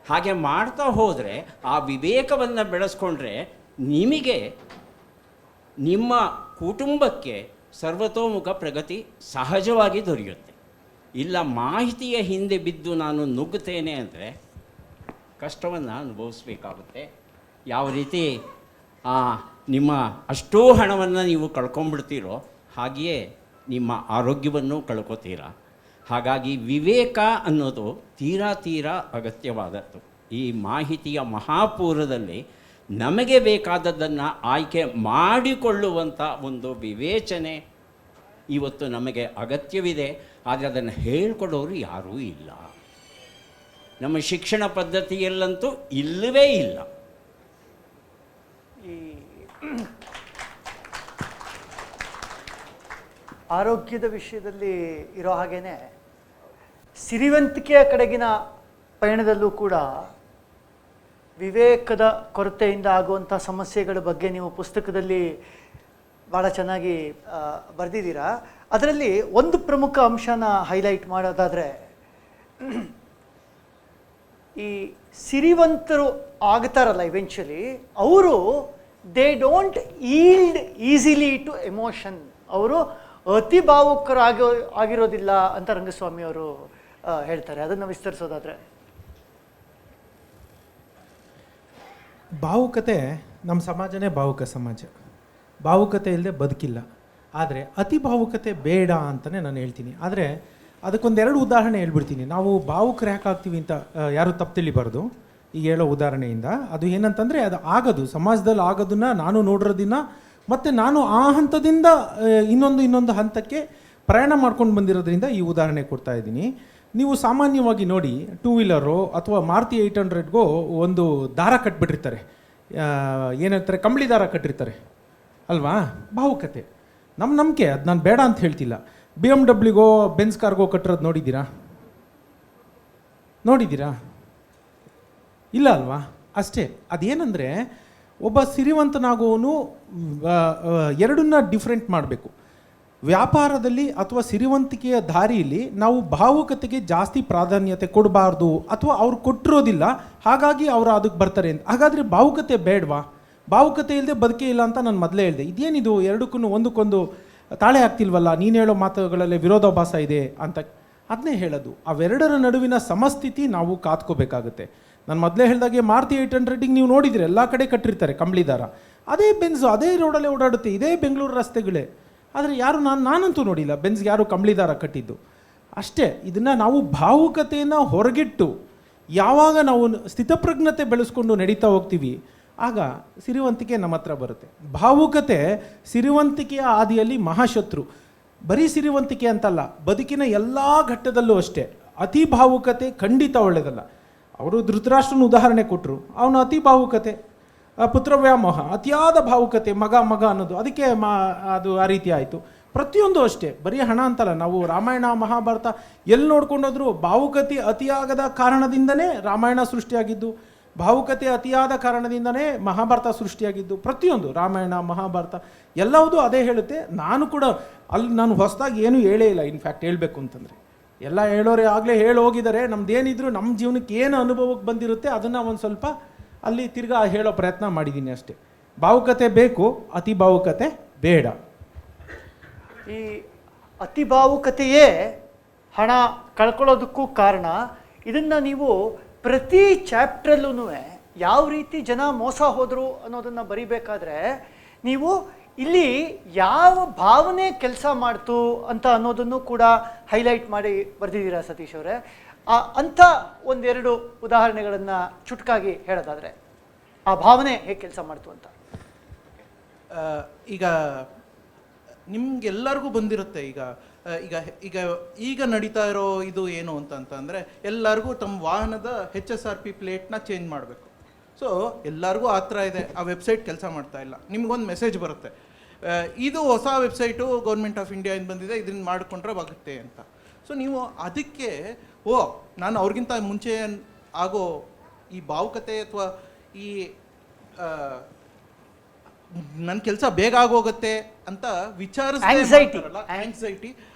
ಹಾಗೆ ಮಾಡ್ತಾ ಹೋದರೆ ಆ ವಿವೇಕವನ್ನು ಬೆಳೆಸ್ಕೊಂಡ್ರೆ ನಿಮಗೆ ನಿಮ್ಮ ಕುಟುಂಬಕ್ಕೆ ಸರ್ವತೋಮುಖ ಪ್ರಗತಿ ಸಹಜವಾಗಿ ದೊರೆಯುತ್ತೆ. ಇಲ್ಲ ಮಾಹಿತಿಯ ಹಿಂದೆ ಬಿದ್ದು ನಾನು ನುಗ್ಗುತ್ತೇನೆ ಅಂದರೆ ಕಷ್ಟವನ್ನು ಅನುಭವಿಸ್ಬೇಕಾಗುತ್ತೆ. ಯಾವ ರೀತಿ ನಿಮ್ಮ ಅಷ್ಟೋ ಹಣವನ್ನು ನೀವು ಕಳ್ಕೊಂಡ್ಬಿಡ್ತೀರೋ ಹಾಗೆಯೇ ನಿಮ್ಮ ಆರೋಗ್ಯವನ್ನು ಕಳ್ಕೊತೀರ. ಹಾಗಾಗಿ ವಿವೇಕ ಅನ್ನೋದು ತೀರಾ ಅಗತ್ಯವಾದದ್ದು. ಈ ಮಾಹಿತಿಯ ಮಹಾಪೂರದಲ್ಲಿ ನಮಗೆ ಬೇಕಾದದ್ದನ್ನು ಆಯ್ಕೆ ಮಾಡಿಕೊಳ್ಳುವಂಥ ಒಂದು ವಿವೇಚನೆ ಇವತ್ತು ನಮಗೆ ಅಗತ್ಯವಿದೆ. ಆದರೆ ಅದನ್ನು ಹೇಳಿಕೊಡೋರು ಯಾರೂ ಇಲ್ಲ. ನಮ್ಮ ಶಿಕ್ಷಣ ಪದ್ಧತಿಯಲ್ಲಂತೂ ಇಲ್ಲವೇ ಇಲ್ಲ. ಈ ಆರೋಗ್ಯದ ವಿಷಯದಲ್ಲಿ ಇರೋ ಹಾಗೇನೆ ಸಿರಿವಂತಿಕೆಯ ಕಡೆಗಿನ ಪಯಣದಲ್ಲೂ ಕೂಡ ವಿವೇಕದ ಕೊರತೆಯಿಂದ ಆಗುವಂಥ ಸಮಸ್ಯೆಗಳ ಬಗ್ಗೆ ನೀವು ಪುಸ್ತಕದಲ್ಲಿ ಭಾಳ ಚೆನ್ನಾಗಿ ಬರೆದಿದ್ದೀರಾ. ಅದರಲ್ಲಿ ಒಂದು ಪ್ರಮುಖ ಅಂಶನ ಹೈಲೈಟ್ ಮಾಡೋದಾದರೆ, ಈ ಸಿರಿವಂತರು ಆಗ್ತಾರಲ್ಲ ಇವೆಂಚುಲಿ, ಅವರು they don't yield easily to emotion. ಅವರು ಅತಿ ಆಗಿರೋದಿಲ್ಲ ಅಂತ ರಂಗಸ್ವಾಮಿಯವರು ಹೇಳ್ತಾರೆ. ಅದನ್ನು ವಿಸ್ತರಿಸೋದಾದರೆ, ಭಾವುಕತೆ ನಮ್ಮ ಸಮಾಜನೇ ಭಾವುಕ ಸಮಾಜ. ಭಾವುಕತೆ ಇಲ್ಲದೆ ಬದುಕಿಲ್ಲ. ಆದರೆ ಅತಿ ಭಾವುಕತೆ ಬೇಡ ಅಂತಲೇ ನಾನು ಹೇಳ್ತೀನಿ. ಆದರೆ ಅದಕ್ಕೊಂದೆರಡು ಉದಾಹರಣೆ ಹೇಳ್ಬಿಡ್ತೀನಿ. ನಾವು ಭಾವುಕರು ಯಾಕೆ ಆಗ್ತೀವಿ ಅಂತ ಯಾರು ತಪ್ಪು ತಿಳಿಬಾರ್ದು ಈಗ ಹೇಳೋ ಉದಾಹರಣೆಯಿಂದ. ಅದು ಏನಂತಂದರೆ, ಅದು ಆಗೋದು ಸಮಾಜದಲ್ಲಿ ಆಗೋದನ್ನು ನಾನು ನೋಡಿರೋದಿನ, ಮತ್ತು ನಾನು ಆ ಹಂತದಿಂದ ಇನ್ನೊಂದು ಹಂತಕ್ಕೆ ಪ್ರಯಾಣ ಮಾಡ್ಕೊಂಡು ಬಂದಿರೋದ್ರಿಂದ ಈ ಉದಾಹರಣೆ ಕೊಡ್ತಾ ಇದ್ದೀನಿ. ನೀವು ಸಾಮಾನ್ಯವಾಗಿ ನೋಡಿ, ಟೂ ವೀಲರು ಅಥವಾ ಮಾರುತಿ 800ಗೋ ಒಂದು ದಾರ ಕಟ್ಬಿಟ್ಟಿರ್ತಾರೆ. ಏನಂತಾರೆ, ಕಂಬಳಿ ದಾರ ಕಟ್ಟಿರ್ತಾರೆ ಅಲ್ವಾ? ಭಾವುಕತೆ, ನಮ್ಮ ನಂಬಿಕೆ. ಅದು ನಾನು ಬೇಡ ಅಂತ ಹೇಳ್ತಿಲ್ಲ. BMW ಬೆನ್ಸ್ ಕಾರ್ಗೋ ಕಟ್ಟಿರೋದು ನೋಡಿದ್ದೀರಾ? ಇಲ್ಲ ಅಲ್ವಾ? ಅಷ್ಟೇ. ಅದೇನೆಂದರೆ, ಒಬ್ಬ ಸಿರಿವಂತನಾಗುವವನು ಎರಡನ್ನ ಡಿಫ್ರೆಂಟ್ ಮಾಡಬೇಕು. ವ್ಯಾಪಾರದಲ್ಲಿ ಅಥವಾ ಸಿರಿವಂತಿಕೆಯ ದಾರಿಯಲ್ಲಿ ನಾವು ಭಾವುಕತೆಗೆ ಜಾಸ್ತಿ ಪ್ರಾಧಾನ್ಯತೆ ಕೊಡಬಾರ್ದು, ಅಥವಾ ಅವ್ರು ಕೊಟ್ಟಿರೋದಿಲ್ಲ ಹಾಗಾಗಿ ಅವರು ಅದಕ್ಕೆ ಬರ್ತಾರೆ ಅಂತ. ಹಾಗಾದರೆ ಭಾವುಕತೆ ಬೇಡವಾ? ಭಾವುಕತೆ ಇಲ್ಲದೆ ಬದುಕೇ ಇಲ್ಲ ಅಂತ ನಾನು ಮೊದಲೇ ಹೇಳಿದೆ. ಇದೇನಿದು ಎರಡಕ್ಕೂ ಒಂದಕ್ಕೊಂದು ತಾಳೆ ಆಗ್ತಿಲ್ವಲ್ಲ, ನೀನು ಹೇಳೋ ಮಾತುಗಳಲ್ಲಿ ವಿರೋಧಾಭಾಸ ಇದೆ ಅಂತ. ಅದನ್ನೇ ಹೇಳೋದು, ಅವೆರಡರ ನಡುವಿನ ಸಮಸ್ಥಿತಿ ನಾವು ಕಾತ್ಕೋಬೇಕಾಗುತ್ತೆ. ನಾನು ಮೊದಲೇ ಹೇಳಿದಾಗೆ ಮಾರುತಿ 800ಗೆ ನೀವು ನೋಡಿದರೆ ಎಲ್ಲ ಕಡೆ ಕಟ್ಟಿರ್ತಾರೆ ಕಂಬಳಿ ದಾರ. ಅದೇ ಬೆನ್ಸು ಅದೇ ರೋಡಲ್ಲೇ ಓಡಾಡುತ್ತೆ, ಇದೇ ಬೆಂಗಳೂರು ರಸ್ತೆಗಳೇ. ಆದರೆ ಯಾರು ನಾನಂತೂ ನೋಡಿಲ್ಲ ಬೆನ್ಸ್ಗೆ ಯಾರು ಕಂಬಳಿ ದಾರ ಕಟ್ಟಿದ್ದು. ಅಷ್ಟೇ. ಇದನ್ನು ನಾವು ಭಾವುಕತೆಯನ್ನು ಹೊರಗಿಟ್ಟು ಯಾವಾಗ ನಾವು ಸ್ಥಿತಪ್ರಜ್ಞತೆ ಬೆಳೆಸ್ಕೊಂಡು ನಡೀತಾ ಹೋಗ್ತೀವಿ, ಆಗ ಸಿರಿವಂತಿಕೆ ನಮ್ಮ ಹತ್ರ ಬರುತ್ತೆ. ಭಾವುಕತೆ ಸಿರಿವಂತಿಕೆಯ ಹಾದಿಯಲ್ಲಿ ಮಹಾಶತ್ರು. ಬರೀ ಸಿರಿವಂತಿಕೆ ಅಂತಲ್ಲ, ಬದುಕಿನ ಎಲ್ಲ ಘಟ್ಟದಲ್ಲೂ ಅಷ್ಟೇ. ಅತಿ ಭಾವುಕತೆ ಖಂಡಿತ ಒಳ್ಳೆಯದಲ್ಲ. ಅವರು ಧೃತರಾಷ್ಟ್ರನ ಉದಾಹರಣೆ ಕೊಟ್ಟರು. ಅವನು ಅತಿ ಭಾವುಕತೆ, ಪುತ್ರ ವ್ಯಾಮೋಹ, ಅತಿಯಾದ ಭಾವುಕತೆ, ಮಗ ಅನ್ನೋದು, ಅದಕ್ಕೆ ಅದು ಆ ರೀತಿ ಆಯಿತು. ಪ್ರತಿಯೊಂದು ಅಷ್ಟೇ, ಬರೀ ಹಣ ಅಂತಲ್ಲ. ನಾವು ರಾಮಾಯಣ ಮಹಾಭಾರತ ಎಲ್ಲಿ ನೋಡ್ಕೊಂಡೋದ್ರು ಭಾವುಕತೆ ಅತಿಯಾಗದ ಕಾರಣದಿಂದನೇ ರಾಮಾಯಣ ಸೃಷ್ಟಿಯಾಗಿದ್ದು, ಭಾವುಕತೆ ಅತಿಯಾದ ಕಾರಣದಿಂದನೇ ಮಹಾಭಾರತ ಸೃಷ್ಟಿಯಾಗಿದ್ದು. ಪ್ರತಿಯೊಂದು ರಾಮಾಯಣ ಮಹಾಭಾರತ ಎಲ್ಲವೂ ಅದೇ ಹೇಳುತ್ತೆ. ನಾನು ಕೂಡ ನಾನು ಹೊಸದಾಗಿ ಏನೂ ಹೇಳೇ ಇಲ್ಲ. ಇನ್ಫ್ಯಾಕ್ಟ್ ಹೇಳಬೇಕು ಅಂತಂದರೆ ಎಲ್ಲ ಹೇಳೋರೆ ಆಗಲೇ ಹೋಗಿದ್ದಾರೆ. ನಮ್ದೇನಿದ್ರು ನಮ್ಮ ಜೀವನಕ್ಕೆ ಏನು ಅನುಭವಕ್ಕೆ ಬಂದಿರುತ್ತೆ ಅದನ್ನು ಒಂದು ಸ್ವಲ್ಪ ಅಲ್ಲಿ ತಿರ್ಗಾ ಹೇಳೋ ಪ್ರಯತ್ನ ಮಾಡಿದ್ದೀನಿ ಅಷ್ಟೇ. ಭಾವುಕತೆ ಬೇಕು, ಅತಿ ಭಾವುಕತೆ ಬೇಡ. ಈ ಅತಿ ಭಾವುಕತೆಯೇ ಹಣ ಕಳ್ಕೊಳ್ಳೋದಕ್ಕೂ ಕಾರಣ. ಇದನ್ನು ನೀವು ಪ್ರತಿ ಚಾಪ್ಟ್ರಲ್ಲೂ ಯಾವ ರೀತಿ ಜನ ಮೋಸ ಹೋದರು ಅನ್ನೋದನ್ನು ಬರಿಬೇಕಾದ್ರೆ ನೀವು ಇಲ್ಲಿ ಯಾವ ಭಾವನೆ ಕೆಲಸ ಮಾಡ್ತು ಅಂತ ಅನ್ನೋದನ್ನು ಕೂಡ ಹೈಲೈಟ್ ಮಾಡಿ ಬರೆದಿದ್ದೀರಾ ಸತೀಶ್ ಅವರೇ. ಅಂಥ ಒಂದೆರಡು ಉದಾಹರಣೆಗಳನ್ನು ಚುಟ್ಕಾಗಿ ಹೇಳೋದಾದರೆ ಆ ಭಾವನೆ ಹೇಗೆ ಕೆಲಸ ಮಾಡ್ತು ಅಂತ. ಈಗ ನಿಮ್ಗೆಲ್ಲರಿಗೂ ಬಂದಿರುತ್ತೆ. ಈಗ ನಡೀತಾ ಇರೋ ಇದು ಏನು ಅಂತಂದರೆ, ಎಲ್ಲರಿಗೂ ತಮ್ಮ ವಾಹನದ HSRP ಪ್ಲೇಟ್ನ ಚೇಂಜ್ ಮಾಡಬೇಕು. ಸೊ ಎಲ್ಲರಿಗೂ ಆ ಥರ ಇದೆ. ಆ ವೆಬ್ಸೈಟ್ ಕೆಲಸ ಮಾಡ್ತಾ ಇಲ್ಲ. ನಿಮ್ಗೊಂದು ಮೆಸೇಜ್ ಬರುತ್ತೆ, ಇದು ಹೊಸ ವೆಬ್ಸೈಟು ಗೌರ್ಮೆಂಟ್ ಆಫ್ ಇಂಡಿಯಾಯಿಂದ ಬಂದಿದೆ, ಇದನ್ನು ಮಾಡಿಕೊಂಡ್ರೆ ಆಗುತ್ತೆ ಅಂತ. ಸೊ ನೀವು ಅದಕ್ಕೆ ನಾನು ಅವ್ರಿಗಿಂತ ಮುಂಚೆ ಆಗೋ ಈ ಭಾವುಕತೆ ಅಥವಾ ಈ ನನ್ನ ಕೆಲಸ ಬೇಗ ಆಗೋಗುತ್ತೆ ಅಂತ ವಿಚಾರಿಸ್ತಾರಲ್ಲ, ಆಂಗ್ಸೈಟಿ,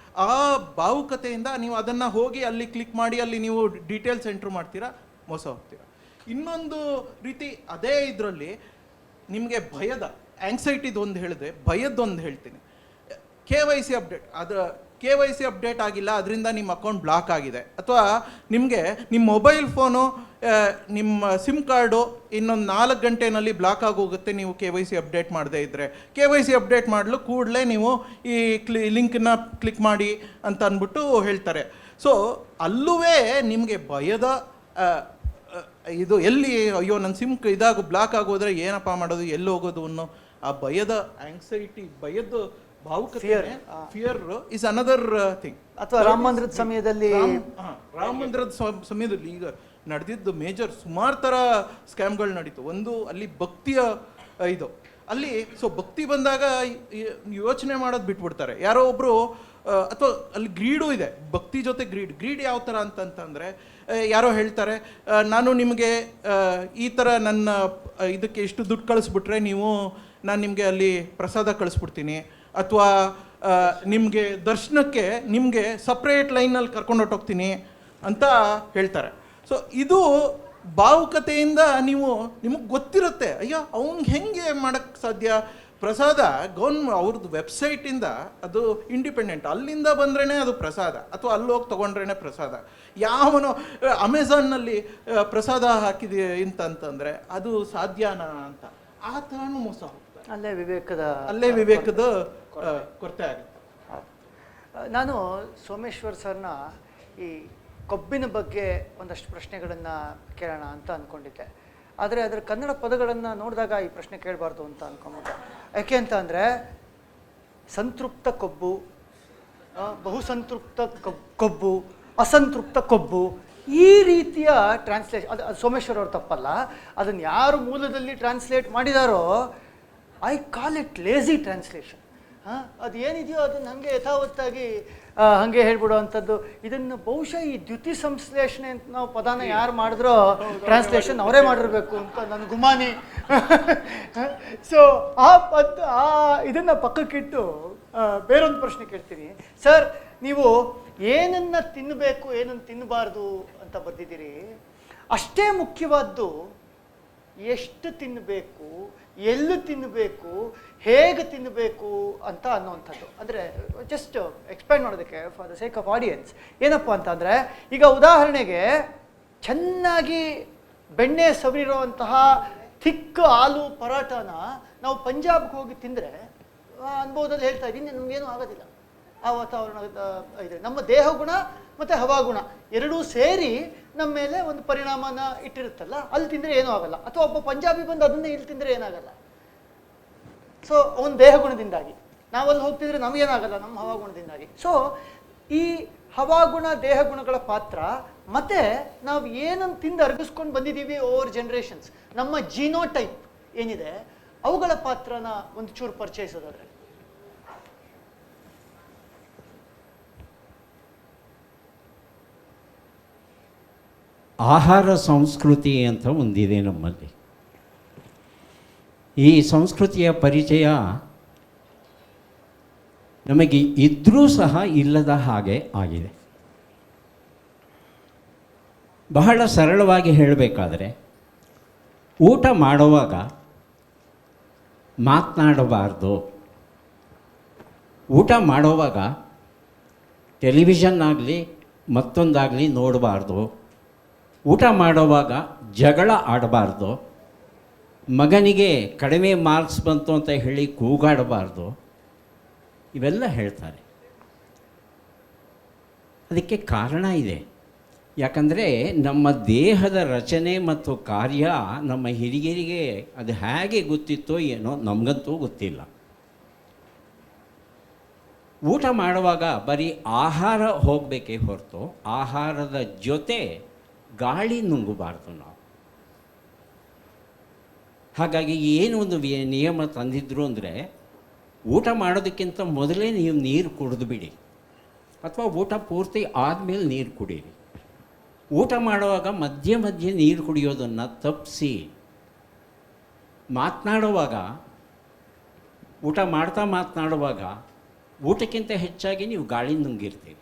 ಆ ಭಾವುಕತೆಯಿಂದ ನೀವು ಅದನ್ನು ಹೋಗಿ ಅಲ್ಲಿ ಕ್ಲಿಕ್ ಮಾಡಿ ಅಲ್ಲಿ ನೀವು ಡೀಟೇಲ್ಸ್ ಎಂಟ್ರ್ ಮಾಡ್ತೀರಾ, ಮೋಸ ಹೋಗ್ತೀರಾ. ಇನ್ನೊಂದು ರೀತಿ ಅದೇ ಇದರಲ್ಲಿ ನಿಮಗೆ ಭಯದ ಆಂಗ್ಸೈಟಿದು ಒಂದು ಹೇಳಿದೆ, ಭಯದ್ದೊಂದು ಹೇಳ್ತೀನಿ. KYC ಅಪ್ಡೇಟ್, ಅದರ KYC ಅಪ್ಡೇಟ್ ಆಗಿಲ್ಲ, ಅದರಿಂದ ನಿಮ್ಮ ಅಕೌಂಟ್ ಬ್ಲಾಕ್ ಆಗಿದೆ, ಅಥವಾ ನಿಮಗೆ ನಿಮ್ಮ ಮೊಬೈಲ್ ಫೋನು ನಿಮ್ಮ ಸಿಮ್ ಕಾರ್ಡು ಇನ್ನೊಂದು 4 ಗಂಟೆನಲ್ಲಿ ಬ್ಲಾಕ್ ಆಗೋಗುತ್ತೆ ನೀವು KYC ಅಪ್ಡೇಟ್ ಮಾಡದೇ ಇದ್ದರೆ. KYC ಅಪ್ಡೇಟ್ ಮಾಡಲು ಕೂಡಲೇ ನೀವು ಈ ಲಿಂಕನ್ನ ಕ್ಲಿಕ್ ಮಾಡಿ ಅಂತ ಅಂದ್ಬಿಟ್ಟು ಹೇಳ್ತಾರೆ. ಸೊ ಅಲ್ಲೂ ನಿಮಗೆ ಭಯದ ಇದು ಎಲ್ಲಿ ಅಯ್ಯೋ ನನ್ನ ಸಿಮ್ ಬ್ಲಾಕ್ ಆಗೋದ್ರೆ ಏನಪ್ಪ ಮಾಡೋದು, ಎಲ್ಲಿ ಹೋಗೋದು ಅನ್ನೋ ಆ ಭಯದ ಆಂಗ್ಸೈಟಿ, ಭಯದ ಭಾವುಕತೆ, ಫಿಯರ್ ಇಸ್ ಅನದರ್ ಥಿಂಗ್. ಅಥವಾ ರಾಮ ಮಂದಿರದ ಸಮಯದಲ್ಲಿ ರಾಮ ಮಂದಿರದ ಸಮಯದಲ್ಲಿ ಈಗ ನಡೆದಿದ್ದು ಮೇಜರ್ ಸುಮಾರು ಥರ ಸ್ಕ್ಯಾಮ್ಗಳು ನಡೀತು. ಒಂದು ಅಲ್ಲಿ ಭಕ್ತಿಯ ಇದು, ಅಲ್ಲಿ ಸೊ ಭಕ್ತಿ ಬಂದಾಗ ಯೋಚನೆ ಮಾಡೋದು ಬಿಟ್ಬಿಡ್ತಾರೆ ಯಾರೋ ಒಬ್ಬರು, ಅಥವಾ ಅಲ್ಲಿ ಗ್ರೀಡು ಇದೆ, ಭಕ್ತಿ ಜೊತೆ ಗ್ರೀಡ್ ಯಾವ ಥರ ಅಂತಂದರೆ ಯಾರೋ ಹೇಳ್ತಾರೆ ನಾನು ನಿಮಗೆ ಈ ಥರ ನನ್ನ ಇದಕ್ಕೆ ಇಷ್ಟು ದುಡ್ಡು ಕಳಿಸ್ಬಿಟ್ರೆ ನಾನು ನಿಮಗೆ ಅಲ್ಲಿ ಪ್ರಸಾದ ಕಳಿಸ್ಬಿಡ್ತೀನಿ, ಅಥವಾ ನಿಮಗೆ ದರ್ಶನಕ್ಕೆ ನಿಮಗೆ ಸಪ್ರೇಟ್ ಲೈನಲ್ಲಿ ಕರ್ಕೊಂಡು ಹೊಟ್ಟೋಗ್ತೀನಿ ಅಂತ ಹೇಳ್ತಾರೆ. ಸೊ ಇದು ಭಾವುಕತೆಯಿಂದ ನಿಮಗೆ ಗೊತ್ತಿರುತ್ತೆ, ಅಯ್ಯೋ ಅವ್ನಿಗೆ ಹೆಂಗೆ ಮಾಡೋಕ್ಕೆ ಸಾಧ್ಯ, ಪ್ರಸಾದ ಅವ್ರದ್ದು ವೆಬ್ಸೈಟಿಂದ ಅದು ಇಂಡಿಪೆಂಡೆಂಟ್, ಅಲ್ಲಿಂದ ಬಂದ್ರೇ ಅದು ಪ್ರಸಾದ, ಅಥವಾ ಅಲ್ಲಿ ಹೋಗಿ ತೊಗೊಂಡ್ರೇ ಪ್ರಸಾದ. ಯಾವನೋ ಅಮೆಝಾನ್ನಲ್ಲಿ ಪ್ರಸಾದ ಹಾಕಿದೆ ಅಂತಂದರೆ ಅದು ಸಾಧ್ಯನಾ ಅಂತ ಆ ಥರನೂ ಮೋಸ ಹೋಗ್ತಾರೆ. ಅಲ್ಲೇ ವಿವೇಕದ ಕೊರತೆ ಆಗುತ್ತೆ. ನಾನು ಸೋಮೇಶ್ವರ್ ಸರ್ನ ಈ ಕೊಬ್ಬಿನ ಬಗ್ಗೆ ಒಂದಷ್ಟು ಪ್ರಶ್ನೆಗಳನ್ನು ಕೇಳೋಣ ಅಂತ ಅಂದ್ಕೊಂಡಿದ್ದೆ, ಆದರೆ ಅದರ ಕನ್ನಡ ಪದಗಳನ್ನು ನೋಡಿದಾಗ ಈ ಪ್ರಶ್ನೆ ಕೇಳಬಾರ್ದು ಅಂತ ಅಂದ್ಕೊಂಬಿಟ್ಟೆ. ಯಾಕೆ ಅಂತ ಅಂದರೆ ಸಂತೃಪ್ತ ಕೊಬ್ಬು, ಬಹುಸಂತೃಪ್ತ ಕೊಬ್ಬು, ಅಸಂತೃಪ್ತ ಕೊಬ್ಬು, ಈ ರೀತಿಯ ಟ್ರಾನ್ಸ್ಲೇಷನ್ ಅದು ಸೋಮೇಶ್ವರ್ ಅವ್ರು ತಪ್ಪಲ್ಲ, ಅದನ್ನು ಯಾರು ಮೂಲದಲ್ಲಿ ಟ್ರಾನ್ಸ್ಲೇಟ್ ಮಾಡಿದಾರೋ I call it lazy translation. ಅದು ಏನಿದೆಯೋ ಅದನ್ನು ಹಾಗೆ ಯಥಾವತ್ತಾಗಿ ಹಾಗೆ ಹೇಳ್ಬಿಡೋ ಅಂಥದ್ದು. ಇದನ್ನು ಬಹುಶಃ ಈ ದ್ಯುತಿ ಸಂಶ್ಲೇಷಣೆ ಅಂತ ನಾವು ಪದಾನ ಯಾರು ಮಾಡಿದ್ರೋ ಟ್ರಾನ್ಸ್ಲೇಷನ್ ಅವರೇ ಮಾಡಿರಬೇಕು ಅಂತ ನನ್ನ ಗುಮಾನಿ. ಸೊ ಇದನ್ನು ಪಕ್ಕಕ್ಕಿಟ್ಟು ಬೇರೊಂದು ಪ್ರಶ್ನೆ ಕೇಳ್ತೀನಿ ಸರ್. ನೀವು ಏನನ್ನು ತಿನ್ನಬೇಕು ಏನನ್ನು ತಿನ್ನಬಾರ್ದು ಅಂತ ಬರೆದಿದ್ದೀರಿ, ಅಷ್ಟೇ ಮುಖ್ಯವಾದ್ದು ಎಷ್ಟು ತಿನ್ನಬೇಕು, ಎಲ್ಲಿ ತಿನ್ನಬೇಕು, ಹೇಗೆ ತಿನ್ನಬೇಕು ಅಂತ ಅನ್ನೋವಂಥದ್ದು. ಅಂದರೆ ಜಸ್ಟ್ ಎಕ್ಸ್ಪ್ಲೈನ್ ಮಾಡೋದಕ್ಕೆ for the sake of audience ಏನಪ್ಪ ಅಂತಂದರೆ, ಈಗ ಉದಾಹರಣೆಗೆ ಚೆನ್ನಾಗಿ ಬೆಣ್ಣೆ ಸವರಿರುವಂತಹ ಥಿಕ್ ಆಲೂ ಪರಾಟನ ನಾವು ಪಂಜಾಬ್ಗೆ ಹೋಗಿ ತಿಂದರೆ ಅನುಭವದಲ್ಲಿ ಹೇಳ್ತಾ ಇದ್ದೀನಿ ನಮಗೇನು ಆಗೋದಿಲ್ಲ. ಆ ವಾತಾವರಣದ ಇದೆ, ನಮ್ಮ ದೇಹ ಗುಣ ಮತ್ತು ಹವಾಗುಣ ಎರಡೂ ಸೇರಿ ನಮ್ಮ ಮೇಲೆ ಒಂದು ಪರಿಣಾಮನ ಇಟ್ಟಿರುತ್ತಲ್ಲ, ಅಲ್ಲಿ ತಿಂದರೆ ಏನೂ ಆಗಲ್ಲ. ಅಥವಾ ಒಬ್ಬ ಪಂಜಾಬಿ ಬಂದು ಅದನ್ನೇ ಇಲ್ಲಿ ತಿಂದರೆ ಏನಾಗಲ್ಲ. ಸೊ ಅವನ ದೇಹ ಗುಣದಿಂದಾಗಿ ನಾವಲ್ಲಿ ಹೋಗ್ತಿದ್ರೆ ನಮಗೇನಾಗಲ್ಲ, ನಮ್ಮ ಹವಾಗುಣದಿಂದಾಗಿ. ಸೊ ಈ ಹವಾಗುಣ ದೇಹ ಗುಣಗಳ ಪಾತ್ರ, ಮತ್ತು ನಾವು ಏನನ್ನು ತಿಂದು ಅರ್ಗಿಸ್ಕೊಂಡು ಬಂದಿದ್ದೀವಿ ಓವರ್ ಜನ್ರೇಷನ್ಸ್, ನಮ್ಮ ಜೀನೋಟೈಪ್ ಏನಿದೆ ಅವುಗಳ ಪಾತ್ರನ ಒಂದು ಚೂರು ಪರಿಚಯಿಸೋದಾದ್ರೆ. ಆಹಾರ ಸಂಸ್ಕೃತಿ ಅಂತ ಒಂದಿದೆ ನಮ್ಮಲ್ಲಿ. ಈ ಸಂಸ್ಕೃತಿಯ ಪರಿಚಯ ನಮಗೆ ಇದ್ದರೂ ಸಹ ಇಲ್ಲದ ಹಾಗೆ ಆಗಿದೆ. ಬಹಳ ಸರಳವಾಗಿ ಹೇಳಬೇಕಾದ್ರೆ, ಊಟ ಮಾಡುವಾಗ ಮಾತನಾಡಬಾರ್ದು, ಊಟ ಮಾಡುವಾಗ ಟೆಲಿವಿಷನ್ ಆಗಲಿ ಮತ್ತೊಂದಾಗಲಿ ನೋಡಬಾರ್ದು, ಊಟ ಮಾಡುವಾಗ ಜಗಳ ಆಡಬಾರ್ದು, ಮಗನಿಗೆ ಕಡಿಮೆ ಮಾರ್ಕ್ಸ್ ಬಂತು ಅಂತ ಹೇಳಿ ಕೂಗಾಡಬಾರ್ದು, ಇವೆಲ್ಲ ಹೇಳ್ತಾರೆ. ಅದಕ್ಕೆ ಕಾರಣ ಇದೆ. ಯಾಕಂದರೆ ನಮ್ಮ ದೇಹದ ರಚನೆ ಮತ್ತು ಕಾರ್ಯ ನಮ್ಮ ಹಿರಿಯರಿಗೆ ಅದು ಹೇಗೆ ಗೊತ್ತಿತ್ತೋ ಏನೋ ನಮಗಂತೂ ಗೊತ್ತಿಲ್ಲ. ಊಟ ಮಾಡುವಾಗ ಬರೀ ಆಹಾರ ಹೋಗಬೇಕೇ ಹೊರತು ಆಹಾರದ ಜೊತೆ ಗಾಳಿ ನುಂಗಬಾರ್ದು ನಾವು. ಹಾಗಾಗಿ ಏನು ಒಂದು ನಿಯಮ ತಂದಿದ್ರು ಅಂದರೆ, ಊಟ ಮಾಡೋದಕ್ಕಿಂತ ಮೊದಲೇ ನೀವು ನೀರು ಕುಡಿದು ಬಿಡಿ, ಅಥವಾ ಊಟ ಪೂರ್ತಿ ಆದಮೇಲೆ ನೀರು ಕುಡೀರಿ. ಊಟ ಮಾಡುವಾಗ ಮಧ್ಯೆ ಮಧ್ಯೆ ನೀರು ಕುಡಿಯೋದನ್ನು ತಪ್ಪಿಸಿ, ಮಾತನಾಡುವಾಗ ಊಟ ಮಾಡ್ತಾ ಮಾತನಾಡುವಾಗ ಊಟಕ್ಕಿಂತ ಹೆಚ್ಚಾಗಿ ನೀವು ಗಾಳಿ ನುಂಗಿರ್ತೀರಿ.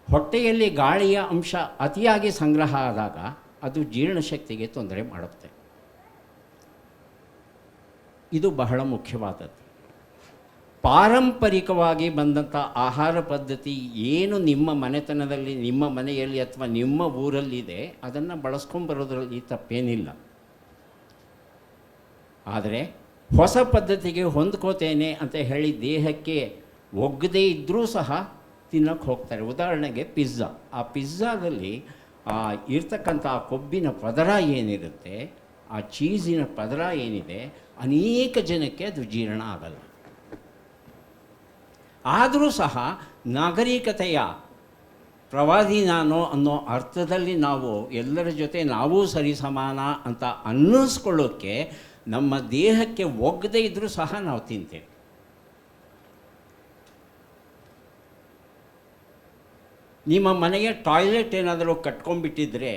ಹೊಟ್ಟೆಯಲ್ಲಿ ಗಾಳಿಯ ಅಂಶ ಅತಿಯಾಗಿ ಸಂಗ್ರಹ ಆದಾಗ ಅದು ಜೀರ್ಣಶಕ್ತಿಗೆ ತೊಂದರೆ ಮಾಡುತ್ತೆ. ಇದು ಬಹಳ ಮುಖ್ಯವಾದದ್ದು. ಪಾರಂಪರಿಕವಾಗಿ ಬಂದಂಥ ಆಹಾರ ಪದ್ಧತಿ ಏನು ನಿಮ್ಮ ಮನೆತನದಲ್ಲಿ, ನಿಮ್ಮ ಮನೆಯಲ್ಲಿ ಅಥವಾ ನಿಮ್ಮ ಊರಲ್ಲಿದೆ, ಅದನ್ನು ಬಳಸ್ಕೊಂಬರೋದ್ರಲ್ಲಿ ತಪ್ಪೇನಿಲ್ಲ. ಆದರೆ ಹೊಸ ಪದ್ಧತಿಗೆ ಹೊಂದ್ಕೋತೇನೆ ಅಂತ ಹೇಳಿ ದೇಹಕ್ಕೆ ಒಗ್ಗದೇ ಇದ್ದರೂ ಸಹ ತಿನ್ನೋಕ್ಕೆ ಹೋಗ್ತಾರೆ. ಉದಾಹರಣೆಗೆ ಪಿಜ್ಜಾ. ಆ ಪಿಜ್ಜಾದಲ್ಲಿ ಇರ್ತಕ್ಕಂಥ ಆ ಕೊಬ್ಬಿನ ಪದರ ಏನಿರುತ್ತೆ, ಆ ಚೀಸಿನ ಪದರ ಏನಿದೆ, ಅನೇಕ ಜನಕ್ಕೆ ಅದು ಜೀರ್ಣ ಆಗಲ್ಲ. ಆದರೂ ಸಹ ನಾಗರಿಕತೆಯ ಪ್ರವಾದಿ ನಾನು ಅನ್ನೋ ಅರ್ಥದಲ್ಲಿ ನಾವು ಎಲ್ಲರ ಜೊತೆ ನಾವೂ ಸರಿಸಮಾನ ಅಂತ ಅನ್ನಿಸ್ಕೊಳ್ಳೋಕ್ಕೆ ನಮ್ಮ ದೇಹಕ್ಕೆ ಒಗ್ಗದೇ ಇದ್ದರೂ ಸಹ ನಾವು ತಿಂತೇವೆ. ನಿಮ್ಮ ಮನೆಯ ಟಾಯ್ಲೆಟ್ ಏನಾದರೂ ಕಟ್ಕೊಂಡ್ಬಿಟ್ಟಿದ್ರೆ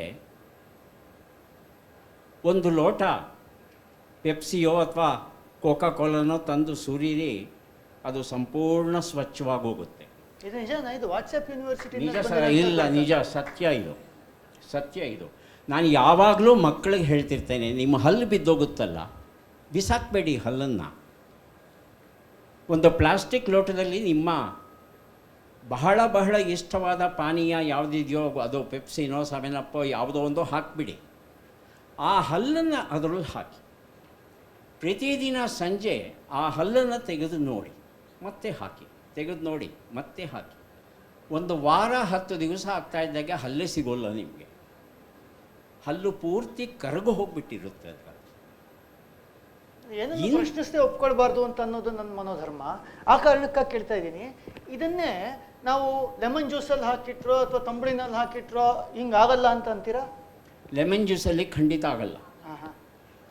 ಒಂದು ಲೋಟ ಪೆಪ್ಸಿಯೋ ಅಥವಾ ಕೋಕಾ ಕೋಲನೋ ತಂದು ಸುರೀರಿ, ಅದು ಸಂಪೂರ್ಣ ಸ್ವಚ್ಛವಾಗಿ ಹೋಗುತ್ತೆ. ಇದು ನಿಜನಾ? ಇದು ವಾಟ್ಸಪ್ ಯೂನಿವರ್ಸಿಟಿ ನಿಜ ಸರ್, ಇಲ್ಲ ನಿಜ, ಸತ್ಯ ಇದು, ಸತ್ಯ ಇದು. ನಾನು ಯಾವಾಗಲೂ ಮಕ್ಕಳಿಗೆ ಹೇಳ್ತಿರ್ತೇನೆ, ನಿಮ್ಮ ಹಲ್ಲು ಬಿದ್ದೋಗುತ್ತಲ್ಲ, ಬಿಸಾಕಬೇಡಿ ಹಲ್ಲನ್ನು. ಒಂದು ಪ್ಲಾಸ್ಟಿಕ್ ಲೋಟದಲ್ಲಿ ನಿಮ್ಮ ಬಹಳ ಬಹಳ ಇಷ್ಟವಾದ ಪಾನೀಯ ಯಾವುದಿದೆಯೋ, ಅದು ಪೆಪ್ಸಿನೋ ಸೆವೆನಪ್ಪೋ ಯಾವುದೋ ಒಂದು ಹಾಕಿಬಿಡಿ. ಆ ಹಲ್ಲನ್ನು ಅದರಲ್ಲಿ ಹಾಕಿ ಪ್ರತಿದಿನ ಸಂಜೆ ಆ ಹಲ್ಲನ್ನು ತೆಗೆದು ನೋಡಿ, ಮತ್ತೆ ಹಾಕಿ, ತೆಗೆದು ನೋಡಿ, ಮತ್ತೆ ಹಾಕಿ. ಒಂದು ವಾರ 10 ದಿವಸ ಆಗ್ತಾ ಇದ್ದಾಗೆ ಹಲ್ಲೇ ಸಿಗೋಲ್ಲ ನಿಮಗೆ. ಹಲ್ಲು ಪೂರ್ತಿ ಕರಗು ಹೋಗಿಬಿಟ್ಟಿರುತ್ತೆ. ಅದು ಏನನ್ನು ಪ್ರಶ್ನಿಸದೆ ಒಪ್ಕೊಳ್ಬಾರ್ದು ಅಂತ ಅನ್ನೋದು ನನ್ನ ಮನೋಧರ್ಮ. ಆ ಕಾರಣಕ್ಕಾಗಿ ಕೇಳ್ತಾ ಇದ್ದೀನಿ. ಇದನ್ನೇ ನಾವು ಲೆಮನ್ ಜ್ಯೂಸಲ್ಲಿ ಹಾಕಿಟ್ರೋ ಅಥವಾ ತಂಬಳಿನಲ್ಲಿ ಹಾಕಿಟ್ರೋ ಹಿಂಗಾಗಲ್ಲ ಅಂತ ಅಂತೀರಾ? ಲೆಮನ್ ಜ್ಯೂಸಲ್ಲಿ ಖಂಡಿತ ಆಗಲ್ಲ,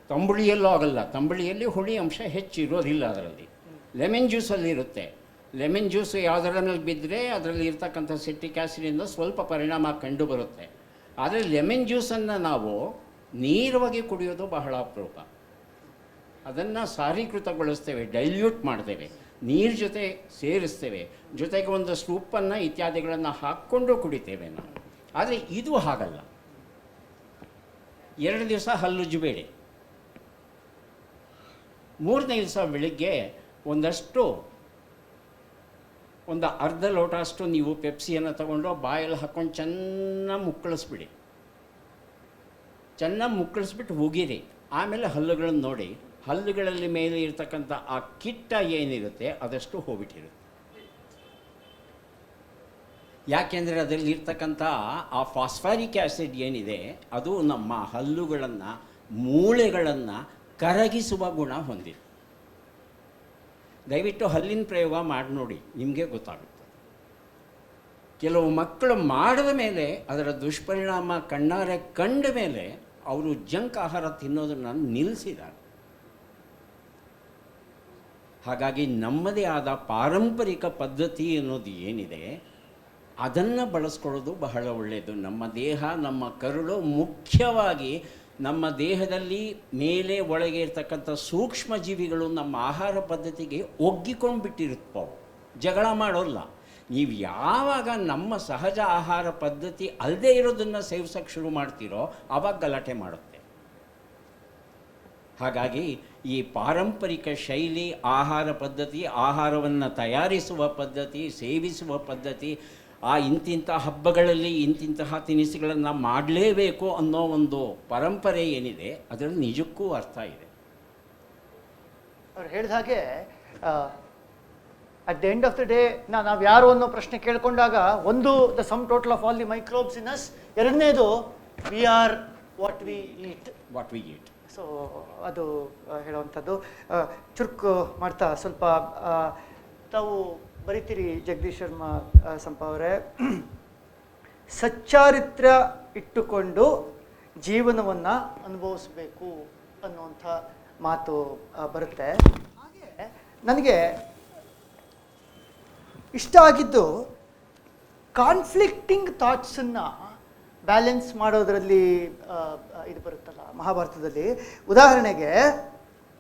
ತಂಬುಳಿಯಲ್ಲೂ ಆಗಲ್ಲ. ತಂಬುಳಿಯಲ್ಲಿ ಹುಳಿ ಅಂಶ ಹೆಚ್ಚಿರೋದಿಲ್ಲ ಅದರಲ್ಲಿ. ಲೆಮನ್ ಜ್ಯೂಸಲ್ಲಿ ಇರುತ್ತೆ. ಲೆಮನ್ ಜ್ಯೂಸು ಯಾವುದರ ಮೇಲೆ ಬಿದ್ದರೆ ಅದರಲ್ಲಿ ಇರ್ತಕ್ಕಂಥ ಸಿಟ್ರಿಕ್ ಆ್ಯಸಿಡಿಂದ ಸ್ವಲ್ಪ ಪರಿಣಾಮ ಕಂಡು ಬರುತ್ತೆ. ಆದರೆ ಲೆಮನ್ ಜ್ಯೂಸನ್ನು ನಾವು ನೇರವಾಗಿ ಕುಡಿಯೋದು ಬಹಳ ಅಪರೂಪ. ಅದನ್ನು ಸಾರೀಕೃತಗೊಳಿಸ್ತೇವೆ, ಡೈಲ್ಯೂಟ್ ಮಾಡ್ತೇವೆ, ನೀರು ಜೊತೆ ಸೇರಿಸ್ತೇವೆ, ಜೊತೆಗೆ ಒಂದಷ್ಟು ಉಪ್ಪನ್ನು ಇತ್ಯಾದಿಗಳನ್ನು ಹಾಕ್ಕೊಂಡು ಕುಡಿತೇವೆ ನಾವು. ಆದರೆ ಇದು ಹಾಗಲ್ಲ. 2 ದಿವಸ ಹಲ್ಲುಜ್ಜಬೇಡಿ, 3ನೇ ದಿವಸ ಬೆಳಿಗ್ಗೆ ಒಂದು ಅರ್ಧ ಲೋಟ ಅಷ್ಟು ನೀವು ಪೆಪ್ಸಿಯನ್ನು ತಗೊಂಡು ಬಾಯಲ್ಲಿ ಹಾಕ್ಕೊಂಡು ಚೆನ್ನಾಗಿ ಮುಕ್ಕಳಿಸ್ಬಿಡಿ. ಚೆನ್ನಾಗಿ ಮುಕ್ಕಳಿಸ್ಬಿಟ್ಟು ಉಗಿರಿ. ಆಮೇಲೆ ಹಲ್ಲುಗಳನ್ನು ನೋಡಿ, ಹಲ್ಲುಗಳಲ್ಲಿ ಮೇಲೆ ಇರ್ತಕ್ಕಂಥ ಆ ಕಿಟ್ಟ ಏನಿರುತ್ತೆ ಅದಷ್ಟು ಹೋಗ್ಬಿಟ್ಟಿರುತ್ತೆ. ಯಾಕೆಂದರೆ ಅದರಲ್ಲಿ ಇರ್ತಕ್ಕಂಥ ಆ ಫಾಸ್ಫರಿಕ್ ಆ್ಯಸಿಡ್ ಏನಿದೆ ಅದು ನಮ್ಮ ಹಲ್ಲುಗಳನ್ನು, ಮೂಳೆಗಳನ್ನು ಕರಗಿಸುವ ಗುಣ ಹೊಂದಿದೆ. ದಯವಿಟ್ಟು ಹಲ್ಲಿನ ಪ್ರಯೋಗ ಮಾಡಿ ನೋಡಿ, ನಿಮಗೆ ಗೊತ್ತಾಗುತ್ತೆ. ಕೆಲವು ಮಕ್ಕಳು ಮಾಡಿದ ಮೇಲೆ ಅದರ ದುಷ್ಪರಿಣಾಮ ಕಣ್ಣಾರೆ ಕಂಡ ಮೇಲೆ ಅವರು ಜಂಕ್ ಆಹಾರ ತಿನ್ನೋದನ್ನು ನಿಲ್ಲಿಸಿದ್ದಾರೆ. ಹಾಗಾಗಿ ನಮ್ಮದೇ ಆದ ಪಾರಂಪರಿಕ ಪದ್ಧತಿ ಅನ್ನೋದು ಏನಿದೆ ಅದನ್ನು ಬಳಸ್ಕೊಳ್ಳೋದು ಬಹಳ ಒಳ್ಳೆಯದು. ನಮ್ಮ ದೇಹ, ನಮ್ಮ ಕರುಳು, ಮುಖ್ಯವಾಗಿ ನಮ್ಮ ದೇಹದಲ್ಲಿ ಮೇಲೆ ಒಳಗೆ ಇರ್ತಕ್ಕಂಥ ಸೂಕ್ಷ್ಮ ಜೀವಿಗಳು ನಮ್ಮ ಆಹಾರ ಪದ್ಧತಿಗೆ ಒಗ್ಗಿಕೊಂಡು ಬಿಟ್ಟಿರುತ್ತವೆ, ಜಗಳ ಮಾಡೋಲ್ಲ. ನೀವು ಯಾವಾಗ ನಮ್ಮ ಸಹಜ ಆಹಾರ ಪದ್ಧತಿ ಅಲ್ಲದೆ ಇರೋದನ್ನು ಸೇವಿಸೋಕ್ಕೆ ಶುರು ಮಾಡ್ತೀರೋ ಆವಾಗ ಗಲಾಟೆ ಮಾಡುತ್ತೆ. ಹಾಗಾಗಿ ಈ ಪಾರಂಪರಿಕ ಶೈಲಿ, ಆಹಾರ ಪದ್ಧತಿ, ಆಹಾರವನ್ನು ತಯಾರಿಸುವ ಪದ್ಧತಿ, ಸೇವಿಸುವ ಪದ್ಧತಿ, ಇಂತಿಂಥ ಹಬ್ಬಗಳಲ್ಲಿ ಇಂತಿಂತಹ ತಿನಿಸುಗಳನ್ನು ಮಾಡಲೇಬೇಕು ಅನ್ನೋ ಒಂದು ಪರಂಪರೆ ಏನಿದೆ ಅದರಲ್ಲಿ ನಿಜಕ್ಕೂ ಅರ್ಥ ಇದೆ. ಅವ್ರು ಹೇಳಿದ ಹಾಗೆ at the end of the day ನಾವು ಯಾರು ಅನ್ನೋ ಪ್ರಶ್ನೆ ಕೇಳ್ಕೊಂಡಾಗ ಒಂದು the sum total of all the microbes in us, ಎರಡನೇದು we are what we eat. So ಅದು ಹೇಳುವಂಥದ್ದು. ಚುರುಕು ಮಾಡ್ತಾ ಸ್ವಲ್ಪ ತಾವು ಬರಿತೀರಿ ಜಗದೀಶ್ ಶರ್ಮಾ ಸಂಪ ಅವರೇ, ಸಚ್ಚಾರಿತ್ರ್ಯ ಇಟ್ಟುಕೊಂಡು ಜೀವನವನ್ನು ಅನುಭವಿಸಬೇಕು ಅನ್ನುವಂಥ ಮಾತು ಬರುತ್ತೆ. ಹಾಗೆ ನನಗೆ ಇಷ್ಟ ಆಗಿದ್ದು ಕಾನ್ಫ್ಲಿಕ್ಟಿಂಗ್ ಥಾಟ್ಸನ್ನು ಬ್ಯಾಲೆನ್ಸ್ ಮಾಡೋದರಲ್ಲಿ ಇದು ಬರುತ್ತಲ್ಲ ಮಹಾಭಾರತದಲ್ಲಿ. ಉದಾಹರಣೆಗೆ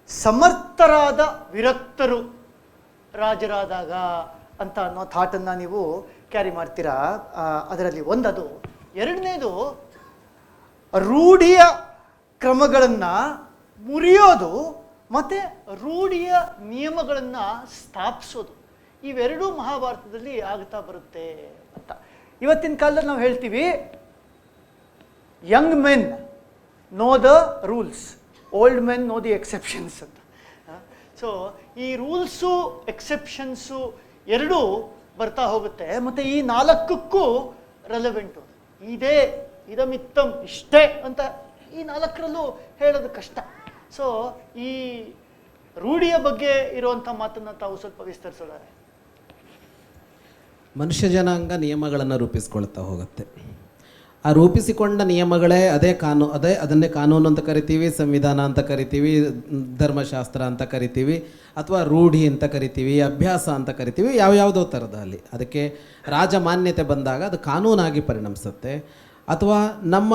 ಸಮರ್ಥರಾದ ವಿರಕ್ತರು ರಾಜರಾದಾಗ ಅಂತ ಅನ್ನೋ ಥಾಟನ್ನು ನೀವು ಕ್ಯಾರಿ ಮಾಡ್ತೀರಾ. ಅದರಲ್ಲಿ ಒಂದದು. ಎರಡನೇದು ರೂಢಿಯ ಕ್ರಮಗಳನ್ನು ಮುರಿಯೋದು ಮತ್ತು ರೂಢಿಯ ನಿಯಮಗಳನ್ನು ಸ್ಥಾಪಿಸೋದು, ಇವೆರಡೂ ಮಹಾಭಾರತದಲ್ಲಿ ಆಗ್ತಾ ಬರುತ್ತೆ ಅಂತ. ಇವತ್ತಿನ ಕಾಲದಲ್ಲಿ ನಾವು ಹೇಳ್ತೀವಿ Young men know the rules, old men know the exceptions ಅಂತ. ಸೊ ಈ ರೂಲ್ಸು ಎಕ್ಸೆಪ್ಷನ್ಸು ಎರಡೂ ಬರ್ತಾ ಹೋಗುತ್ತೆ. ಮತ್ತು ಈ ನಾಲ್ಕಕ್ಕೂ ರೆಲೆವೆಂಟು ಇದೇ ಇದಮಿತ್ತಂ ಇಷ್ಟೇ ಅಂತ ಈ ನಾಲ್ಕರಲ್ಲೂ ಹೇಳೋದು ಕಷ್ಟ. ಸೊ ಈ ರೂಢಿಯ ಬಗ್ಗೆ ಇರುವಂಥ ಮಾತನ್ನು ತಾವು ಸ್ವಲ್ಪ ವಿಸ್ತರಿಸೋದಾರೆ. ಮನುಷ್ಯ ಜನಾಂಗ ನಿಯಮಗಳನ್ನು ರೂಪಿಸ್ಕೊಳ್ತಾ ಹೋಗುತ್ತೆ. ಆ ರೂಪಿಸಿಕೊಂಡ ನಿಯಮಗಳೇ ಅದನ್ನೇ ಕಾನೂನು ಅಂತ ಕರಿತೀವಿ, ಸಂವಿಧಾನ ಅಂತ ಕರಿತೀವಿ, ಧರ್ಮಶಾಸ್ತ್ರ ಅಂತ ಕರಿತೀವಿ, ಅಥವಾ ರೂಢಿ ಅಂತ ಕರಿತೀವಿ, ಅಭ್ಯಾಸ ಅಂತ ಕರಿತೀವಿ, ಯಾವ್ಯಾವುದೋ ಥರದಲ್ಲಿ. ಅದಕ್ಕೆ ರಾಜಮಾನ್ಯತೆ ಬಂದಾಗ ಅದು ಕಾನೂನಾಗಿ ಪರಿಣಮಿಸುತ್ತೆ. ಅಥವಾ ನಮ್ಮ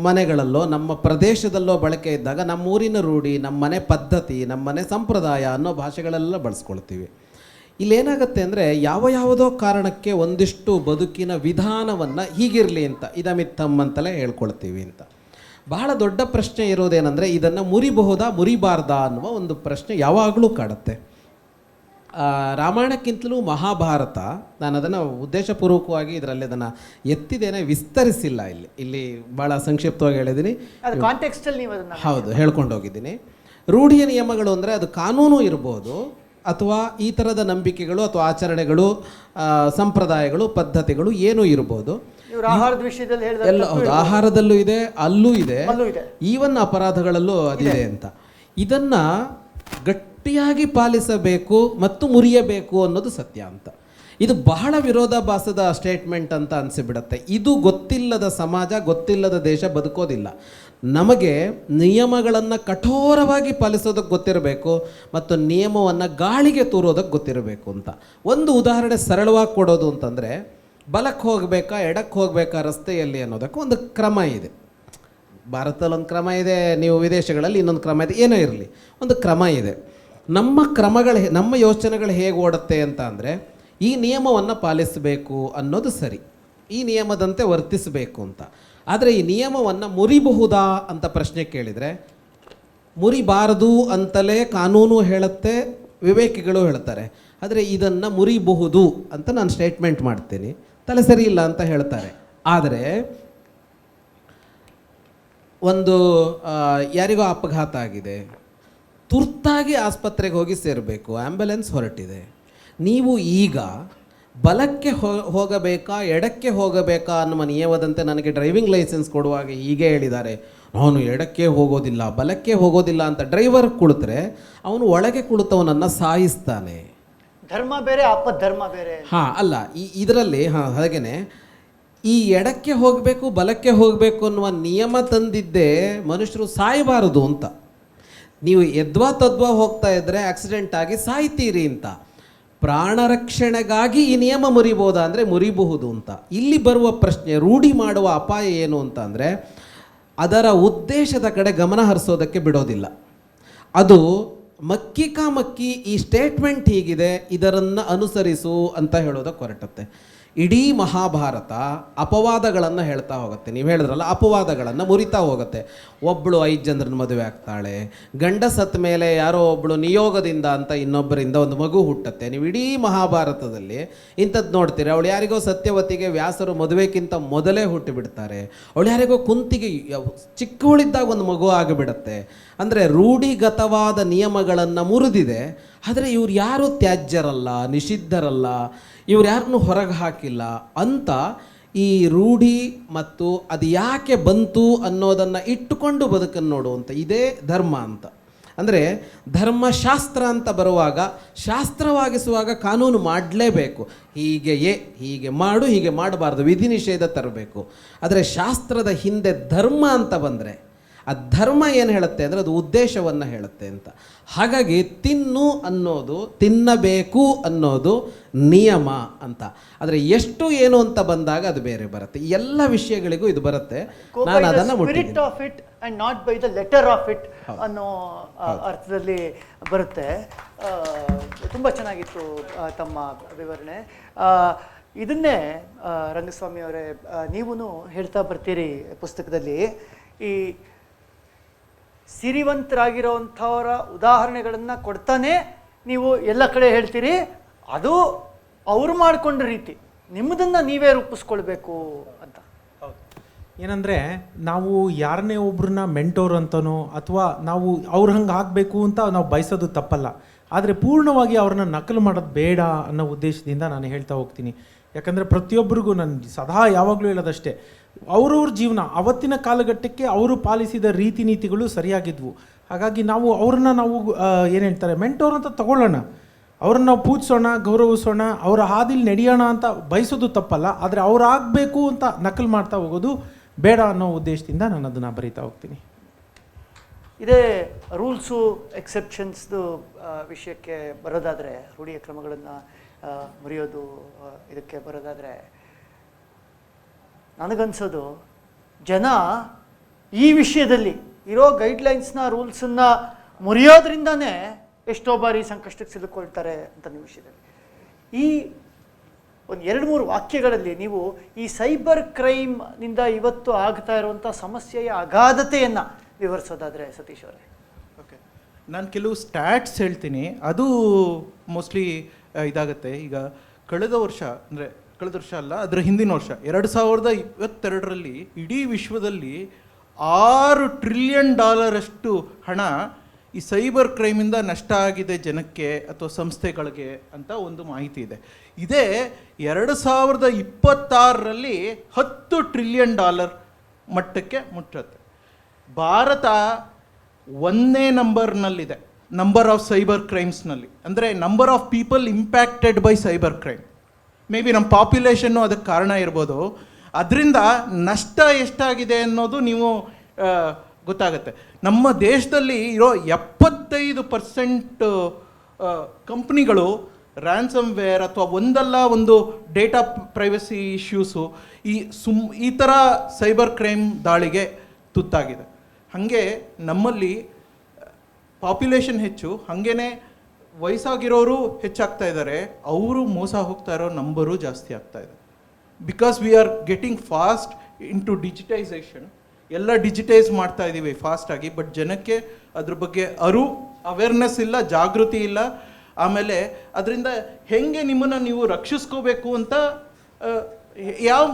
ಮನೆಗಳಲ್ಲೋ ನಮ್ಮ ಪ್ರದೇಶದಲ್ಲೋ ಬಳಕೆ ಇದ್ದಾಗ ನಮ್ಮ ಊರಿನ ರೂಢಿ, ನಮ್ಮ ಮನೆ ಪದ್ಧತಿ, ನಮ್ಮ ಮನೆ ಸಂಪ್ರದಾಯ ಅನ್ನೋ ಭಾಷೆಗಳೆಲ್ಲ ಬಳಸ್ಕೊಳ್ತೀವಿ. ಇಲ್ಲೇನಾಗುತ್ತೆ ಅಂದರೆ ಯಾವುದೋ ಕಾರಣಕ್ಕೆ ಒಂದಿಷ್ಟು ಬದುಕಿನ ವಿಧಾನವನ್ನು ಹೀಗಿರಲಿ ಅಂತ ಇದಮಿತ್ತಮ್ ಅಂತಲೇ ಹೇಳ್ಕೊಳ್ತೀವಿ ಅಂತ. ಬಹಳ ದೊಡ್ಡ ಪ್ರಶ್ನೆ ಇರೋದೇನೆಂದರೆ ಇದನ್ನು ಮುರಿಬಹುದಾ ಮುರಿಬಾರ್ದಾ ಅನ್ನುವ ಒಂದು ಪ್ರಶ್ನೆ ಯಾವಾಗಲೂ ಕಾಡುತ್ತೆ. ರಾಮಾಯಣಕ್ಕಿಂತಲೂ ಮಹಾಭಾರತ, ನಾನು ಅದನ್ನು ಉದ್ದೇಶಪೂರ್ವಕವಾಗಿ ಇದರಲ್ಲಿ ಅದನ್ನು ಎತ್ತಿದ್ದೇನೆ, ವಿಸ್ತರಿಸಿಲ್ಲ. ಇಲ್ಲಿ ಭಾಳ ಸಂಕ್ಷಿಪ್ತವಾಗಿ ಹೇಳಿದ್ದೀನಿ. ಹೌದು, ಹೇಳ್ಕೊಂಡು ಹೋಗಿದ್ದೀನಿ. ರೂಢಿಯ ನಿಯಮಗಳು ಅಂದರೆ ಅದು ಕಾನೂನು ಇರ್ಬೋದು, ಅಥವಾ ಈ ಥರದ ನಂಬಿಕೆಗಳು ಅಥವಾ ಆಚರಣೆಗಳು, ಸಂಪ್ರದಾಯಗಳು, ಪದ್ಧತಿಗಳು ಏನೂ ಇರ್ಬೋದು. ಆಹಾರದ ವಿಷಯದಲ್ಲಿ ಎಲ್ಲ ಹೌದು, ಆಹಾರದಲ್ಲೂ ಇದೆ, ಅಲ್ಲೂ ಇದೆ, ಈವನ್ ಅಪರಾಧಗಳಲ್ಲೂ ಅದಿದೆ ಅಂತ. ಇದನ್ನು ಗಟ್ಟಿಯಾಗಿ ಪಾಲಿಸಬೇಕು ಮತ್ತು ಮುರಿಯಬೇಕು ಅನ್ನೋದು ಸತ್ಯ ಅಂತ. ಇದು ಬಹಳ ವಿರೋಧಾಭಾಸದ ಸ್ಟೇಟ್ಮೆಂಟ್ ಅಂತ ಅನಿಸಿಬಿಡುತ್ತೆ. ಇದು ಗೊತ್ತಿಲ್ಲದ ಸಮಾಜ, ಗೊತ್ತಿಲ್ಲದ ದೇಶ ಬದುಕೋದಿಲ್ಲ. ನಮಗೆ ನಿಯಮಗಳನ್ನು ಕಠೋರವಾಗಿ ಪಾಲಿಸೋದಕ್ಕೆ ಗೊತ್ತಿರಬೇಕು ಮತ್ತು ನಿಯಮವನ್ನು ಗಾಳಿಗೆ ತೂರೋದಕ್ಕೆ ಗೊತ್ತಿರಬೇಕು ಅಂತ. ಒಂದು ಉದಾಹರಣೆ ಸರಳವಾಗಿ ಕೊಡೋದು ಅಂತಂದರೆ, ಬಲಕ್ಕೆ ಹೋಗಬೇಕಾ ಎಡಕ್ಕೆ ಹೋಗಬೇಕಾ ರಸ್ತೆಯಲ್ಲಿ ಅನ್ನೋದಕ್ಕೆ ಒಂದು ಕ್ರಮ ಇದೆ. ಭಾರತದಲ್ಲಿ ಒಂದು ಕ್ರಮ ಇದೆ, ನೀವು ವಿದೇಶಗಳಲ್ಲಿ ಇನ್ನೊಂದು ಕ್ರಮ ಇದೆ, ಏನೋ ಇರಲಿ, ಒಂದು ಕ್ರಮ ಇದೆ. ನಮ್ಮ ಯೋಚನೆಗಳು ಹೇಗೆ ಓಡುತ್ತೆ ಅಂತ ಅಂದರೆ, ಈ ನಿಯಮವನ್ನು ಪಾಲಿಸಬೇಕು ಅನ್ನೋದು ಸರಿ, ಈ ನಿಯಮದಂತೆ ವರ್ತಿಸಬೇಕು ಅಂತ. ಆದರೆ ಈ ನಿಯಮವನ್ನು ಮುರಿಬಹುದಾ ಅಂತ ಪ್ರಶ್ನೆ ಕೇಳಿದರೆ, ಮುರಿಬಾರದು ಅಂತಲೇ ಕಾನೂನು ಹೇಳುತ್ತೆ, ವಿವೇಕಿಗಳು ಹೇಳ್ತಾರೆ. ಆದರೆ ಇದನ್ನು ಮುರಿಬಹುದು ಅಂತ ನಾನು ಸ್ಟೇಟ್ಮೆಂಟ್ ಮಾಡ್ತೀನಿ, ತಲೆ ಸರಿ ಇಲ್ಲ ಅಂತ ಹೇಳ್ತಾರೆ. ಆದರೆ ಒಂದು ಯಾರಿಗೋ ಅಪಘಾತ ಆಗಿದೆ, ತುರ್ತಾಗಿ ಆಸ್ಪತ್ರೆಗೆ ಹೋಗಿ ಸೇರಬೇಕು, ಆ್ಯಂಬುಲೆನ್ಸ್ ಹೊರಟಿದೆ. ನೀವು ಈಗ ಬಲಕ್ಕೆ ಹೋಗಬೇಕಾ ಎಡಕ್ಕೆ ಹೋಗಬೇಕಾ ಅನ್ನುವ ನಿಯಮದಂತೆ ನನಗೆ ಡ್ರೈವಿಂಗ್ ಲೈಸೆನ್ಸ್ ಕೊಡುವಾಗ ಹೀಗೆ ಹೇಳಿದ್ದಾರೆ, ನಾನು ಎಡಕ್ಕೆ ಹೋಗೋದಿಲ್ಲ ಬಲಕ್ಕೆ ಹೋಗೋದಿಲ್ಲ ಅಂತ ಡ್ರೈವರ್ ಕುಳಿತರೆ ಅವನು ಒಳಗೆ ಕುಳಿತವನನ್ನು ಸಾಯಿಸ್ತಾನೆ. ಧರ್ಮ ಬೇರೆ ಅಪಧರ್ಮ ಬೇರೆ. ಅಲ್ಲ, ಇದರಲ್ಲಿ ಹಾಗೇನೆ ಈ ಎಡಕ್ಕೆ ಹೋಗಬೇಕು ಬಲಕ್ಕೆ ಹೋಗಬೇಕು ಅನ್ನುವ ನಿಯಮ ತಂದಿದ್ದೇ ಮನುಷ್ಯರು ಸಾಯಬಾರದು ಅಂತ. ನೀವು ಎದ್ವಾ ತದ್ವಾ ಹೋಗ್ತಾ ಇದ್ದರೆ ಆಕ್ಸಿಡೆಂಟ್ ಆಗಿ ಸಾಯ್ತೀರಿ ಅಂತ. ಪ್ರಾಣ ರಕ್ಷಣೆಗಾಗಿ ಈ ನಿಯಮ ಮುರಿಬೋದಾ ಅಂದರೆ ಮುರಿಬಹುದು ಅಂತ. ಇಲ್ಲಿ ಬರುವ ಪ್ರಶ್ನೆ, ರೂಢಿ ಮಾಡುವ ಅಪಾಯ ಏನು ಅಂತ ಅಂದರೆ, ಅದರ ಉದ್ದೇಶದ ಕಡೆ ಗಮನ ಹರಿಸೋದಕ್ಕೆ ಬಿಡೋದಿಲ್ಲ. ಅದು ಮಕ್ಕಿ ಈ ಸ್ಟೇಟ್ಮೆಂಟ್ ಹೀಗಿದೆ, ಇದರನ್ನು ಅನುಸರಿಸು ಅಂತ ಹೇಳೋದಕ್ಕೆ ಹೊರಟುತ್ತೆ. ಇಡೀ ಮಹಾಭಾರತ ಅಪವಾದಗಳನ್ನು ಹೇಳ್ತಾ ಹೋಗುತ್ತೆ. ನೀವು ಹೇಳಿದ್ರಲ್ಲ, ಅಪವಾದಗಳನ್ನು ಮುರಿತಾ ಹೋಗುತ್ತೆ. ಒಬ್ಬಳು 5 ಜನರನ್ನ ಮದುವೆ ಆಗ್ತಾಳೆ, ಗಂಡ ಸತ್ತ ಮೇಲೆ ಯಾರೋ ಒಬ್ಬಳು ನಿಯೋಗದಿಂದ ಅಂತ ಇನ್ನೊಬ್ಬರಿಂದ ಒಂದು ಮಗು ಹುಟ್ಟುತ್ತೆ. ನೀವು ಇಡೀ ಮಹಾಭಾರತದಲ್ಲಿ ಇಂಥದ್ದು ನೋಡ್ತೀರಿ. ಅವಳು ಯಾರಿಗೋ ಸತ್ಯವತಿಗೆ ವ್ಯಾಸರು ಮದುವೆಗಿಂತ ಮೊದಲೇ ಹುಟ್ಟಿಬಿಡ್ತಾರೆ. ಅವಳು ಯಾರಿಗೋ ಕುಂತಿಗೆ ಚಿಕ್ಕವಳಿದ್ದಾಗ ಒಂದು ಮಗು ಆಗಿಬಿಡುತ್ತೆ. ಅಂದರೆ ರೂಢಿಗತವಾದ ನಿಯಮಗಳನ್ನು ಮುರಿದಿದೆ. ಆದರೆ ಇವ್ರು ಯಾರೂ ತ್ಯಾಜ್ಯರಲ್ಲ, ನಿಷಿದ್ಧರಲ್ಲ, ಇವ್ರು ಯಾರನ್ನೂ ಹೊರಗೆ ಹಾಕಿಲ್ಲ ಅಂತ ಈ ರೂಢಿ ಮತ್ತು ಅದು ಯಾಕೆ ಬಂತು ಅನ್ನೋದನ್ನು ಇಟ್ಟುಕೊಂಡು ಬದುಕನ್ನು ನೋಡುವಂಥ ಇದೇ ಧರ್ಮ ಅಂತ. ಅಂದರೆ ಧರ್ಮಶಾಸ್ತ್ರ ಅಂತ ಬರುವಾಗ, ಶಾಸ್ತ್ರವಾಗಿಸುವಾಗ ಕಾನೂನು ಮಾಡಲೇಬೇಕು. ಹೀಗೆ ಮಾಡು, ಹೀಗೆ ಮಾಡಬಾರ್ದು, ವಿಧಿ ನಿಷೇಧ ತರಬೇಕು. ಆದರೆ ಶಾಸ್ತ್ರದ ಹಿಂದೆ ಧರ್ಮ ಅಂತ ಬಂದರೆ, ಆ ಧರ್ಮ ಏನು ಹೇಳುತ್ತೆ ಅಂದರೆ ಅದು ಉದ್ದೇಶವನ್ನು ಹೇಳುತ್ತೆ ಅಂತ. ಹಾಗಾಗಿ ತಿನ್ನಬೇಕು ಅನ್ನೋದು ನಿಯಮ ಅಂತ. ಆದರೆ ಎಷ್ಟು ಏನು ಅಂತ ಬಂದಾಗ ಅದು ಬೇರೆ ಬರುತ್ತೆ. ಎಲ್ಲ ವಿಷಯಗಳಿಗೂ ಇದು ಬರುತ್ತೆ. ನಾನು ಅದನ್ನು spirit of it and not by the letter of it ಅನ್ನೋ ಅರ್ಥದಲ್ಲಿ ಬರುತ್ತೆ. ತುಂಬ ಚೆನ್ನಾಗಿತ್ತು ತಮ್ಮ ವಿವರಣೆ. ಇದನ್ನೇ ರಂಗಸ್ವಾಮಿ ಅವರೇ ನೀವು ಹೇಳ್ತಾ ಬರ್ತೀರಿ ಪುಸ್ತಕದಲ್ಲಿ. ಈ ಸಿರಿವಂತರಾಗಿರೋವಂಥವರ ಉದಾಹರಣೆಗಳನ್ನು ಕೊಡ್ತಾನೆ ನೀವು ಎಲ್ಲ ಕಡೆ ಹೇಳ್ತೀರಿ. ಅದು ಅವ್ರು ಮಾಡಿಕೊಂಡ ರೀತಿ, ನಿಮ್ಮದನ್ನು ನೀವೇ ರೂಪಿಸ್ಕೊಳ್ಬೇಕು ಅಂತ. ಏನಂದರೆ ನಾವು ಯಾರನ್ನೇ ಒಬ್ರನ್ನ ಮೆಂಟೋರ್ ಅಂತನೋ ಅಥವಾ ನಾವು ಅವ್ರ ಹಂಗೆ ಆಗಬೇಕು ಅಂತ ನಾವು ಬಯಸೋದು ತಪ್ಪಲ್ಲ. ಆದರೆ ಪೂರ್ಣವಾಗಿ ಅವ್ರನ್ನ ನಕಲು ಮಾಡೋದು ಬೇಡ ಅನ್ನೋ ಉದ್ದೇಶದಿಂದ ನಾನು ಹೇಳ್ತಾ ಹೋಗ್ತೀನಿ. ಯಾಕಂದರೆ ಪ್ರತಿಯೊಬ್ಬರಿಗೂ ನಾನು ಸದಾ ಯಾವಾಗಲೂ ಹೇಳೋದಷ್ಟೇ, ಅವ್ರವ್ರ ಜೀವನ ಅವತ್ತಿನ ಕಾಲಘಟ್ಟಕ್ಕೆ ಅವರು ಪಾಲಿಸಿದ ರೀತಿ ನೀತಿಗಳು ಸರಿಯಾಗಿದ್ವು. ಹಾಗಾಗಿ ಅವ್ರನ್ನ ನಾವು ಏನು ಹೇಳ್ತಾರೆ ಮೆಂಟೋರ್ ಅಂತ ತಗೊಳ್ಳೋಣ, ಅವ್ರನ್ನ ನಾವು ಪೂಜಿಸೋಣ, ಗೌರವಿಸೋಣ, ಅವರ ಹಾದಿಲಿ ನಡೆಯೋಣ ಅಂತ ಬಯಸೋದು ತಪ್ಪಲ್ಲ. ಆದರೆ ಆಗಬೇಕು ಅಂತ ನಕಲು ಮಾಡ್ತಾ ಹೋಗೋದು ಬೇಡ ಅನ್ನೋ ಉದ್ದೇಶದಿಂದ ನಾನು ಅದನ್ನು ಬರೀತಾ ಹೋಗ್ತೀನಿ. ಇದೇ ರೂಲ್ಸು ಎಕ್ಸೆಪ್ಷನ್ಸ್ದು ವಿಷಯಕ್ಕೆ ಬರೋದಾದರೆ, ರೂಢಿಯ ಕ್ರಮಗಳನ್ನು ಮುರಿಯೋದು ಇದಕ್ಕೆ ಬರೋದಾದರೆ, ನನಗನ್ಸೋದು ಜನ ಈ ವಿಷಯದಲ್ಲಿ ಇರೋ ಗೈಡ್ಲೈನ್ಸ್ನ ರೂಲ್ಸನ್ನು ಮುರಿಯೋದ್ರಿಂದನೇ ಎಷ್ಟೋ ಬಾರಿ ಸಂಕಷ್ಟಕ್ಕೆ ಸಿಲುಕೊಳ್ತಾರೆ ಅಂತ ನಿಮ್ಮ ವಿಷಯದಲ್ಲಿ. ಈ ಒಂದು 2-3 ವಾಕ್ಯಗಳಲ್ಲಿ ನೀವು ಈ ಸೈಬರ್ ಕ್ರೈಮ್ನಿಂದ ಇವತ್ತು ಆಗ್ತಾ ಇರುವಂಥ ಸಮಸ್ಯೆಯ ಅಗಾಧತೆಯನ್ನು ವಿವರಿಸೋದಾದರೆ ಸತೀಶ್ ಅವರೇ. ಓಕೆ, ನಾನು ಕೆಲವು ಸ್ಟ್ಯಾಟ್ಸ್ ಹೇಳ್ತೀನಿ, ಅದು ಮೋಸ್ಟ್ಲಿ ಇದಾಗುತ್ತೆ. ಈಗ ಕಳೆದ ವರ್ಷ ಅಲ್ಲ, ಅದರ ಹಿಂದಿನ ವರ್ಷ 2022ರಲ್ಲಿ ಇಡೀ ವಿಶ್ವದಲ್ಲಿ $6 ಟ್ರಿಲಿಯನ್ ಅಷ್ಟು ಹಣ ಈ ಸೈಬರ್ ಕ್ರೈಮಿಂದ ನಷ್ಟ ಆಗಿದೆ ಜನಕ್ಕೆ ಅಥವಾ ಸಂಸ್ಥೆಗಳಿಗೆ ಅಂತ ಒಂದು ಮಾಹಿತಿ ಇದೆ. ಇದೇ 2026ರಲ್ಲಿ $10 ಟ್ರಿಲಿಯನ್ ಮಟ್ಟಕ್ಕೆ ಮುಟ್ಟುತ್ತೆ. ಭಾರತ 1ನೇ ನಂಬರ್ನಲ್ಲಿದೆ ನಂಬರ್ ಆಫ್ ಸೈಬರ್ ಕ್ರೈಮ್ಸ್ನಲ್ಲಿ, ಅಂದರೆ number of people impacted by cyber crime. May be ನಮ್ಮ ಪಾಪ್ಯುಲೇಷನ್ನು ಅದಕ್ಕೆ ಕಾರಣ ಇರ್ಬೋದು. ಅದರಿಂದ ನಷ್ಟ ಎಷ್ಟಾಗಿದೆ ಅನ್ನೋದು ನೀವು ಗೊತ್ತಾಗುತ್ತೆ. ನಮ್ಮ ದೇಶದಲ್ಲಿ ಇರೋ 75% ಕಂಪ್ನಿಗಳು ರ್ಯಾನ್ಸಮ್ವೇರ್ ಅಥವಾ ಒಂದಲ್ಲ ಒಂದು ಡೇಟಾ ಪ್ರೈವಸಿ ಇಶ್ಯೂಸು ಈ ಥರ ಸೈಬರ್ ಕ್ರೈಮ್ ದಾಳಿಗೆ ತುತ್ತಾಗಿದೆ. ಹಾಗೆ ನಮ್ಮಲ್ಲಿ ಪಾಪ್ಯುಲೇಷನ್ ಹೆಚ್ಚು, ಹಾಗೇ ವಯಸ್ಸಾಗಿರೋರು ಹೆಚ್ಚಾಗ್ತಾ ಇದ್ದಾರೆ, ಅವರು ಮೋಸ ಹೋಗ್ತಾ ಇರೋ ನಂಬರು ಜಾಸ್ತಿ ಆಗ್ತಾ ಇದೆ. Because we are getting fast into digitisation, ಎಲ್ಲ ಡಿಜಿಟೈಸ್ ಮಾಡ್ತಾ ಇದ್ದೀವಿ ಫಾಸ್ಟಾಗಿ. ಬಟ್ ಜನಕ್ಕೆ ಅದ್ರ ಬಗ್ಗೆ ಅವೇರ್ನೆಸ್ ಇಲ್ಲ, ಜಾಗೃತಿ ಇಲ್ಲ. ಆಮೇಲೆ ಅದರಿಂದ ಹೆಂಗೆ ನಿಮ್ಮನ್ನು ನೀವು ರಕ್ಷಿಸ್ಕೋಬೇಕು ಅಂತ ಯಾವ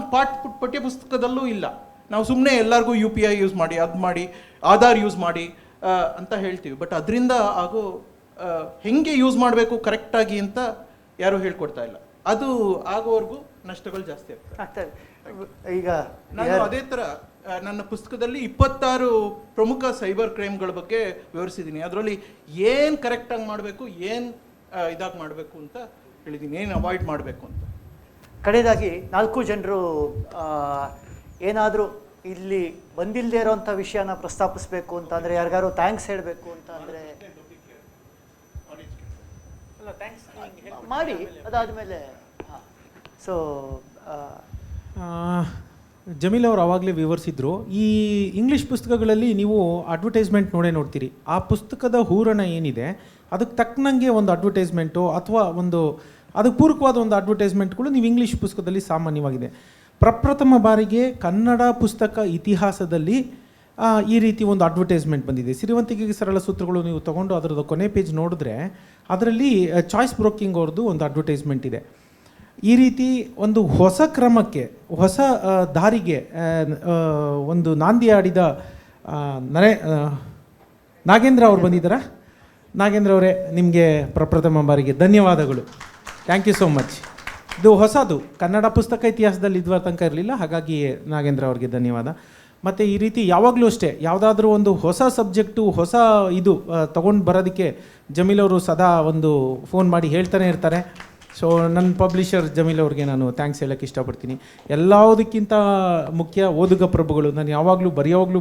ಪಠ್ಯಪುಸ್ತಕದಲ್ಲೂ ಇಲ್ಲ. ನಾವು ಸುಮ್ಮನೆ ಎಲ್ಲರಿಗೂ UPI ಯೂಸ್ ಮಾಡಿ, ಅದು ಮಾಡಿ, ಆಧಾರ್ ಯೂಸ್ ಮಾಡಿ ಅಂತ ಹೇಳ್ತೀವಿ. ಬಟ್ ಅದರಿಂದ ಹೆಂಗೆ ಯೂಸ್ ಮಾಡಬೇಕು ಕರೆಕ್ಟಾಗಿ ಅಂತ ಯಾರೂ ಹೇಳ್ಕೊಡ್ತಾ ಇಲ್ಲ. ಅದು ಆಗೋವರೆಗೂ ನಷ್ಟಗಳು ಜಾಸ್ತಿ ಆಗ್ತದೆ. ಈಗ ನಾನು ಅದೇ ಥರ ನನ್ನ ಪುಸ್ತಕದಲ್ಲಿ 26 ಪ್ರಮುಖ ಸೈಬರ್ ಕ್ರೈಮ್ಗಳ ಬಗ್ಗೆ ವಿವರಿಸಿದ್ದೀನಿ. ಅದರಲ್ಲಿ ಏನು ಕರೆಕ್ಟಾಗಿ ಮಾಡಬೇಕು, ಏನು ಇದಾಗಿ ಮಾಡಬೇಕು ಅಂತ ಹೇಳಿದ್ದೀನಿ, ಏನು ಅವಾಯ್ಡ್ ಮಾಡಬೇಕು ಅಂತ. ಕಡೆಯದಾಗಿ 4 ಜನರು ಏನಾದರೂ ಇಲ್ಲಿ ಬಂದಿಲ್ಲದೆ ಇರೋವಂಥ ವಿಷಯನ ಪ್ರಸ್ತಾಪಿಸ್ಬೇಕು ಅಂತ ಅಂದರೆ, ಯಾರಿಗಾರು ಥ್ಯಾಂಕ್ಸ್ ಹೇಳಬೇಕು ಅಂತ ಅಂದರೆ ಮಾಡಿ, ಅದಾದಮೇಲೆ ಸೊ ಜಮೀಲ್ ಅವರು ಆವಾಗಲೇ ವಿವರಿಸಿದ್ರು. ಈ ಇಂಗ್ಲೀಷ್ ಪುಸ್ತಕಗಳಲ್ಲಿ ನೀವು ಅಡ್ವರ್ಟೈಸ್ಮೆಂಟ್ ನೋಡ್ತೀರಿ. ಆ ಪುಸ್ತಕದ ಹೂರಣ ಏನಿದೆ ಅದಕ್ಕೆ ತಕ್ಕನಂಗೆ ಒಂದು ಅಡ್ವರ್ಟೈಸ್ಮೆಂಟು ಅಥವಾ ಅದಕ್ಕೆ ಪೂರಕವಾದ ಒಂದು ಅಡ್ವರ್ಟೈಸ್ಮೆಂಟ್ಗಳು ನೀವು ಇಂಗ್ಲೀಷ್ ಪುಸ್ತಕದಲ್ಲಿ ಸಾಮಾನ್ಯವಾಗಿದೆ. ಪ್ರಪ್ರಥಮ ಬಾರಿಗೆ ಕನ್ನಡ ಪುಸ್ತಕ ಇತಿಹಾಸದಲ್ಲಿ ಈ ರೀತಿ ಒಂದು ಅಡ್ವರ್ಟೈಸ್ಮೆಂಟ್ ಬಂದಿದೆ. ಸಿರಿವಂತಿಕೆಗೆ ಸರಳ ಸೂತ್ರಗಳು ನೀವು ತೊಗೊಂಡು ಅದರದ್ದು ಕೊನೆ ಪೇಜ್ ನೋಡಿದ್ರೆ ಅದರಲ್ಲಿ ಚಾಯ್ಸ್ ಬ್ರೋಕಿಂಗ್ ಅವ್ರದ್ದು ಒಂದು ಅಡ್ವರ್ಟೈಸ್ಮೆಂಟ್ ಇದೆ. ಈ ರೀತಿ ಒಂದು ಹೊಸ ಕ್ರಮಕ್ಕೆ, ಹೊಸ ದಾರಿಗೆ ಒಂದು ನಾಂದಿ ಆಡಿದ ನಾಗೇಂದ್ರ ಅವ್ರು ಬಂದಿದ್ದಾರಾ? ನಾಗೇಂದ್ರ ಅವರೇ, ನಿಮಗೆ ಪ್ರಪ್ರಥಮ ಬಾರಿಗೆ ಧನ್ಯವಾದಗಳು. Thank you so much. ಇದು ಹೊಸದು, ಕನ್ನಡ ಪುಸ್ತಕ ಇತಿಹಾಸದಲ್ಲಿ ಇದುವರ ತನಕ ಇರಲಿಲ್ಲ, ಹಾಗಾಗಿ ನಾಗೇಂದ್ರ ಅವ್ರಿಗೆ ಧನ್ಯವಾದ. ಮತ್ತು ಈ ರೀತಿ ಯಾವಾಗಲೂ ಅಷ್ಟೇ ಯಾವುದಾದ್ರೂ ಒಂದು ಹೊಸ ಸಬ್ಜೆಕ್ಟು, ಹೊಸ ತೊಗೊಂಡು ಬರೋದಕ್ಕೆ ಜಮೀಲ್ ಅವರು ಸದಾ ಒಂದು ಫೋನ್ ಮಾಡಿ ಹೇಳ್ತಾನೆ ಇರ್ತಾರೆ. ಸೊ ನನ್ನ ಪಬ್ಲಿಷರ್ ಜಮೀಲ್ ಅವ್ರಿಗೆ ನಾನು ಥ್ಯಾಂಕ್ಸ್ ಹೇಳೋಕ್ಕೆ ಇಷ್ಟಪಡ್ತೀನಿ. ಎಲ್ಲದಕ್ಕಿಂತ ಮುಖ್ಯ ಓದುಗ ಪ್ರಭುಗಳು. ನಾನು ಯಾವಾಗಲೂ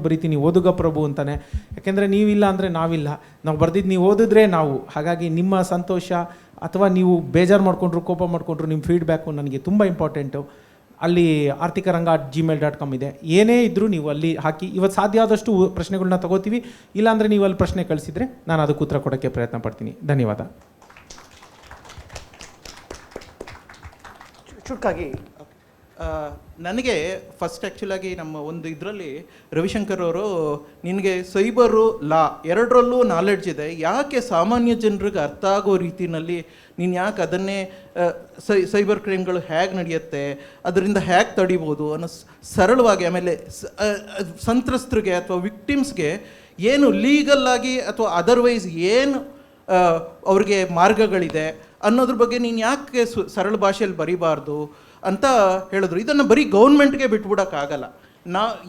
ಬರಿತೀನಿ ಓದುಗ ಪ್ರಭು ಅಂತಲೇ. ಯಾಕೆಂದರೆ ನೀವಿಲ್ಲ ಅಂದರೆ ನಾವಿಲ್ಲ, ನಾವು ಬರೆದಿದ್ದು ನೀವು ಓದಿದ್ರೆ ನಾವು. ಹಾಗಾಗಿ ನಿಮ್ಮ ಸಂತೋಷ ಅಥವಾ ನೀವು ಬೇಜಾರು ಮಾಡಿಕೊಂಡ್ರು, ಕೋಪ ಮಾಡಿಕೊಂಡ್ರು, ನಿಮ್ಮ ಫೀಡ್ಬ್ಯಾಕು ನನಗೆ ತುಂಬ ಇಂಪಾರ್ಟೆಂಟು. ಅಲ್ಲಿ artikarangaa@gmail.com ಇದೆ. ಏನೇ ಇದ್ದರೂ ನೀವು ಅಲ್ಲಿ ಹಾಕಿ. ಇವತ್ತು ಸಾಧ್ಯ ಆದಷ್ಟು ಪ್ರಶ್ನೆಗಳನ್ನ ತಗೋತೀವಿ. ಇಲ್ಲಾಂದರೆ ನೀವು ಅಲ್ಲಿ ಪ್ರಶ್ನೆ ಕಳಿಸಿದರೆ ನಾನು ಅದಕ್ಕೆ ಉತ್ತರ ಕೊಡೋಕ್ಕೆ ಪ್ರಯತ್ನ ಪಡ್ತೀನಿ. ಧನ್ಯವಾದ. ಚುಟ್ಕಾಗಿ ನನಗೆ ಫಸ್ಟ್ ಆ್ಯಕ್ಚುಲಾಗಿ ನಮ್ಮ ಒಂದು ಇದರಲ್ಲಿ ರವಿಶಂಕರ್ ಅವರು ನಿನಗೆ ಸೈಬರು ಲಾ ಎರಡರಲ್ಲೂ ನಾಲೆಡ್ಜ್ ಇದೆ, ಯಾಕೆ ಸಾಮಾನ್ಯ ಜನರಿಗೆ ಅರ್ಥ ಆಗೋ ರೀತಿಯಲ್ಲಿ ನೀನು ಯಾಕೆ ಅದನ್ನೇ ಸೈಬರ್ ಕ್ರೈಮ್ಗಳು ಹೇಗೆ ನಡೆಯುತ್ತೆ, ಅದರಿಂದ ಹೇಗೆ ತಡಿಬೋದು ಅನ್ನೋ ಸರಳವಾಗಿ, ಆಮೇಲೆ ಸಂತ್ರಸ್ತರಿಗೆ ಅಥವಾ ವಿಕ್ಟಿಮ್ಸ್ಗೆ ಏನು ಲೀಗಲ್ಲಾಗಿ ಅಥವಾ ಅದರ್ವೈಸ್ ಏನು ಅವ್ರಿಗೆ ಮಾರ್ಗಗಳಿದೆ ಅನ್ನೋದ್ರ ಬಗ್ಗೆ ನೀನು ಯಾಕೆ ಸರಳ ಭಾಷೆಯಲ್ಲಿ ಬರೀಬಾರ್ದು ಅಂತ ಹೇಳಿದ್ರು. ಇದನ್ನು ಬರೀ ಗೌರ್ಮೆಂಟ್ಗೆ ಬಿಟ್ಬಿಡೋಕ್ಕಾಗಲ್ಲ,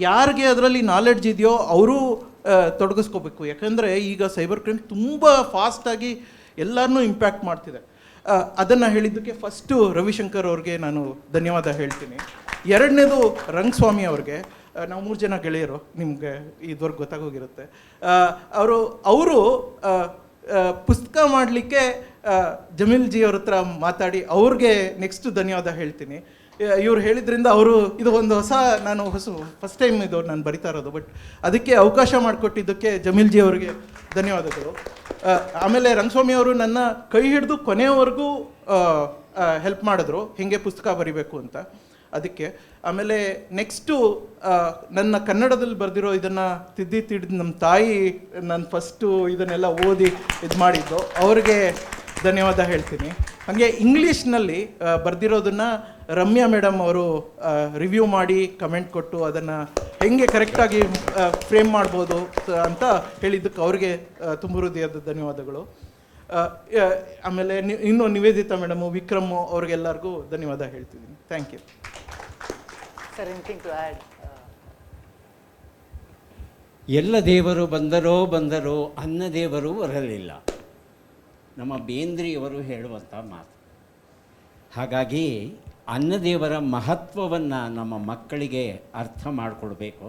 ಯಾರಿಗೆ ಅದರಲ್ಲಿ ನಾಲೆಡ್ಜ್ ಇದೆಯೋ ಅವರು ತೊಡಗಿಸ್ಕೋಬೇಕು. ಯಾಕಂದರೆ ಈಗ ಸೈಬರ್ ಕ್ರೈಮ್ ತುಂಬ ಫಾಸ್ಟಾಗಿ ಎಲ್ಲರನ್ನೂ ಇಂಪ್ಯಾಕ್ಟ್ ಮಾಡ್ತಿದೆ. ಅದನ್ನು ಹೇಳಿದ್ದಕ್ಕೆ ಫಸ್ಟು ರವಿಶಂಕರ್ ಅವ್ರಿಗೆ ನಾನು ಧನ್ಯವಾದ ಹೇಳ್ತೀನಿ. ಎರಡನೇದು ರಂಗಸ್ವಾಮಿ ಅವ್ರಿಗೆ, ನಾವು 3 ಜನ ಗೆಳೆಯರು, ನಿಮಗೆ ಇದುವರೆಗೆ ಗೊತ್ತಾಗೋಗಿರುತ್ತೆ. ಅವರು ಪುಸ್ತಕ ಮಾಡಲಿಕ್ಕೆ ಜಮೀಲ್ ಜಿ ಅವ್ರ ಹತ್ರ ಮಾತಾಡಿ ಅವ್ರಿಗೆ ನೆಕ್ಸ್ಟ್ ಧನ್ಯವಾದ ಹೇಳ್ತೀನಿ. ಇವ್ರು ಹೇಳಿದ್ರಿಂದ ಅವರು ಇದು ಒಂದು ಫಸ್ಟ್ ಟೈಮ್ ಇದು ನಾನು ಬರಿತಾ ಇರೋದು, ಬಟ್ ಅದಕ್ಕೆ ಅವಕಾಶ ಮಾಡಿಕೊಟ್ಟಿದ್ದಕ್ಕೆ ಜಮೀಲ್ ಜಿ ಅವರಿಗೆ ಧನ್ಯವಾದಗಳು. ಆಮೇಲೆ ರಂಗಸ್ವಾಮಿ ಅವರು ನನ್ನ ಕೈ ಹಿಡಿದು ಕೊನೆಯವರೆಗೂ ಹೆಲ್ಪ್ ಮಾಡಿದ್ರು ಹೇಗೆ ಪುಸ್ತಕ ಬರಿಬೇಕು ಅಂತ, ಅದಕ್ಕೆ. ಆಮೇಲೆ ನೆಕ್ಸ್ಟು ನನ್ನ ಕನ್ನಡದಲ್ಲಿ ಬರೆದಿರೋ ಇದನ್ನು ತಿದ್ದಿ ನಮ್ಮ ತಾಯಿ ನಾನು ಫಸ್ಟು ಇದನ್ನೆಲ್ಲ ಓದಿ ಇದು ಮಾಡಿದ್ದು, ಅವ್ರಿಗೆ ಧನ್ಯವಾದ ಹೇಳ್ತೀನಿ. ಹಾಗೆ ಇಂಗ್ಲೀಷ್ನಲ್ಲಿ ಬರೆದಿರೋದನ್ನು ರಮ್ಯಾ ಮೇಡಮ್ ಅವರು ರಿವ್ಯೂ ಮಾಡಿ ಕಮೆಂಟ್ ಕೊಟ್ಟು ಅದನ್ನು ಹೆಂಗೆ ಕರೆಕ್ಟಾಗಿ ಫ್ರೇಮ್ ಮಾಡ್ಬೋದು ಅಂತ ಹೇಳಿದ್ದಕ್ಕೆ ಅವ್ರಿಗೆ ತುಂಬ ಹೃದಯದ ಧನ್ಯವಾದಗಳು. ಆಮೇಲೆ ಇನ್ನೂ ನಿವೇದಿತಾ ಮೇಡಮು, ವಿಕ್ರಮು ಅವ್ರಿಗೆಲ್ಲರಿಗೂ ಧನ್ಯವಾದ ಹೇಳ್ತಿದ್ದೀನಿ. Thank you. Sir, anything to add? ಎಲ್ಲ ದೇವರು ಬಂದರೋ ಅನ್ನ ದೇವರು ಬರಲಿಲ್ಲ, ನಮ್ಮ ಬೇಂದ್ರಿಯವರು ಹೇಳುವಂಥ ಮಾತು. ಹಾಗಾಗಿ ಅನ್ನದೇವರ ಮಹತ್ವವನ್ನು ನಮ್ಮ ಮಕ್ಕಳಿಗೆ ಅರ್ಥ ಮಾಡಿಕೊಡ್ಬೇಕು.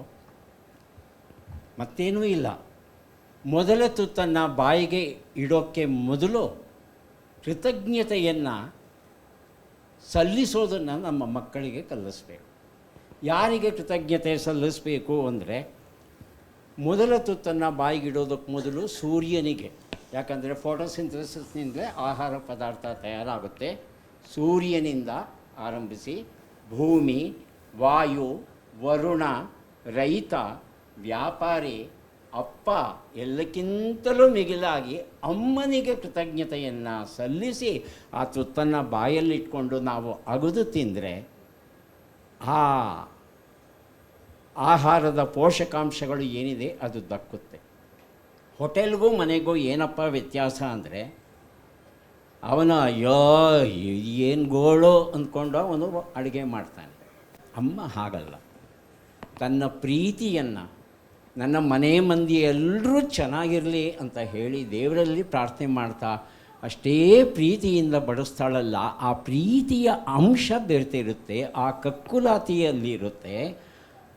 ಮತ್ತೇನೂ ಇಲ್ಲ, ಮೊದಲ ತುತ್ತನ್ನು ಬಾಯಿಗೆ ಇಡೋಕ್ಕೆ ಮೊದಲು ಕೃತಜ್ಞತೆಯನ್ನು ಸಲ್ಲಿಸೋದನ್ನು ನಮ್ಮ ಮಕ್ಕಳಿಗೆ ಕಲಿಸ್ಬೇಕು. ಯಾರಿಗೆ ಕೃತಜ್ಞತೆ ಸಲ್ಲಿಸಬೇಕು ಅಂದರೆ, ಮೊದಲ ತುತ್ತನ್ನು ಬಾಯಿಗಿಡೋದಕ್ಕೆ ಮೊದಲು ಸೂರ್ಯನಿಗೆ. ಯಾಕಂದರೆ ಫೋಟೋಸಿಂಥಸಿಸ್ನಿಂದಲೇ ಆಹಾರ ಪದಾರ್ಥ ತಯಾರಾಗುತ್ತೆ. ಸೂರ್ಯನಿಂದ ಆರಂಭಿಸಿ ಭೂಮಿ, ವಾಯು, ವರುಣ, ರೈತ, ವ್ಯಾಪಾರಿ, ಅಪ್ಪ, ಎಲ್ಲಕ್ಕಿಂತಲೂ ಮಿಗಿಲಾಗಿ ಅಮ್ಮನಿಗೆ ಕೃತಜ್ಞತೆಯನ್ನು ಸಲ್ಲಿಸಿ ಆ ತುತ್ತನ್ನು ಬಾಯಲ್ಲಿಟ್ಕೊಂಡು ನಾವು ಅಗದು ತಿಂದರೆ ಆ ಆಹಾರದ ಪೋಷಕಾಂಶಗಳು ಏನಿದೆ ಅದು ದಕ್ಕುತ್ತೆ. ಹೋಟೆಲ್ಗೂ ಮನೆಗೂ ಏನಪ್ಪ ವ್ಯತ್ಯಾಸ ಅಂದರೆ, ಅವನ ಅಯ್ಯೋ ಏನು ಗೋಳು ಅಂದ್ಕೊಂಡು ಅವನು ಅಡುಗೆ ಮಾಡ್ತಾನೆ. ಅಮ್ಮ ಹಾಗಲ್ಲ, ತನ್ನ ಪ್ರೀತಿಯನ್ನು ನನ್ನ ಮನೆ ಮಂದಿ ಎಲ್ಲರೂ ಚೆನ್ನಾಗಿರಲಿ ಅಂತ ಹೇಳಿ ದೇವರಲ್ಲಿ ಪ್ರಾರ್ಥನೆ ಮಾಡ್ತಾ ಅಷ್ಟೇ ಪ್ರೀತಿಯಿಂದ ಬಡಿಸ್ತಾಳಲ್ಲ, ಆ ಪ್ರೀತಿಯ ಅಂಶ ಬೆರೆತಿರುತ್ತೆ, ಆ ಕಕ್ಕುಲಾತಿಯಲ್ಲಿರುತ್ತೆ.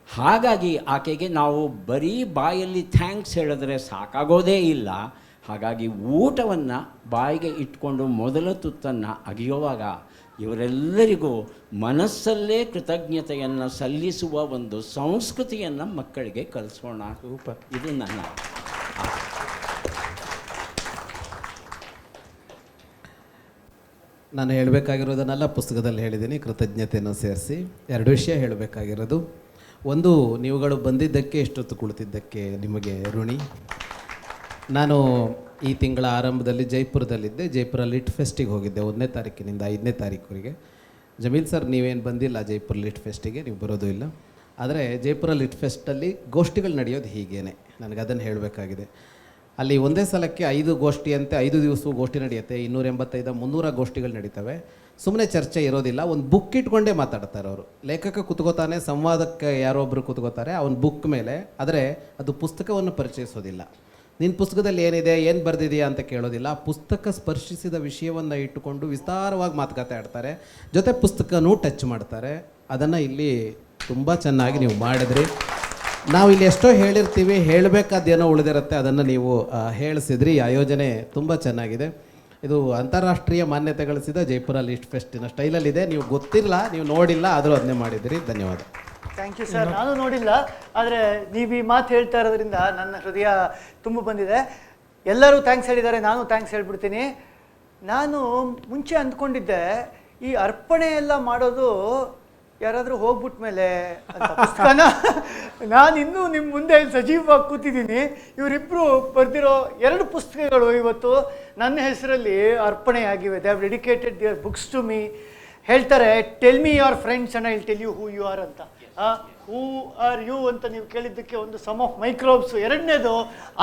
ಹಾಗಾಗಿ ಆಕೆಗೆ ನಾವು ಬರೀ ಬಾಯಲ್ಲಿ ಥ್ಯಾಂಕ್ಸ್ ಹೇಳಿದ್ರೆ ಸಾಕಾಗೋದೇ ಇಲ್ಲ. ಹಾಗಾಗಿ ಊಟವನ್ನು ಬಾಯಿಗೆ ಇಟ್ಕೊಂಡು ಮೊದಲ ತುತ್ತನ್ನು ಅಗಿಯುವಾಗ ಇವರೆಲ್ಲರಿಗೂ ಮನಸ್ಸಲ್ಲೇ ಕೃತಜ್ಞತೆಯನ್ನು ಸಲ್ಲಿಸುವ ಒಂದು ಸಂಸ್ಕೃತಿಯನ್ನು ಮಕ್ಕಳಿಗೆ ಕಲಿಸೋಣ. ಸೂಪರ್. ಇದು ನನ್ನ ನಾನು ಹೇಳಬೇಕಾಗಿರೋದನ್ನೆಲ್ಲ ಪುಸ್ತಕದಲ್ಲಿ ಹೇಳಿದ್ದೀನಿ, ಕೃತಜ್ಞತೆಯನ್ನು ಸೇರಿಸಿ. 2 ವಿಷಯ ಹೇಳಬೇಕಾಗಿರೋದು. ಒಂದು, ನೀವುಗಳು ಬಂದಿದ್ದಕ್ಕೆ, ಎಷ್ಟೊತ್ತು ಕುಳಿತಿದ್ದಕ್ಕೆ ನಿಮಗೆ ಋಣಿ. ನಾನು ಈ ತಿಂಗಳ ಆರಂಭದಲ್ಲಿ ಜೈಪುರದಲ್ಲಿದ್ದೆ. ಜೈಪುರ ಲಿಟ್ ಫೆಸ್ಟಿಗೆ ಹೋಗಿದ್ದೆ 1ನೇ ತಾರೀಕಿನಿಂದ 5ನೇ ತಾರೀಕುವರೆಗೆ. ಜಮೀಲ್ ಸರ್, ನೀವೇನು ಬಂದಿಲ್ಲ ಜೈಪುರ ಲಿಟ್ ಫೆಸ್ಟಿಗೆ, ನೀವು ಬರೋದು ಇಲ್ಲ. ಆದರೆ ಜೈಪುರ ಲಿಟ್ ಫೆಸ್ಟಲ್ಲಿ ಗೋಷ್ಠಿಗಳು ನಡೆಯೋದು ಹೀಗೇನೆ, ನನಗೆ ಅದನ್ನು ಹೇಳಬೇಕಾಗಿದೆ. ಅಲ್ಲಿ ಒಂದೇ ಸಲಕ್ಕೆ 5 ಗೋಷ್ಠಿ ಅಂತೆ, 5 ದಿವಸವೂ ಗೋಷ್ಠಿ ನಡೆಯುತ್ತೆ. 285-300 ಗೋಷ್ಠಿಗಳು ನಡೀತವೆ. ಸುಮ್ಮನೆ ಚರ್ಚೆ ಇರೋದಿಲ್ಲ, ಒಂದು ಬುಕ್ ಇಟ್ಕೊಂಡೇ ಮಾತಾಡ್ತಾರೆ ಅವರು. ಲೇಖಕ ಕೂತ್ಕೋತಾನೆ, ಸಂವಾದಕ್ಕೆ ಯಾರೋ ಒಬ್ಬರು ಕೂತ್ಕೋತಾರೆ ಅವನ ಬುಕ್ ಮೇಲೆ. ಆದರೆ ಅದು ಪುಸ್ತಕವನ್ನು ಪರಿಚಯಿಸೋದಿಲ್ಲ. ನಿನ್ನ ಪುಸ್ತಕದಲ್ಲಿ ಏನಿದೆ, ಏನು ಬರೆದಿದೆಯಾ ಅಂತ ಕೇಳೋದಿಲ್ಲ. ಪುಸ್ತಕ ಸ್ಪರ್ಶಿಸಿದ ವಿಷಯವನ್ನು ಇಟ್ಟುಕೊಂಡು ವಿಸ್ತಾರವಾಗಿ ಮಾತುಕತೆ ಆಡ್ತಾರೆ, ಜೊತೆ ಪುಸ್ತಕನೂ ಟಚ್ ಮಾಡ್ತಾರೆ. ಅದನ್ನು ಇಲ್ಲಿ ತುಂಬ ಚೆನ್ನಾಗಿ ನೀವು ಮಾಡಿದ್ರಿ. ನಾವು ಇಲ್ಲಿ ಎಷ್ಟೋ ಹೇಳಿರ್ತೀವಿ, ಹೇಳಬೇಕಾದೇನೋ ಉಳಿದಿರುತ್ತೆ, ಅದನ್ನು ನೀವು ಹೇಳಿಸಿದ್ರಿ. ಈ ಆಯೋಜನೆ ತುಂಬ ಚೆನ್ನಾಗಿದೆ. ಇದು ಅಂತಾರಾಷ್ಟ್ರೀಯ ಮಾನ್ಯತೆ ಗಳಿಸಿದ ಜೈಪುರ ಲಿಟ್ ಫೆಸ್ಟಿನ ಸ್ಟೈಲಲ್ಲಿದೆ. ನೀವು ಗೊತ್ತಿಲ್ಲ, ನೀವು ನೋಡಿಲ್ಲ, ಆದರೂ ಅದನ್ನೇ ಮಾಡಿದಿರಿ. ಧನ್ಯವಾದ. Thank you sir. ನಾನು ನೋಡಿಲ್ಲ, ಆದರೆ ನೀವು ಈ ಮಾತು ಹೇಳ್ತಾ ಇರೋದ್ರಿಂದ ನನ್ನ ಹೃದಯ ತುಂಬ ಬಂದಿದೆ. ಎಲ್ಲರೂ ಥ್ಯಾಂಕ್ಸ್ ಹೇಳಿದ್ದಾರೆ, ನಾನು ಥ್ಯಾಂಕ್ಸ್ ಹೇಳ್ಬಿಡ್ತೀನಿ. ನಾನು ಮುಂಚೆ ಅಂದ್ಕೊಂಡಿದ್ದೆ ಈ ಅರ್ಪಣೆ ಎಲ್ಲ ಮಾಡೋದು ಯಾರಾದರೂ ಹೋಗ್ಬಿಟ್ಮೇಲೆ ಅಂತ ಪುಸ್ತಕನ ನಾನು ಇನ್ನೂ ನಿಮ್ಮ ಮುಂದೆ ಸಜೀವವಾಗಿ ಕೂತಿದ್ದೀನಿ. ಇವರಿಬ್ಬರು ಬರೆದಿರೋ 2 ಪುಸ್ತಕಗಳು ಇವತ್ತು ನನ್ನ ಹೆಸರಲ್ಲಿ ಅರ್ಪಣೆಯಾಗಿವೆ. They have dedicated their books to me. ಹೇಳ್ತಾರೆ, tell me your friends and I will tell you who you are ಅಂತ. ಹೂ ಆರ್ ಯು ಅಂತ ನೀವು ಕೇಳಿದ್ದಕ್ಕೆ ಒಂದು ಸಮ್ ಆಫ್ ಮೈಕ್ರೋಬ್ಸ್. ಎರಡನೇದು,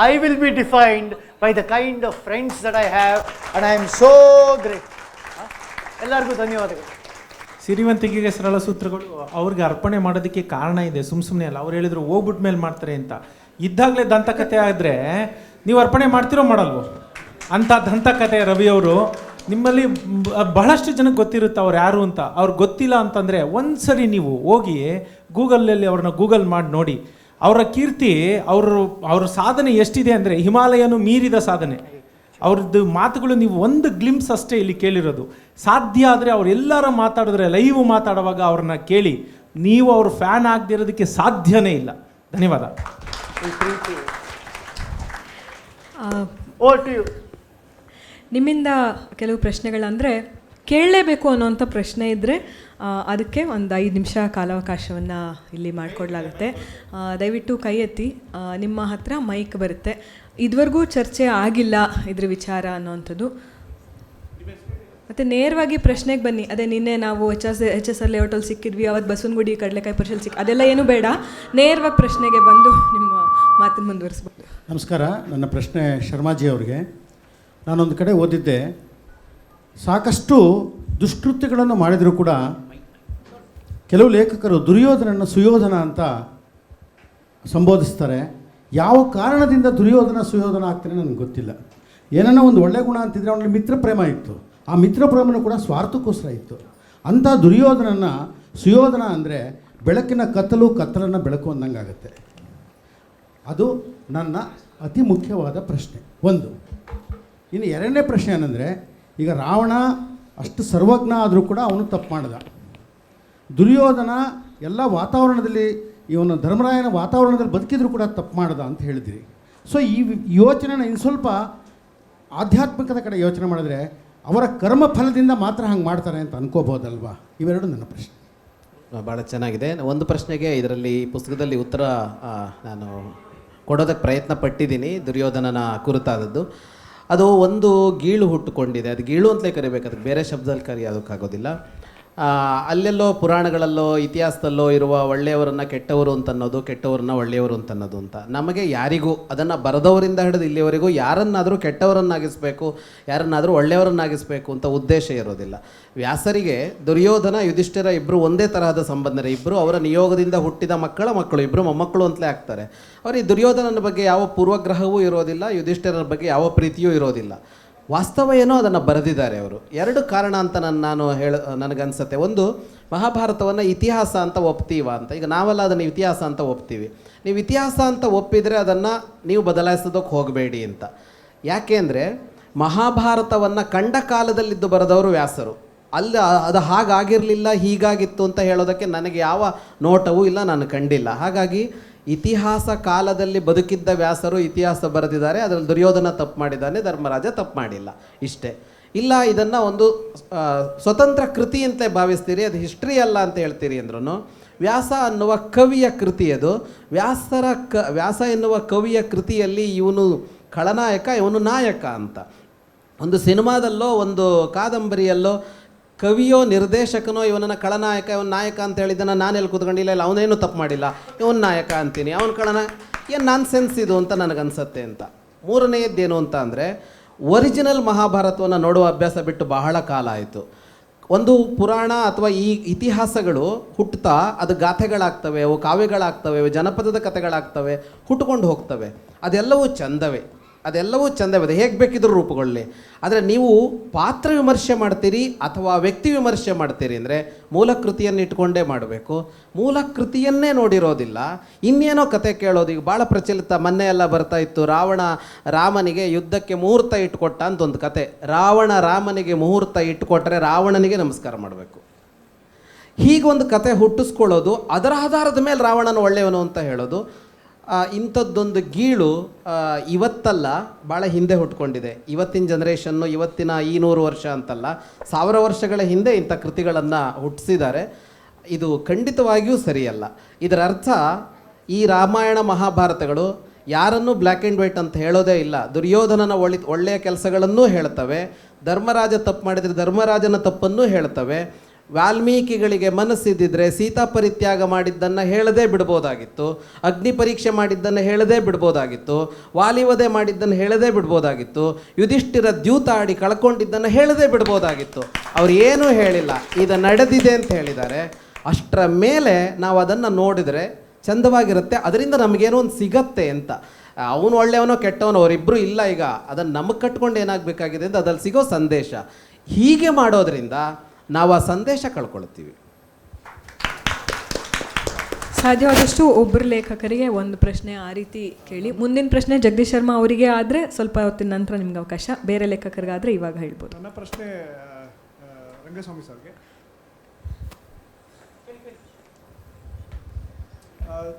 I will be defined by the kind of friends that I have and I am so great. ಎಲ್ಲರಿಗೂ ಧನ್ಯವಾದಗಳು. ಸಿರಿವಂತಿಕೆಗೆ ಸರಳ ಸೂತ್ರಗಳು ಅವ್ರಿಗೆ ಅರ್ಪಣೆ ಮಾಡೋದಕ್ಕೆ ಕಾರಣ ಇದೆ, ಸುಮ್ಮನೆ ಅಲ್ಲ. ಅವ್ರು ಹೇಳಿದ್ರು ಹೋಗ್ಬಿಟ್ಟ ಮೇಲೆ ಮಾಡ್ತಾರೆ ಅಂತ. ಇದ್ದಾಗಲೇ ದಂತಕಥೆ ಆದರೆ ನೀವು ಅರ್ಪಣೆ ಮಾಡ್ತಿರೋ ಮಾಡಲ್ವೋ ಅಂಥ ದಂತಕಥೆ ರವಿ ಅವರು. ನಿಮ್ಮಲ್ಲಿ ಬಹಳಷ್ಟು ಜನಕ್ಕೆ ಗೊತ್ತಿರುತ್ತೆ ಅವ್ರು ಯಾರು ಅಂತ. ಅವ್ರಿಗೆ ಗೊತ್ತಿಲ್ಲ ಅಂತಂದರೆ ಒಂದು ಸರಿ ನೀವು ಹೋಗಿ ಗೂಗಲಲ್ಲಿ ಅವ್ರನ್ನ ಗೂಗಲ್ ಮಾಡಿ ನೋಡಿ. ಅವರ ಕೀರ್ತಿ, ಅವ್ರ ಸಾಧನೆ ಎಷ್ಟಿದೆ ಅಂದರೆ ಹಿಮಾಲಯನು ಮೀರಿದ ಸಾಧನೆ. ಅವ್ರದ್ದು ಮಾತುಗಳು ನೀವು ಒಂದು ಗ್ಲಿಮ್ಸ್ ಅಷ್ಟೇ ಇಲ್ಲಿ ಕೇಳಿರೋದು. ಸಾಧ್ಯ ಆದರೆ ಅವರೆಲ್ಲರ ಮಾತಾಡಿದ್ರೆ, ಲೈವ್ ಮಾತಾಡುವಾಗ ಅವ್ರನ್ನ ಕೇಳಿ. ನೀವು ಅವ್ರ ಫ್ಯಾನ್ ಆಗದಿರೋದಕ್ಕೆ ಸಾಧ್ಯನೇ ಇಲ್ಲ. ಧನ್ಯವಾದ. Over to you. ನಿಮ್ಮಿಂದ ಕೆಲವು ಪ್ರಶ್ನೆಗಳಂದರೆ ಕೇಳಲೇಬೇಕು ಅನ್ನೋಂಥ ಪ್ರಶ್ನೆ ಇದ್ದರೆ ಅದಕ್ಕೆ ಒಂದು 5 ನಿಮಿಷ ಕಾಲಾವಕಾಶವನ್ನು ಇಲ್ಲಿ ಮಾಡಿಕೊಡ್ಲಾಗುತ್ತೆ. ದಯವಿಟ್ಟು ಕೈ ಎತ್ತಿ, ನಿಮ್ಮ ಹತ್ರ ಮೈಕ್ ಬರುತ್ತೆ. ಇದುವರೆಗೂ ಚರ್ಚೆ ಆಗಿಲ್ಲ ಇದ್ರ ವಿಚಾರ ಅನ್ನೋವಂಥದ್ದು. ಮತ್ತು ನೇರವಾಗಿ ಪ್ರಶ್ನೆಗೆ ಬನ್ನಿ. ಅದೇ ನಿನ್ನೆ ನಾವು HSR ಲೇಔಟಲ್ಲಿ ಸಿಕ್ಕಿದ್ವಿ, ಅವತ್ತು ಬಸವನಗುಡಿ ಕಡಲೆಕಾಯಿ ಪರಿಶೀಲಿ ಅದೆಲ್ಲ ಏನು ಬೇಡ. ನೇರವಾಗಿ ಪ್ರಶ್ನೆಗೆ ಬಂದು ನಿಮ್ಮ ಮಾತನ್ನು ಮುಂದುವರಿಸ್ಬೋದು. ನಮಸ್ಕಾರ. ನನ್ನ ಪ್ರಶ್ನೆ ಶರ್ಮಾಜಿ ಅವರಿಗೆ. ನಾನೊಂದು ಕಡೆ ಓದಿದ್ದೆ, ಸಾಕಷ್ಟು ದುಷ್ಕೃತ್ಯಗಳನ್ನು ಮಾಡಿದರೂ ಕೂಡ ಕೆಲವು ಲೇಖಕರು ದುರ್ಯೋಧನನ್ನು ಸುಯೋಧನ ಅಂತ ಸಂಬೋಧಿಸ್ತಾರೆ. ಯಾವ ಕಾರಣದಿಂದ ದುರ್ಯೋಧನ ಸುಯೋಧನ ಆಗ್ತಾನೆ ನನಗೆ ಗೊತ್ತಿಲ್ಲ. ಏನನ್ನ ಒಂದು ಒಳ್ಳೆ ಗುಣ ಅಂತಿದ್ರೆ ಅವನಲ್ಲಿ ಮಿತ್ರ ಪ್ರೇಮ ಇತ್ತು. ಆ ಮಿತ್ರ ಪ್ರೇಮನೂ ಕೂಡ ಸ್ವಾರ್ಥಕ್ಕೋಸ್ಕರ ಇತ್ತು. ಅಂಥ ದುರ್ಯೋಧನನ್ನು ಸುಯೋಧನ ಅಂದರೆ ಬೆಳಕಿನ ಕತ್ತಲನ್ನು ಬೆಳಕು ಅಂದಂಗಾಗುತ್ತೆ. ಅದು ನನ್ನ ಅತಿ ಮುಖ್ಯವಾದ ಪ್ರಶ್ನೆ ಒಂದು. ಇನ್ನು ಎರಡನೇ ಪ್ರಶ್ನೆ ಏನಂದರೆ, ಈಗ ರಾವಣ ಅಷ್ಟು ಸರ್ವಜ್ಞ ಆದರೂ ಕೂಡ ಅವನು ತಪ್ಪು ಮಾಡ್ದ. ದುರ್ಯೋಧನ ಎಲ್ಲ ವಾತಾವರಣದಲ್ಲಿ, ಇವನು ಧರ್ಮರಾಯನ ವಾತಾವರಣದಲ್ಲಿ ಬದುಕಿದ್ರು ಕೂಡ ತಪ್ಪು ಮಾಡ್ದ ಅಂತ ಹೇಳಿದಿರಿ. ಸೊ ಈ ಯೋಚನೆನ ಇನ್ನು ಸ್ವಲ್ಪ ಆಧ್ಯಾತ್ಮಿಕದ ಕಡೆ ಯೋಚನೆ ಮಾಡಿದ್ರೆ ಅವರ ಕರ್ಮ ಫಲದಿಂದ ಮಾತ್ರ ಹಂಗೆ ಮಾಡ್ತಾರೆ ಅಂತ ಅನ್ಕೋಬೋದಲ್ವಾ? ಇವೆರಡು ನನ್ನ ಪ್ರಶ್ನೆ. ಭಾಳ ಚೆನ್ನಾಗಿದೆ. ಒಂದು ಪ್ರಶ್ನೆಗೆ ಇದರಲ್ಲಿ ಪುಸ್ತಕದಲ್ಲಿ ಉತ್ತರ ನಾನು ಕೊಡೋದಕ್ಕೆ ಪ್ರಯತ್ನ ಪಟ್ಟಿದ್ದೀನಿ. ದುರ್ಯೋಧನನ ಕುರಿತಾದದ್ದು ಅದು ಒಂದು ಗೀಳು ಹುಟ್ಟುಕೊಂಡಿದೆ. ಅದು ಗೀಳು ಅಂತಲೇ ಕರಿಬೇಕು, ಅದಕ್ಕೆ ಬೇರೆ ಶಬ್ದದಲ್ಲಿ ಕರೆಯೋದಕ್ಕಾಗೋದಿಲ್ಲ. ಅಲ್ಲೆಲ್ಲೋ ಪುರಾಣಗಳಲ್ಲೋ ಇತಿಹಾಸದಲ್ಲೋ ಇರುವ ಒಳ್ಳೆಯವರನ್ನು ಕೆಟ್ಟವರು ಅಂತನ್ನೋದು, ಕೆಟ್ಟವರನ್ನ ಒಳ್ಳೆಯವರು ಅಂತನ್ನೋದು ಅಂತ. ನಮಗೆ ಯಾರಿಗೂ ಅದನ್ನು ಬರೆದವರಿಂದ ಹಿಡಿದು ಇಲ್ಲಿವರೆಗೂ ಯಾರನ್ನಾದರೂ ಕೆಟ್ಟವರನ್ನಾಗಿಸಬೇಕು, ಯಾರನ್ನಾದರೂ ಒಳ್ಳೆಯವರನ್ನಾಗಿಸಬೇಕು ಅಂತ ಉದ್ದೇಶ ಇರೋದಿಲ್ಲ. ವ್ಯಾಸರಿಗೆ ದುರ್ಯೋಧನ ಯುಧಿಷ್ಠಿರ ಇಬ್ಬರು ಒಂದೇ ತರಹದ ಸಂಬಂಧರೇ. ಇಬ್ಬರು ಅವರ ನಿಯೋಗದಿಂದ ಹುಟ್ಟಿದ ಮಕ್ಕಳು, ಇಬ್ಬರು ಮೊಮ್ಮಕ್ಕಳು ಅಂತಲೇ ಆಗ್ತಾರೆ. ಅವರಿಗೆ ದುರ್ಯೋಧನನ ಬಗ್ಗೆ ಯಾವ ಪೂರ್ವಗ್ರಹವೂ ಇರೋದಿಲ್ಲ, ಯುಧಿಷ್ಠಿರನ ಬಗ್ಗೆ ಯಾವ ಪ್ರೀತಿಯೂ ಇರೋದಿಲ್ಲ. ವಾಸ್ತವ ಏನೋ ಅದನ್ನು ಬರೆದಿದ್ದಾರೆ ಅವರು. ಎರಡು ಕಾರಣ ಅಂತ ನಾನು ನನಗನ್ಸುತ್ತೆ. ಒಂದು, ಮಹಾಭಾರತವನ್ನು ಇತಿಹಾಸ ಅಂತ ಒಪ್ತೀವ ಅಂತ. ಈಗ ನಾವೆಲ್ಲ ಅದನ್ನು ಇತಿಹಾಸ ಅಂತ ಒಪ್ತೀವಿ. ನೀವು ಇತಿಹಾಸ ಅಂತ ಒಪ್ಪಿದರೆ ಅದನ್ನು ನೀವು ಬದಲಾಯಿಸೋದಕ್ಕೆ ಹೋಗಬೇಡಿ ಅಂತ. ಯಾಕೆ ಅಂದರೆ ಮಹಾಭಾರತವನ್ನು ಕಂಡ ಕಾಲದಲ್ಲಿದ್ದು ಬರೆದವರು ವ್ಯಾಸರು. ಅಲ್ಲಿ ಅದು ಹಾಗಾಗಿರಲಿಲ್ಲ, ಹೀಗಾಗಿತ್ತು ಅಂತ ಹೇಳೋದಕ್ಕೆ ನನಗೆ ಯಾವ ನೋಟವೂ ಇಲ್ಲ, ನಾನು ಕಂಡಿಲ್ಲ. ಹಾಗಾಗಿ ಇತಿಹಾಸ ಕಾಲದಲ್ಲಿ ಬದುಕಿದ್ದ ವ್ಯಾಸರು ಇತಿಹಾಸ ಬರೆದಿದ್ದಾರೆ. ಅದರಲ್ಲಿ ದುರ್ಯೋಧನ ತಪ್ಪು ಮಾಡಿದ್ದಾನೆ, ಧರ್ಮರಾಜ ತಪ್ಪು ಮಾಡಿಲ್ಲ, ಇಷ್ಟೇ. ಇಲ್ಲ ಇದನ್ನು ಒಂದು ಸ್ವತಂತ್ರ ಕೃತಿ ಅಂತ ಭಾವಿಸ್ತೀರಿ, ಅದು ಹಿಸ್ಟ್ರಿ ಅಲ್ಲ ಅಂತ ಹೇಳ್ತೀರಿ ಅಂದ್ರೂ, ವ್ಯಾಸ ಅನ್ನುವ ಕವಿಯ ಕೃತಿ ಅದು. ವ್ಯಾಸ ಎನ್ನುವ ಕವಿಯ ಕೃತಿಯಲ್ಲಿ ಇವನು ಖಳನಾಯಕ, ಇವನು ನಾಯಕ ಅಂತ. ಒಂದು ಸಿನಿಮಾದಲ್ಲೋ ಒಂದು ಕಾದಂಬರಿಯಲ್ಲೋ ಕವಿಯೋ ನಿರ್ದೇಶಕನೋ ಇವನನ್ನು ಖಳನಾಯಕ, ಇವನು ನಾಯಕ ಅಂತ ಹೇಳಿದ್ದನ್ನು ನಾನು ಎಲ್ಲಿ ಕೂತ್ಕೊಂಡಿಲ್ಲ, ಇಲ್ಲ ಅವನೇನು ತಪ್ಪು ಮಾಡಿಲ್ಲ, ಇವನು ನಾಯಕ ಅಂತೀನಿ, ಅವನು ಏನು ನಾನ್ ಸೆನ್ಸ್ ಇದು ಅಂತ ನನಗನ್ಸತ್ತೆ ಅಂತ. ಮೂರನೆಯದ್ದೇನು ಅಂತ ಅಂದರೆ, ಒರಿಜಿನಲ್ ಮಹಾಭಾರತವನ್ನು ನೋಡುವ ಅಭ್ಯಾಸ ಬಿಟ್ಟು ಬಹಳ ಕಾಲ ಆಯಿತು. ಒಂದು ಪುರಾಣ ಅಥವಾ ಈ ಇತಿಹಾಸಗಳು ಹುಟ್ಟುತ್ತಾ ಅದು ಗಾಥೆಗಳಾಗ್ತವೆ, ಅವು ಕಾವ್ಯಗಳಾಗ್ತವೆ, ಜನಪದದ ಕಥೆಗಳಾಗ್ತವೆ, ಹುಟ್ಟುಕೊಂಡು ಹೋಗ್ತವೆ. ಅದೆಲ್ಲವೂ ಚಂದವೇ, ಅದು ಹೇಗೆ ಬೇಕಿದ್ರೂ ರೂಪುಗೊಳ್ಳಿ. ಆದರೆ ನೀವು ಪಾತ್ರ ವಿಮರ್ಶೆ ಮಾಡ್ತೀರಿ ಅಥವಾ ವ್ಯಕ್ತಿ ವಿಮರ್ಶೆ ಮಾಡ್ತೀರಿ ಅಂದರೆ ಮೂಲ ಕೃತಿಯನ್ನು ಇಟ್ಕೊಂಡೇ ಮಾಡಬೇಕು. ಮೂಲ ಕೃತಿಯನ್ನೇ ನೋಡಿರೋದಿಲ್ಲ, ಇನ್ನೇನೋ ಕತೆ ಕೇಳೋದು. ಈಗ ಭಾಳ ಪ್ರಚಲಿತ, ಮೊನ್ನೆ ಎಲ್ಲ ಬರ್ತಾ ಇತ್ತು, ರಾಮನಿಗೆ ಯುದ್ಧಕ್ಕೆ ಮುಹೂರ್ತ ಇಟ್ಕೊಟ್ಟ ಅಂತ ಒಂದು ಕತೆ. ರಾಮನಿಗೆ ಮುಹೂರ್ತ ಇಟ್ಕೊಟ್ರೆ ರಾವಣನಿಗೆ ನಮಸ್ಕಾರ ಮಾಡಬೇಕು. ಹೀಗೊಂದು ಕತೆ ಹುಟ್ಟಿಸ್ಕೊಳ್ಳೋದು, ಅದರ ಆಧಾರದ ಮೇಲೆ ರಾವಣನ ಒಳ್ಳೆಯವನು ಅಂತ ಹೇಳೋದು, ಇಂಥದ್ದೊಂದು ಗೀಳು ಇವತ್ತಲ್ಲ, ಭಾಳ ಹಿಂದೆ ಹುಟ್ಕೊಂಡಿದೆ. ಇವತ್ತಿನ ಜನ್ರೇಷನ್ನು, ಇವತ್ತಿನ 200 ವರ್ಷ ಅಂತಲ್ಲ, 1000 ವರ್ಷಗಳ ಹಿಂದೆ ಇಂಥ ಕೃತಿಗಳನ್ನು ಹುಟ್ಟಿಸಿದ್ದಾರೆ. ಇದು ಖಂಡಿತವಾಗಿಯೂ ಸರಿಯಲ್ಲ. ಇದರ ಅರ್ಥ ಈ ರಾಮಾಯಣ ಮಹಾಭಾರತಗಳು ಯಾರನ್ನೂ ಬ್ಲ್ಯಾಕ್ ಆ್ಯಂಡ್ ವೈಟ್ ಅಂತ ಹೇಳೋದೇ ಇಲ್ಲ. ದುರ್ಯೋಧನನ ಒಳ್ಳೆಯ ಕೆಲಸಗಳನ್ನೂ ಹೇಳ್ತವೆ, ಧರ್ಮರಾಜ ತಪ್ಪು ಮಾಡಿದರೆ ಧರ್ಮರಾಜನ ತಪ್ಪನ್ನು ಹೇಳ್ತವೆ. ವಾಲ್ಮೀಕಿಗಳಿಗೆ ಮನಸ್ಸಿದ್ದಿದ್ರೆ ಸೀತಾ ಪರಿತ್ಯಾಗ ಮಾಡಿದ್ದನ್ನು ಹೇಳದೇ ಬಿಡ್ಬೋದಾಗಿತ್ತು, ಅಗ್ನಿ ಪರೀಕ್ಷೆ ಮಾಡಿದ್ದನ್ನು ಹೇಳದೇ ಬಿಡ್ಬೋದಾಗಿತ್ತು, ವಾಲಿವಧೆ ಮಾಡಿದ್ದನ್ನು ಹೇಳದೇ ಬಿಡ್ಬೋದಾಗಿತ್ತು, ಯುಧಿಷ್ಠಿರ ದ್ಯೂತ ಆಡಿ ಕಳ್ಕೊಂಡಿದ್ದನ್ನು ಹೇಳದೇ ಬಿಡ್ಬೋದಾಗಿತ್ತು. ಅವ್ರು ಏನೂ ಹೇಳಿಲ್ಲ, ಇದು ನಡೆದಿದೆ ಅಂತ ಹೇಳಿದ್ದಾರೆ. ಅಷ್ಟರ ಮೇಲೆ ನಾವು ಅದನ್ನು ನೋಡಿದರೆ ಚಂದವಾಗಿರುತ್ತೆ, ಅದರಿಂದ ನಮಗೇನೋ ಒಂದು ಸಿಗತ್ತೆ ಅಂತ. ಅವನು ಒಳ್ಳೆಯವನೋ ಕೆಟ್ಟವನೋ ಅವರಿಬ್ಬರು ಇಲ್ಲ, ಈಗ ಅದನ್ನು ನಮಗೆ ಕಟ್ಕೊಂಡು ಏನಾಗಬೇಕಾಗಿದೆ ಅಂತ ಅದ್ರಲ್ಲಿ ಸಿಗೋ ಸಂದೇಶ. ಹೀಗೆ ಮಾಡೋದ್ರಿಂದ ನಾವು ಆ ಸಂದೇಶ ಕಳ್ಕೊಳ್ತೀವಿ. ಸಾಧ್ಯವಾದಷ್ಟು ಒಬ್ಬರು ಲೇಖಕರಿಗೆ ಒಂದು ಪ್ರಶ್ನೆ ಆ ರೀತಿ ಕೇಳಿ. ಮುಂದಿನ ಪ್ರಶ್ನೆ ಜಗದೀಶ್ ಶರ್ಮಾ ಅವರಿಗೆ ಆದರೆ ಸ್ವಲ್ಪ ಹೊತ್ತಿನ ನಂತರ ನಿಮ್ಗೆ ಅವಕಾಶ, ಬೇರೆ ಲೇಖಕರಿಗಾದರೆ ಇವಾಗ ಹೇಳ್ಬೋದು. ನನ್ನ ಪ್ರಶ್ನೆ ರಂಗಸ್ವಾಮಿ ಸರ್ಗೆ.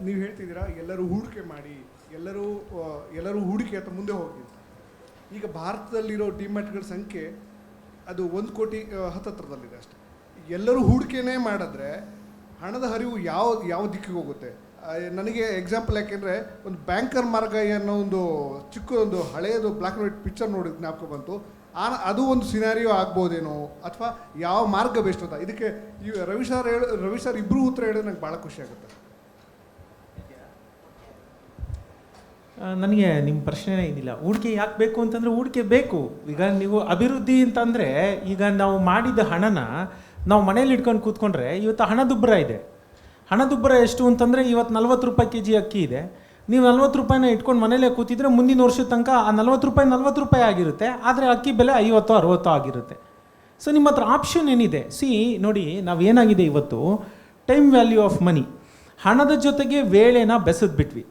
ನೀವು ಹೇಳ್ತಿದ್ದೀರಾ ಎಲ್ಲರೂ ಹೂಡಿಕೆ ಮಾಡಿ, ಎಲ್ಲರೂ ಹೂಡಿಕೆ ಅಂತ ಮುಂದೆ ಹೋಗಿ. ಈಗ ಭಾರತದಲ್ಲಿರೋ ಡಿಮ್ಯಾಟ್ಗಳ ಸಂಖ್ಯೆ ಅದು 1 ಕೋಟಿ ಹತ್ತತ್ರದಲ್ಲಿದೆ ಅಷ್ಟೆ. ಎಲ್ಲರೂ ಹೂಡಿಕೆನೇ ಮಾಡಿದ್ರೆ ಹಣದ ಹರಿವು ಯಾವ ದಿಕ್ಕಿಗೆ ಹೋಗುತ್ತೆ? ನನಗೆ ಎಕ್ಸಾಂಪಲ್ ಯಾಕೆಂದರೆ ಒಂದು ಬ್ಯಾಂಕರ್ ಮಾರ್ಗ ಅನ್ನೋ ಒಂದು ಚಿಕ್ಕದೊಂದು ಹಳೆಯದು ಬ್ಲ್ಯಾಕ್ ಆ್ಯಂಡ್ ವೈಟ್ ಪಿಕ್ಚರ್ ನೋಡಿ ಜ್ಞಾಪಕ ಬಂತು. ಅದು ಒಂದು ಸಿನಾರಿಯೋ ಆಗ್ಬೋದೇನೋ, ಅಥವಾ ಯಾವ ಮಾರ್ಗ ಬೆಸ್ಟ್ ಅಂತ. ಇದಕ್ಕೆ ರವಿ ಸರ್ ಇಬ್ಬರು ಉತ್ತರ ಹೇಳಿದ್ರೆ ನಂಗೆ ಭಾಳ ಖುಷಿ ಆಗುತ್ತೆ. ನನಗೆ ನಿಮ್ಮ ಪ್ರಶ್ನೆ ಏನಿಲ್ಲ. ಹೂಡಿಕೆ ಯಾಕೆ ಬೇಕು ಅಂತಂದರೆ ಹೂಡಿಕೆ ಬೇಕು. ಈಗ ನೀವು ಅಭಿವೃದ್ಧಿ ಅಂತಂದರೆ ಈಗ ನಾವು ಮಾಡಿದ ಹಣನ ನಾವು ಮನೇಲಿ ಇಟ್ಕೊಂಡು ಕೂತ್ಕೊಂಡ್ರೆ ಇವತ್ತು ಹಣದುಬ್ಬರ ಇದೆ. ಹಣದುಬ್ಬರ ಎಷ್ಟು ಅಂತಂದರೆ ಇವತ್ತು 40 ರೂಪಾಯಿ kg ಅಕ್ಕಿ ಇದೆ. ನೀವು 40 ರೂಪಾಯಿನ ಇಟ್ಕೊಂಡು ಮನೇಲೇ ಕೂತಿದ್ರೆ ಮುಂದಿನ ವರ್ಷದ ತನಕ ಆ 40 ರೂಪಾಯಿ ಆಗಿರುತ್ತೆ, ಆದರೆ ಅಕ್ಕಿ ಬೆಲೆ 50-60 ಆಗಿರುತ್ತೆ. ಸೊ ನಿಮ್ಮ ಹತ್ರ ಆಪ್ಷನ್ ಏನಿದೆ? ನೋಡಿ, ನಾವೇನಾಗಿದೆ ಇವತ್ತು ಟೈಮ್ ವ್ಯಾಲ್ಯೂ ಆಫ್ ಮನಿ, ಹಣದ ಜೊತೆಗೆ ವೇಳೆನ ಬೆಸೆದ್ಬಿಟ್ವಿ.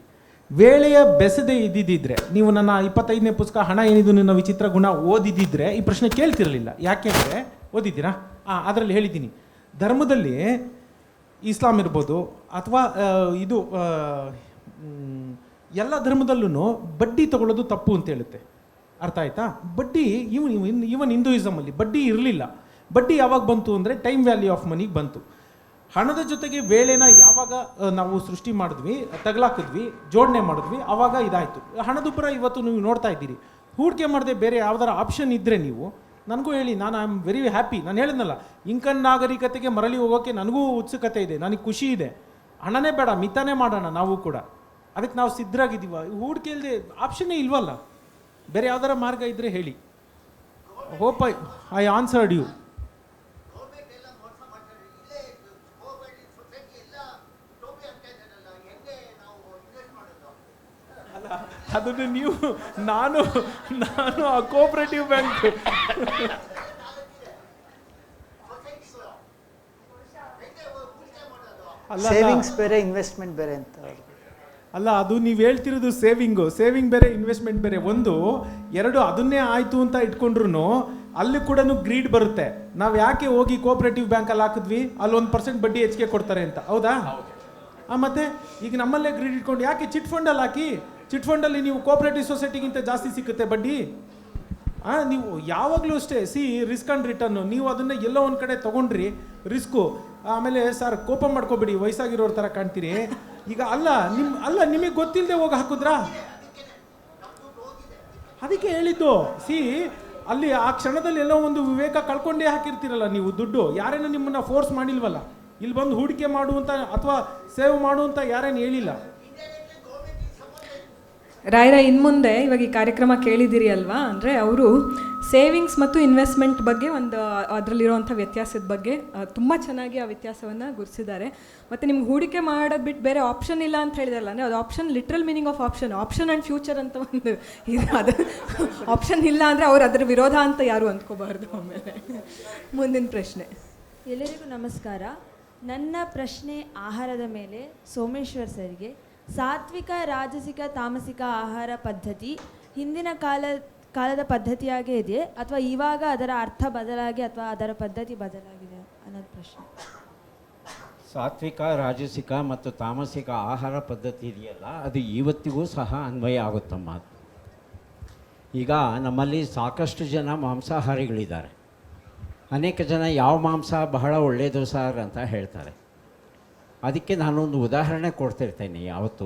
ವೇಳೆಯ ಬೆಸೆದೇ ಇದ್ದಿದ್ದರೆ ನೀವು ನನ್ನ 25ನೇ ಪುಸ್ತಕ ಹಣ ಏನಿದು ನಿನ್ನ ವಿಚಿತ್ರ ಗುಣ ಓದಿದ್ದಿದ್ರೆ ಈ ಪ್ರಶ್ನೆ ಕೇಳ್ತಿರಲಿಲ್ಲ. ಯಾಕೆಂದರೆ ಓದಿದ್ದೀರಾ? ಅದರಲ್ಲಿ ಹೇಳಿದ್ದೀನಿ, ಧರ್ಮದಲ್ಲಿ ಇಸ್ಲಾಂ ಇರ್ಬೋದು ಅಥವಾ ಇದು ಎಲ್ಲ ಧರ್ಮದಲ್ಲೂ ಬಡ್ಡಿ ತಗೊಳ್ಳೋದು ತಪ್ಪು ಅಂತ ಹೇಳುತ್ತೆ. ಅರ್ಥ ಆಯ್ತಾ? ಬಡ್ಡಿ ಇವನ್ ಹಿಂದೂಯಿಸಮಲ್ಲಿ ಬಡ್ಡಿ ಇರಲಿಲ್ಲ. ಬಡ್ಡಿ ಯಾವಾಗ ಬಂತು ಅಂದರೆ ಟೈಮ್ ವ್ಯಾಲ್ಯೂ ಆಫ್ ಮನಿಗೆ ಬಂತು. ಹಣದ ಜೊತೆಗೆ ವೇಳೆನ ಯಾವಾಗ ನಾವು ಸೃಷ್ಟಿ ಮಾಡಿದ್ವಿ, ತಗಲಾಕಿದ್ವಿ, ಜೋಡಣೆ ಮಾಡಿದ್ವಿ, ಆವಾಗ ಇದಾಯಿತು. ಹಣದುಬ್ಬರ ಇವತ್ತು ನೀವು ನೋಡ್ತಾ ಇದ್ದೀರಿ. ಹೂಡಿಕೆ ಮಾಡದೆ ಬೇರೆ ಯಾವ್ದಾರ ಆಪ್ಷನ್ ಇದ್ದರೆ ನೀವು ನನಗೂ ಹೇಳಿ, ನಾನು ಐ ಆಮ್ ವೆರಿ ಹ್ಯಾಪಿ. ನಾನು ಹೇಳಿದ್ನಲ್ಲ, ಇಂಕನ್ ನಾಗರಿಕತೆಗೆ ಮರಳಿ ಹೋಗೋಕ್ಕೆ ನನಗೂ ಉತ್ಸುಕತೆ ಇದೆ, ನನಗೆ ಖುಷಿ ಇದೆ. ಹಣನೇ ಬೇಡ, ಮಿತನೇ ಮಾಡೋಣ ನಾವು ಕೂಡ, ಅದಕ್ಕೆ ನಾವು ಸಿದ್ಧರಾಗಿದ್ದೀವ. ಹೂಡಿಕೆ ಇಲ್ಲದೆ ಆಪ್ಷನ್ನೇ ಇಲ್ವಲ್ಲ. ಬೇರೆ ಯಾವ್ದಾರ ಮಾರ್ಗ ಇದ್ದರೆ ಹೇಳಿ. Hope I answered you. ಅದನ್ನು ನೀವು ನಾನು ಆ ಕೋಆಪರೇಟಿವ್ ಬ್ಯಾಂಕ್ ಸೇವಿಂಗ್ಸ್ ಬೇರೆ ಇನ್ವೆಸ್ಟ್ಮೆಂಟ್ ಬೇರೆ ಅಂತ ಅಲ್ಲ, ಅದು ನೀವು ಹೇಳ್ತಿರೋದು ಸೇವಿಂಗ್ ಬೇರೆ ಇನ್ವೆಸ್ಟ್ಮೆಂಟ್ ಬೇರೆ. ಎರಡು ಅದನ್ನೇ ಆಯಿತು ಅಂತ ಇಟ್ಕೊಂಡ್ರು ಅಲ್ಲಿ ಕೂಡ ಗ್ರೀಡ್ ಬರುತ್ತೆ. ನಾವು ಯಾಕೆ ಹೋಗಿ ಕೋಆಪರೇಟಿವ್ ಬ್ಯಾಂಕಲ್ಲಿ ಹಾಕಿದ್ವಿ, ಅಲ್ಲಿ 1% ಬಡ್ಡಿ ಹೆಚ್ಚಿಗೆ ಕೊಡ್ತಾರೆ ಅಂತ, ಹೌದಾ? ಮತ್ತೆ ಈಗ ನಮ್ಮಲ್ಲೇ ಗ್ರೀಡ್ ಇಟ್ಕೊಂಡು ಯಾಕೆ ಚಿಟ್ ಫಂಡಲ್ಲಿ ಹಾಕಿ, ಚಿಟ್ ಫಂಡಲ್ಲಿ ನೀವು ಕೋಆಪರೇಟಿವ್ ಸೊಸೈಟಿಗಿಂತ ಜಾಸ್ತಿ ಸಿಗುತ್ತೆ ಬಡ್ಡಿ. ನೀವು ಯಾವಾಗಲೂ ಅಷ್ಟೇ ರಿಸ್ಕ್ ಆ್ಯಂಡ್ ರಿಟರ್ನು. ನೀವು ಅದನ್ನು ಎಲ್ಲೋ ಒಂದು ಕಡೆ ತೊಗೊಂಡ್ರಿ ರಿಸ್ಕು, ಆಮೇಲೆ ಸರ್ ಕೋಪ ಮಾಡ್ಕೋಬೇಡಿ, ವಯಸ್ಸಾಗಿರೋರ ಥರ ಕಾಣ್ತೀರಿ. ಈಗ ನಿಮಗೆ ಗೊತ್ತಿಲ್ಲದೆ ಹೋಗಿ ಹಾಕಿದ್ರಾ? ಅದಕ್ಕೆ ಹೇಳಿದ್ದು. ಅಲ್ಲಿ ಆ ಕ್ಷಣದಲ್ಲಿ ಎಲ್ಲೋ ಒಂದು ವಿವೇಕ ಕಳ್ಕೊಂಡೇ ಹಾಕಿರ್ತೀರಲ್ಲ ನೀವು ದುಡ್ಡು. ಯಾರೇನೋ ನಿಮ್ಮನ್ನು ಫೋರ್ಸ್ ಮಾಡಿಲ್ವಲ್ಲ, ಇಲ್ಲಿ ಬಂದು ಹೂಡಿಕೆ ಮಾಡುವಂತ ಅಥವಾ ಸೇವ್ ಮಾಡುವಂತ ಯಾರೇನು ಹೇಳಿಲ್ಲ. ರಾಯರ ಇನ್ಮುಂದೆ ಇವಾಗ ಈ ಕಾರ್ಯಕ್ರಮ ಕೇಳಿದಿರಿ ಅಲ್ವಾ, ಅಂದರೆ ಅವರು ಸೇವಿಂಗ್ಸ್ ಮತ್ತು ಇನ್ವೆಸ್ಟ್ಮೆಂಟ್ ಬಗ್ಗೆ ಒಂದು ಅದರಲ್ಲಿರುವಂಥ ವ್ಯತ್ಯಾಸದ ಬಗ್ಗೆ ತುಂಬ ಚೆನ್ನಾಗಿ ಆ ವ್ಯತ್ಯಾಸವನ್ನು ಗುರುತಿಸಿದ್ದಾರೆ. ಮತ್ತು ನಿಮ್ಗೆ ಹೂಡಿಕೆ ಮಾಡೋದು ಬಿಟ್ಟು ಬೇರೆ ಆಪ್ಷನ್ ಇಲ್ಲ ಅಂತ ಹೇಳಿದಾರಲ್ಲ, ಅಂದರೆ ಅದು option literal meaning of option and future ಅಂತ ಒಂದು ಇದು. ಅದು ಆಪ್ಷನ್ ಇಲ್ಲ ಅಂದರೆ ಅವ್ರು ಅದರ ವಿರೋಧ ಅಂತ ಯಾರು ಅಂದ್ಕೋಬಾರ್ದು. ಆಮೇಲೆ ಮುಂದಿನ ಪ್ರಶ್ನೆ. ಎಲ್ಲರಿಗೂ ನಮಸ್ಕಾರ. ನನ್ನ ಪ್ರಶ್ನೆ ಆಹಾರದ ಮೇಲೆ ಸೋಮೇಶ್ವರ್ ಸರ್ಗೆ. ಸಾತ್ವಿಕ, ರಾಜಸಿಕ, ತಾಮಸಿಕ ಆಹಾರ ಪದ್ಧತಿ ಹಿಂದಿನ ಕಾಲದ ಪದ್ಧತಿಯಾಗೇ ಇದೆಯೇ ಅಥವಾ ಇವಾಗ ಅದರ ಅರ್ಥ ಬದಲಾಗಿ ಅಥವಾ ಅದರ ಪದ್ಧತಿ ಬದಲಾಗಿದೆ ಅನ್ನೋದು ಪ್ರಶ್ನೆ. ಸಾತ್ವಿಕ, ರಾಜಸಿಕ ಮತ್ತು ತಾಮಸಿಕ ಆಹಾರ ಪದ್ಧತಿ ಇದೆಯಲ್ಲ, ಅದು ಇವತ್ತಿಗೂ ಸಹ ಅನ್ವಯ ಆಗುತ್ತಮ್ಮ. ಈಗ ನಮ್ಮಲ್ಲಿ ಸಾಕಷ್ಟು ಜನ ಮಾಂಸಾಹಾರಿಗಳಿದ್ದಾರೆ. ಅನೇಕ ಜನ ಯಾವ ಮಾಂಸ ಬಹಳ ಒಳ್ಳೆಯದು ಸರ್ ಅಂತ ಹೇಳ್ತಾರೆ. ಅದಕ್ಕೆ ನಾನೊಂದು ಉದಾಹರಣೆ ಕೊಡ್ತಿರ್ತೇನೆ ಯಾವತ್ತೂ.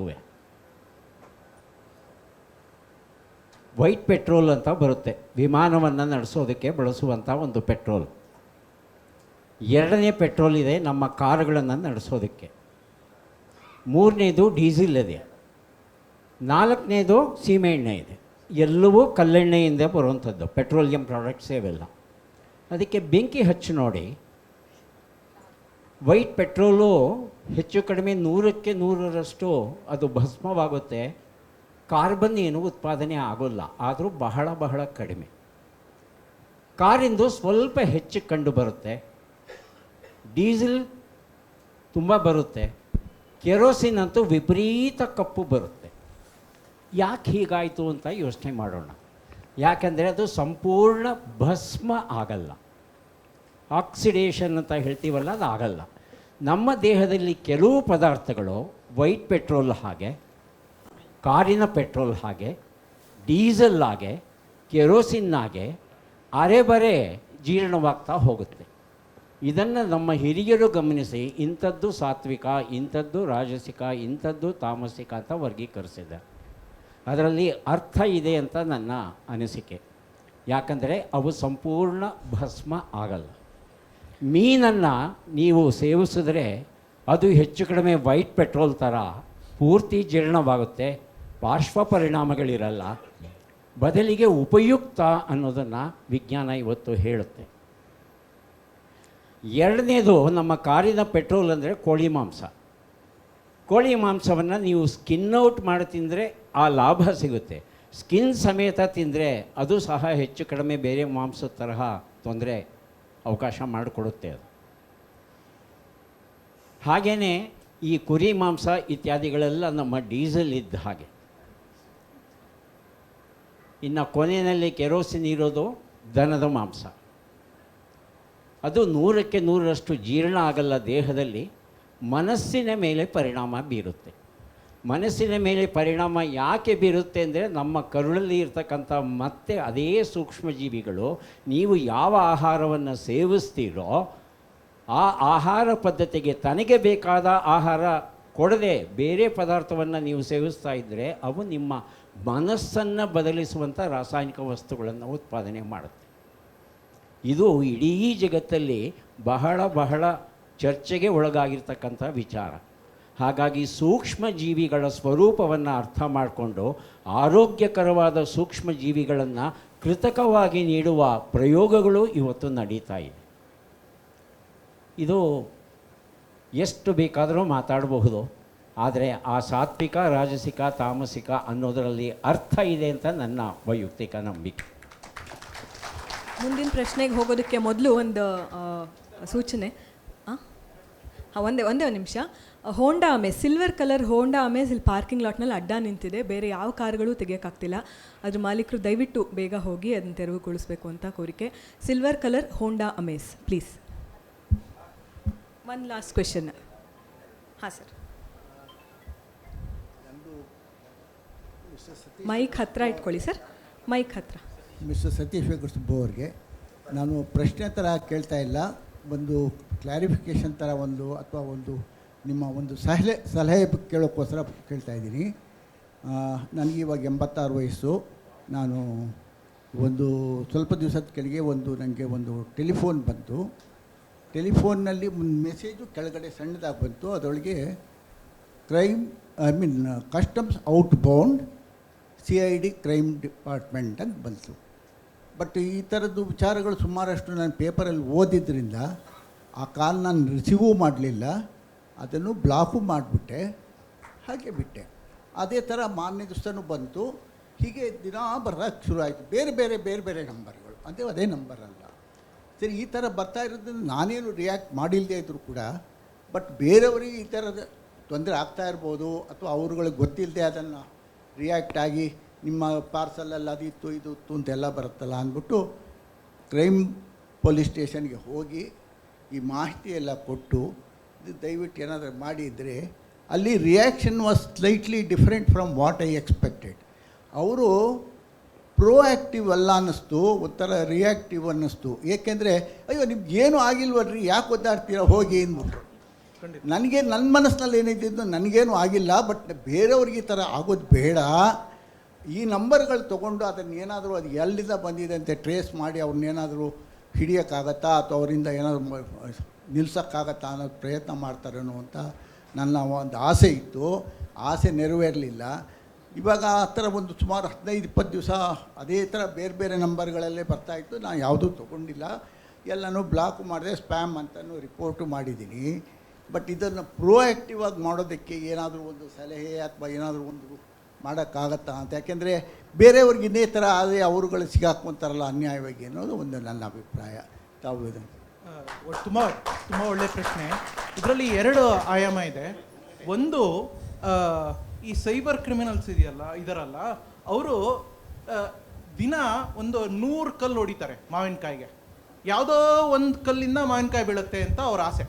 ವೈಟ್ ಪೆಟ್ರೋಲ್ ಅಂತ ಬರುತ್ತೆ, ವಿಮಾನವನ್ನು ನಡೆಸೋದಕ್ಕೆ ಬಳಸುವಂಥ ಒಂದು ಪೆಟ್ರೋಲ್. ಎರಡನೇ ಪೆಟ್ರೋಲ್ ಇದೆ ನಮ್ಮ ಕಾರುಗಳನ್ನು ನಡೆಸೋದಕ್ಕೆ. ಮೂರನೇದು ಡೀಸೆಲ್ ಇದೆ. ನಾಲ್ಕನೇದು ಸೀಮೆಎಣ್ಣೆ ಇದೆ. ಎಲ್ಲವೂ ಕಲ್ಲೆಣ್ಣೆಯಿಂದ ಬರುವಂಥದ್ದು, ಪೆಟ್ರೋಲಿಯಂ ಪ್ರಾಡಕ್ಟ್ಸ್ ಇವೆಲ್ಲ. ಅದಕ್ಕೆ ಬೆಂಕಿ ಹಚ್ಚಿ ನೋಡಿ, ವೈಟ್ ಪೆಟ್ರೋಲು ಹೆಚ್ಚು ಕಡಿಮೆ 100ಕ್ಕೆ 100ರಷ್ಟು ಅದು ಭಸ್ಮವಾಗುತ್ತೆ. ಕಾರ್ಬನ್ ಏನು ಉತ್ಪಾದನೆ ಆಗೋಲ್ಲ, ಆದರೂ ಬಹಳ ಬಹಳ ಕಡಿಮೆ. ಕಾರಿಂದು ಸ್ವಲ್ಪ ಹೆಚ್ಚು ಕಂಡು ಬರುತ್ತೆ, ಡೀಸೆಲ್ ತುಂಬ ಬರುತ್ತೆ, ಕೆರೋಸಿನ್ ಅಂತೂ ವಿಪರೀತ ಕಪ್ಪು ಬರುತ್ತೆ. ಯಾಕೆ ಹೀಗಾಯಿತು ಅಂತ ಯೋಚನೆ ಮಾಡೋಣ. ಯಾಕೆಂದರೆ ಅದು ಸಂಪೂರ್ಣ ಭಸ್ಮ ಆಗಲ್ಲ, ಆಕ್ಸಿಡೇಷನ್ ಅಂತ ಹೇಳ್ತೀವಲ್ಲ, ಅದು ಆಗಲ್ಲ. ನಮ್ಮ ದೇಹದಲ್ಲಿ ಕೆಲವು ಪದಾರ್ಥಗಳು ವೈಟ್ ಪೆಟ್ರೋಲ್ ಹಾಗೆ, ಕಾರಿನ ಪೆಟ್ರೋಲ್ ಹಾಗೆ, ಡೀಸೆಲ್ ಹಾಗೆ, ಕೆರೋಸಿನ್ ಹಾಗೆ ಅರೆಬರೆ ಜೀರ್ಣವಾಗ್ತಾ ಹೋಗುತ್ತೆ. ಇದನ್ನು ನಮ್ಮ ಹಿರಿಯರು ಗಮನಿಸಿ ಇಂಥದ್ದು ಸಾತ್ವಿಕ, ಇಂಥದ್ದು ರಾಜಸಿಕ, ಇಂಥದ್ದು ತಾಮಸಿಕ ಅಂತ ವರ್ಗೀಕರಿಸಿದ್ದಾರೆ. ಅದರಲ್ಲಿ ಅರ್ಥ ಇದೆ ಅಂತ ನನ್ನ ಅನಿಸಿಕೆ. ಯಾಕಂದರೆ ಅವು ಸಂಪೂರ್ಣ ಭಸ್ಮ ಆಗಲ್ಲ. ಮೀನನ್ನು ನೀವು ಸೇವಿಸಿದ್ರೆ ಅದು ಹೆಚ್ಚು ಕಡಿಮೆ ವೈಟ್ ಪೆಟ್ರೋಲ್ ಥರ ಪೂರ್ತಿ ಜೀರ್ಣವಾಗುತ್ತೆ, ಪಾರ್ಶ್ವ ಪರಿಣಾಮಗಳಿರಲ್ಲ. ಬದಲಿಗೆ ಉಪಯುಕ್ತ ಅನ್ನೋದನ್ನು ವಿಜ್ಞಾನ ಇವತ್ತು ಹೇಳುತ್ತೆ. ಎರಡನೇದು ನಮ್ಮ ಕಾರಿನ ಪೆಟ್ರೋಲ್ ಅಂದರೆ ಕೋಳಿ ಮಾಂಸ. ಕೋಳಿ ಮಾಂಸವನ್ನು ನೀವು ಸ್ಕಿನ್ ಔಟ್ ಮಾಡಿ ತಿಂದರೆ ಆ ಲಾಭ ಸಿಗುತ್ತೆ. ಸ್ಕಿನ್ ಸಮೇತ ತಿಂದರೆ ಅದು ಸಹ ಹೆಚ್ಚು ಕಡಿಮೆ ಬೇರೆ ಮಾಂಸದ ತರಹ ತೊಂದರೆ ಅವಕಾಶ ಮಾಡಿಕೊಡುತ್ತೆ ಅದು. ಹಾಗೆಯೇ ಈ ಕುರಿ ಮಾಂಸ ಇತ್ಯಾದಿಗಳೆಲ್ಲ ನಮ್ಮ ಡೀಸೆಲ್ ಇದ್ದ ಹಾಗೆ. ಇನ್ನು ಕೊನೆಯಲ್ಲಿ ಕೆರೋಸಿನ್ ಇರೋದು ದನದ ಮಾಂಸ. ಅದು 100ಕ್ಕೆ 100ರಷ್ಟು ಜೀರ್ಣ ಆಗಲ್ಲ ದೇಹದಲ್ಲಿ, ಮನಸ್ಸಿನ ಮೇಲೆ ಪರಿಣಾಮ ಬೀರುತ್ತೆ. ಮನಸ್ಸಿನ ಮೇಲೆ ಪರಿಣಾಮ ಯಾಕೆ ಬೀರುತ್ತೆ ಅಂದರೆ ನಮ್ಮ ಕರುಳಲ್ಲಿ ಇರ್ತಕ್ಕಂಥ ಮತ್ತೆ ಅದೇ ಸೂಕ್ಷ್ಮಜೀವಿಗಳು ನೀವು ಯಾವ ಆಹಾರವನ್ನು ಸೇವಿಸ್ತೀರೋ ಆ ಆಹಾರ ಪದ್ಧತಿಗೆ ತನಗೆ ಬೇಕಾದ ಆಹಾರ ಕೊಡದೆ ಬೇರೆ ಪದಾರ್ಥವನ್ನು ನೀವು ಸೇವಿಸ್ತಾ ಇದ್ದರೆ ಅವು ನಿಮ್ಮ ಮನಸ್ಸನ್ನು ಬದಲಿಸುವಂಥ ರಾಸಾಯನಿಕ ವಸ್ತುಗಳನ್ನು ಉತ್ಪಾದನೆ ಮಾಡುತ್ತೆ. ಇದು ಇಡೀ ಜಗತ್ತಲ್ಲಿ ಬಹಳ ಬಹಳ ಚರ್ಚೆಗೆ ಒಳಗಾಗಿರ್ತಕ್ಕಂಥ ವಿಚಾರ. ಹಾಗಾಗಿ ಸೂಕ್ಷ್ಮ ಜೀವಿಗಳ ಸ್ವರೂಪವನ್ನು ಅರ್ಥ ಮಾಡಿಕೊಂಡು ಆರೋಗ್ಯಕರವಾದ ಸೂಕ್ಷ್ಮ ಜೀವಿಗಳನ್ನು ಕೃತಕವಾಗಿ ನೀಡುವ ಪ್ರಯೋಗಗಳು ಇವತ್ತು ನಡೀತಾ ಇದೆ. ಇದು ಎಷ್ಟು ಬೇಕಾದರೂ ಮಾತಾಡಬಹುದು, ಆದರೆ ಆ ಸಾತ್ವಿಕ, ರಾಜಸಿಕ, ತಾಮಸಿಕ ಅನ್ನೋದರಲ್ಲಿ ಅರ್ಥ ಇದೆ ಅಂತ ನನ್ನ ವೈಯಕ್ತಿಕ ನಂಬಿಕೆ. ಮುಂದಿನ ಪ್ರಶ್ನೆಗೆ ಹೋಗೋದಕ್ಕೆ ಮೊದಲು ಒಂದು ಸೂಚನೆ. ಒಂದೇ ಒಂದು ನಿಮಿಷ. ಹೋಂಡಾ ಅಮೇಜ್, ಸಿಲ್ವರ್ ಕಲರ್ ಹೋಂಡಾ ಅಮೇಜ್ ಇಲ್ಲಿ ಪಾರ್ಕಿಂಗ್ ಲಾಟ್ನಲ್ಲಿ ಅಡ್ಡ ನಿಂತಿದೆ. ಬೇರೆ ಯಾವ ಕಾರುಗಳು ತೆಗಿಯೋಕ್ಕಾಗ್ತಿಲ್ಲ. ಅದ್ರ ಮಾಲೀಕರು ದಯವಿಟ್ಟು ಬೇಗ ಹೋಗಿ ಅದನ್ನು ತೆರವುಗೊಳಿಸಬೇಕು ಅಂತ ಕೋರಿಕೆ. Silver colour Honda Amaze please. One last question. ಹಾಂ ಸರ್, ಮೈಕ್ ಹತ್ತಿರ ಇಟ್ಕೊಳ್ಳಿ ಸರ್, ಮೈಕ್ ಹತ್ತಿರ. ಮಿಸ್ಟರ್ ಸತೀಶ್ ವೆಂಕಟ ಸುಬ್ಬು ಅವರಿಗೆ ನಾನು ಪ್ರಶ್ನೆ ಥರ ಕೇಳ್ತಾ ಇಲ್ಲ, ಒಂದು ಕ್ಲಾರಿಫಿಕೇಷನ್ ಥರ ಒಂದು ಅಥವಾ ಒಂದು ನಿಮ್ಮ ಒಂದು ಸಲಹೆ ಕೇಳೋಕ್ಕೋಸ್ಕರ ಕೇಳ್ತಾ ಇದ್ದೀನಿ. ನನಗಿವಾಗ 86 ವಯಸ್ಸು. ನಾನು ಒಂದು ಸ್ವಲ್ಪ ದಿವಸದ ಕೆಳಗೆ ನನಗೆ ಒಂದು ಟೆಲಿಫೋನ್ ಬಂತು. ಟೆಲಿಫೋನ್ನಲ್ಲಿ ಒಂದು ಮೆಸೇಜು ಕೆಳಗಡೆ ಸಣ್ಣದಾಗಿ ಬಂತು. ಅದರೊಳಗೆ customs out bound CID crime department ಅಂತ ಬಂತು. ಬಟ್ ಈ ಥರದ್ದು ವಿಚಾರಗಳು ಸುಮಾರಷ್ಟು ನಾನು ಪೇಪರಲ್ಲಿ ಓದಿದ್ದರಿಂದ ಆ ಕಾಲ್ ನಾನು ರಿಸೀವೂ ಮಾಡಲಿಲ್ಲ, ಅದನ್ನು ಬ್ಲಾಕು ಮಾಡಿಬಿಟ್ಟೆ, ಹಾಗೆ ಬಿಟ್ಟೆ. ಅದೇ ಥರ ಮಾರನೇ ದಿವಸನೂ ಬಂತು. ಹೀಗೆ ದಿನ ಬರೋಕ್ಕೆ ಶುರು ಆಯಿತು. ಬೇರೆ ಬೇರೆ ಬೇರೆ ಬೇರೆ ನಂಬರ್ಗಳು, ಅಂದರೆ ಅದೇ ನಂಬರ್ ಅಲ್ಲ. ಸರಿ, ಈ ಥರ ಬರ್ತಾ ಇರೋದ್ರಿಂದ ನಾನೇನು ರಿಯಾಕ್ಟ್ ಮಾಡಿಲ್ಲದೆ ಇದ್ದರೂ ಕೂಡ ಬಟ್ ಬೇರೆಯವರಿಗೆ ಈ ಥರದ ತೊಂದರೆ ಆಗ್ತಾ ಇರ್ಬೋದು, ಅಥವಾ ಅವ್ರುಗಳಿಗೆ ಗೊತ್ತಿಲ್ಲದೆ ಅದನ್ನು ರಿಯಾಕ್ಟ್ ಆಗಿ ನಿಮ್ಮ ಪಾರ್ಸಲಲ್ಲಿ ಅದಿತ್ತು ಇದಿತ್ತು ಅಂತೆಲ್ಲ ಬರುತ್ತಲ್ಲ ಅಂದ್ಬಿಟ್ಟು ಕ್ರೈಮ್ ಪೊಲೀಸ್ ಸ್ಟೇಷನ್ಗೆ ಹೋಗಿ ಈ ಮಾಹಿತಿ ಎಲ್ಲ ಕೊಟ್ಟು ದಯವಿಟ್ಟು ಏನಾದರೂ ಮಾಡಿದರೆ ಅಲ್ಲಿ reaction was slightly different from what I expected. ಅವರು ಪ್ರೋಆ್ಯಕ್ಟಿವ್ ಅಲ್ಲ ಅನ್ನಿಸ್ತು, ಒಂಥರ ರಿಯಾಕ್ಟಿವ್ ಅನ್ನಿಸ್ತು. ಏಕೆಂದರೆ ಅಯ್ಯೋ ನಿಮ್ಗೇನು ಆಗಿಲ್ವಲ್ರಿ, ಯಾಕೆ ಒದ್ದಾಡ್ತೀರಾ ಹೋಗಿ ಅಂದ್ಬಿಟ್ರು. ನನಗೆ ನನ್ನ ಮನಸ್ಸಿನಲ್ಲಿ ಏನಿದ್ದು ನನಗೇನು ಆಗಿಲ್ಲ, ಬಟ್ ಬೇರೆಯವ್ರಿಗೆ ಈ ಥರ ಆಗೋದು ಬೇಡ. ಈ ನಂಬರ್ಗಳು ತೊಗೊಂಡು ಅದನ್ನು ಏನಾದರೂ ಅದು ಎಲ್ಲಿಂದ ಬಂದಿದೆ ಅಂತ ಟ್ರೇಸ್ ಮಾಡಿ ಅವ್ರನ್ನೇನಾದರೂ ಹಿಡಿಯೋಕ್ಕಾಗತ್ತಾ ಅಥವಾ ಅವರಿಂದ ಏನಾದರೂ ನಿಲ್ಸೋಕ್ಕಾಗತ್ತಾ ಅನ್ನೋದು ಪ್ರಯತ್ನ ಮಾಡ್ತಾರೇನೋ ಅಂತ ನನ್ನ ಒಂದು ಆಸೆ ಇತ್ತು. ಆಸೆ ನೆರವೇರಲಿಲ್ಲ. ಇವಾಗ ಆ ಥರ ಒಂದು ಸುಮಾರು 15-20 ದಿವಸ ಅದೇ ಥರ ಬೇರೆ ಬೇರೆ ನಂಬರ್ಗಳಲ್ಲೇ ಬರ್ತಾಯಿತ್ತು. ನಾನು ಯಾವುದೂ ತೊಗೊಂಡಿಲ್ಲ, ಎಲ್ಲನೂ ಬ್ಲಾಕ್ ಮಾಡಿದೆ, ಸ್ಪ್ಯಾಮ್ ಅಂತಲೂ ರಿಪೋರ್ಟು ಮಾಡಿದ್ದೀನಿ. ಬಟ್ ಇದನ್ನು ಪ್ರೋಆ್ಯಕ್ಟಿವ್ ಆಗಿ ಮಾಡೋದಕ್ಕೆ ಏನಾದರೂ ಒಂದು ಸಲಹೆ ಅಥವಾ ಏನಾದರೂ ಒಂದು ಮಾಡೋಕ್ಕಾಗತ್ತಾ ಅಂತ. ಯಾಕೆಂದರೆ ಬೇರೆಯವ್ರಿಗೆ ಇದೇ ಥರ ಆದರೆ ಅವರುಗಳು ಸಿಗಾಕೊಂತಾರಲ್ಲ ಅನ್ಯಾಯವಾಗಿ ಅನ್ನೋದು ಒಂದು ನನ್ನ ಅಭಿಪ್ರಾಯ. ತಾವು ಇದು ತುಂಬ ತುಂಬ ಒಳ್ಳೆಯ ಪ್ರಶ್ನೆ. ಇದರಲ್ಲಿ 2 ಆಯಾಮ ಇದೆ. ಒಂದು, ಈ ಸೈಬರ್ ಕ್ರಿಮಿನಲ್ಸ್ ಇದರಲ್ಲ, ಅವರು ದಿನ ಒಂದು 100 ಕಲ್ಲು ಹೊಡಿತಾರೆ ಮಾವಿನಕಾಯಿಗೆ. ಯಾವುದೋ ಒಂದು ಕಲ್ಲಿಂದ ಮಾವಿನಕಾಯಿ ಬೀಳುತ್ತೆ ಅಂತ ಅವ್ರ ಆಸೆ.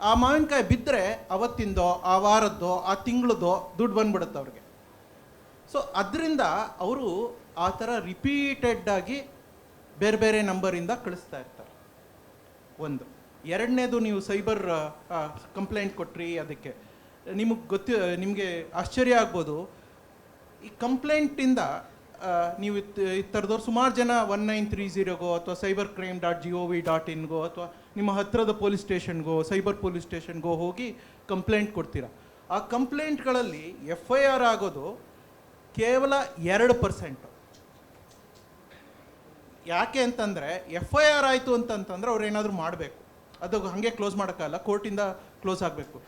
ಆ ಮಾವಿನಕಾಯಿ ಬಿದ್ದರೆ ಅವತ್ತಿಂದೋ ಆ ವಾರದ್ದೋ ಆ ತಿಂಗಳದೋ ದುಡ್ಡು ಬಂದ್ಬಿಡುತ್ತೆ ಅವ್ರಿಗೆ. ಸೊ ಅದರಿಂದ ಅವರು ಆ ಥರ ರಿಪೀಟೆಡ್ಡಾಗಿ ಬೇರೆ ಬೇರೆ ನಂಬರಿಂದ ಕಳಿಸ್ತಾ ಇರ್ತಾರೆ. ಒಂದು. ಎರಡನೇದು, ನೀವು ಸೈಬರ್ ಕಂಪ್ಲೇಂಟ್ ಕೊಟ್ರಿ, ಅದಕ್ಕೆ ನಿಮಗೆ ಆಶ್ಚರ್ಯ ಆಗ್ಬೋದು. ಈ ಕಂಪ್ಲೇಂಟಿಂದ ನೀವು ಈ ಥರದವ್ರು ಸುಮಾರು ಜನ 1930ಗೋ ಅಥವಾ cybercrime.gov.inಗೋ ಅಥವಾ ನಿಮ್ಮ ಹತ್ತಿರದ ಪೊಲೀಸ್ ಸ್ಟೇಷನ್ಗೋ ಸೈಬರ್ ಪೊಲೀಸ್ ಸ್ಟೇಷನ್ಗೋ ಹೋಗಿ ಕಂಪ್ಲೇಂಟ್ ಕೊಡ್ತೀರಾ. ಆ ಕಂಪ್ಲೇಂಟ್ಗಳಲ್ಲಿ FIR ಆಗೋದು ಕೇವಲ 2%. ಯಾಕೆ ಅಂತಂದರೆ FIR ಆಯಿತು ಅಂತಂತಂದರೆ ಅವ್ರು ಏನಾದರೂ ಮಾಡಬೇಕು, ಅದು ಹಾಗೆ ಕ್ಲೋಸ್ ಮಾಡೋಕ್ಕಾಗಲ್ಲ, ಕೋರ್ಟಿಂದ ಕ್ಲೋಸ್ ಆಗಬೇಕು.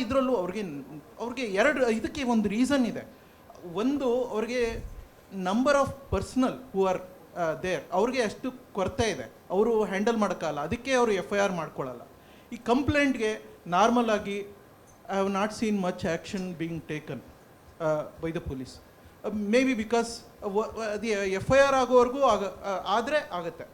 ಇದರಲ್ಲೂ ಅವ್ರಿಗೆ ಇದಕ್ಕೆ ಒಂದು ರೀಸನ್ ಇದೆ. ಒಂದು, ಅವ್ರಿಗೆ number of personnel who are there, ಅವ್ರಿಗೆ ಅಷ್ಟು ಕೊರತೆ ಇದೆ, ಅವರು ಹ್ಯಾಂಡಲ್ ಮಾಡೋಕ್ಕಾಗಲ್ಲ, ಅದಕ್ಕೆ ಅವರು FIR ಮಾಡ್ಕೊಳ್ಳಲ್ಲ. ಈ ಕಂಪ್ಲೇಂಟ್ಗೆ ನಾರ್ಮಲ್ ಆಗಿ I have not seen much action being taken by the police. May be because ಅದು FIR ಆಗೋವರೆಗೂ ಆದರೆ ಆಗುತ್ತೆ.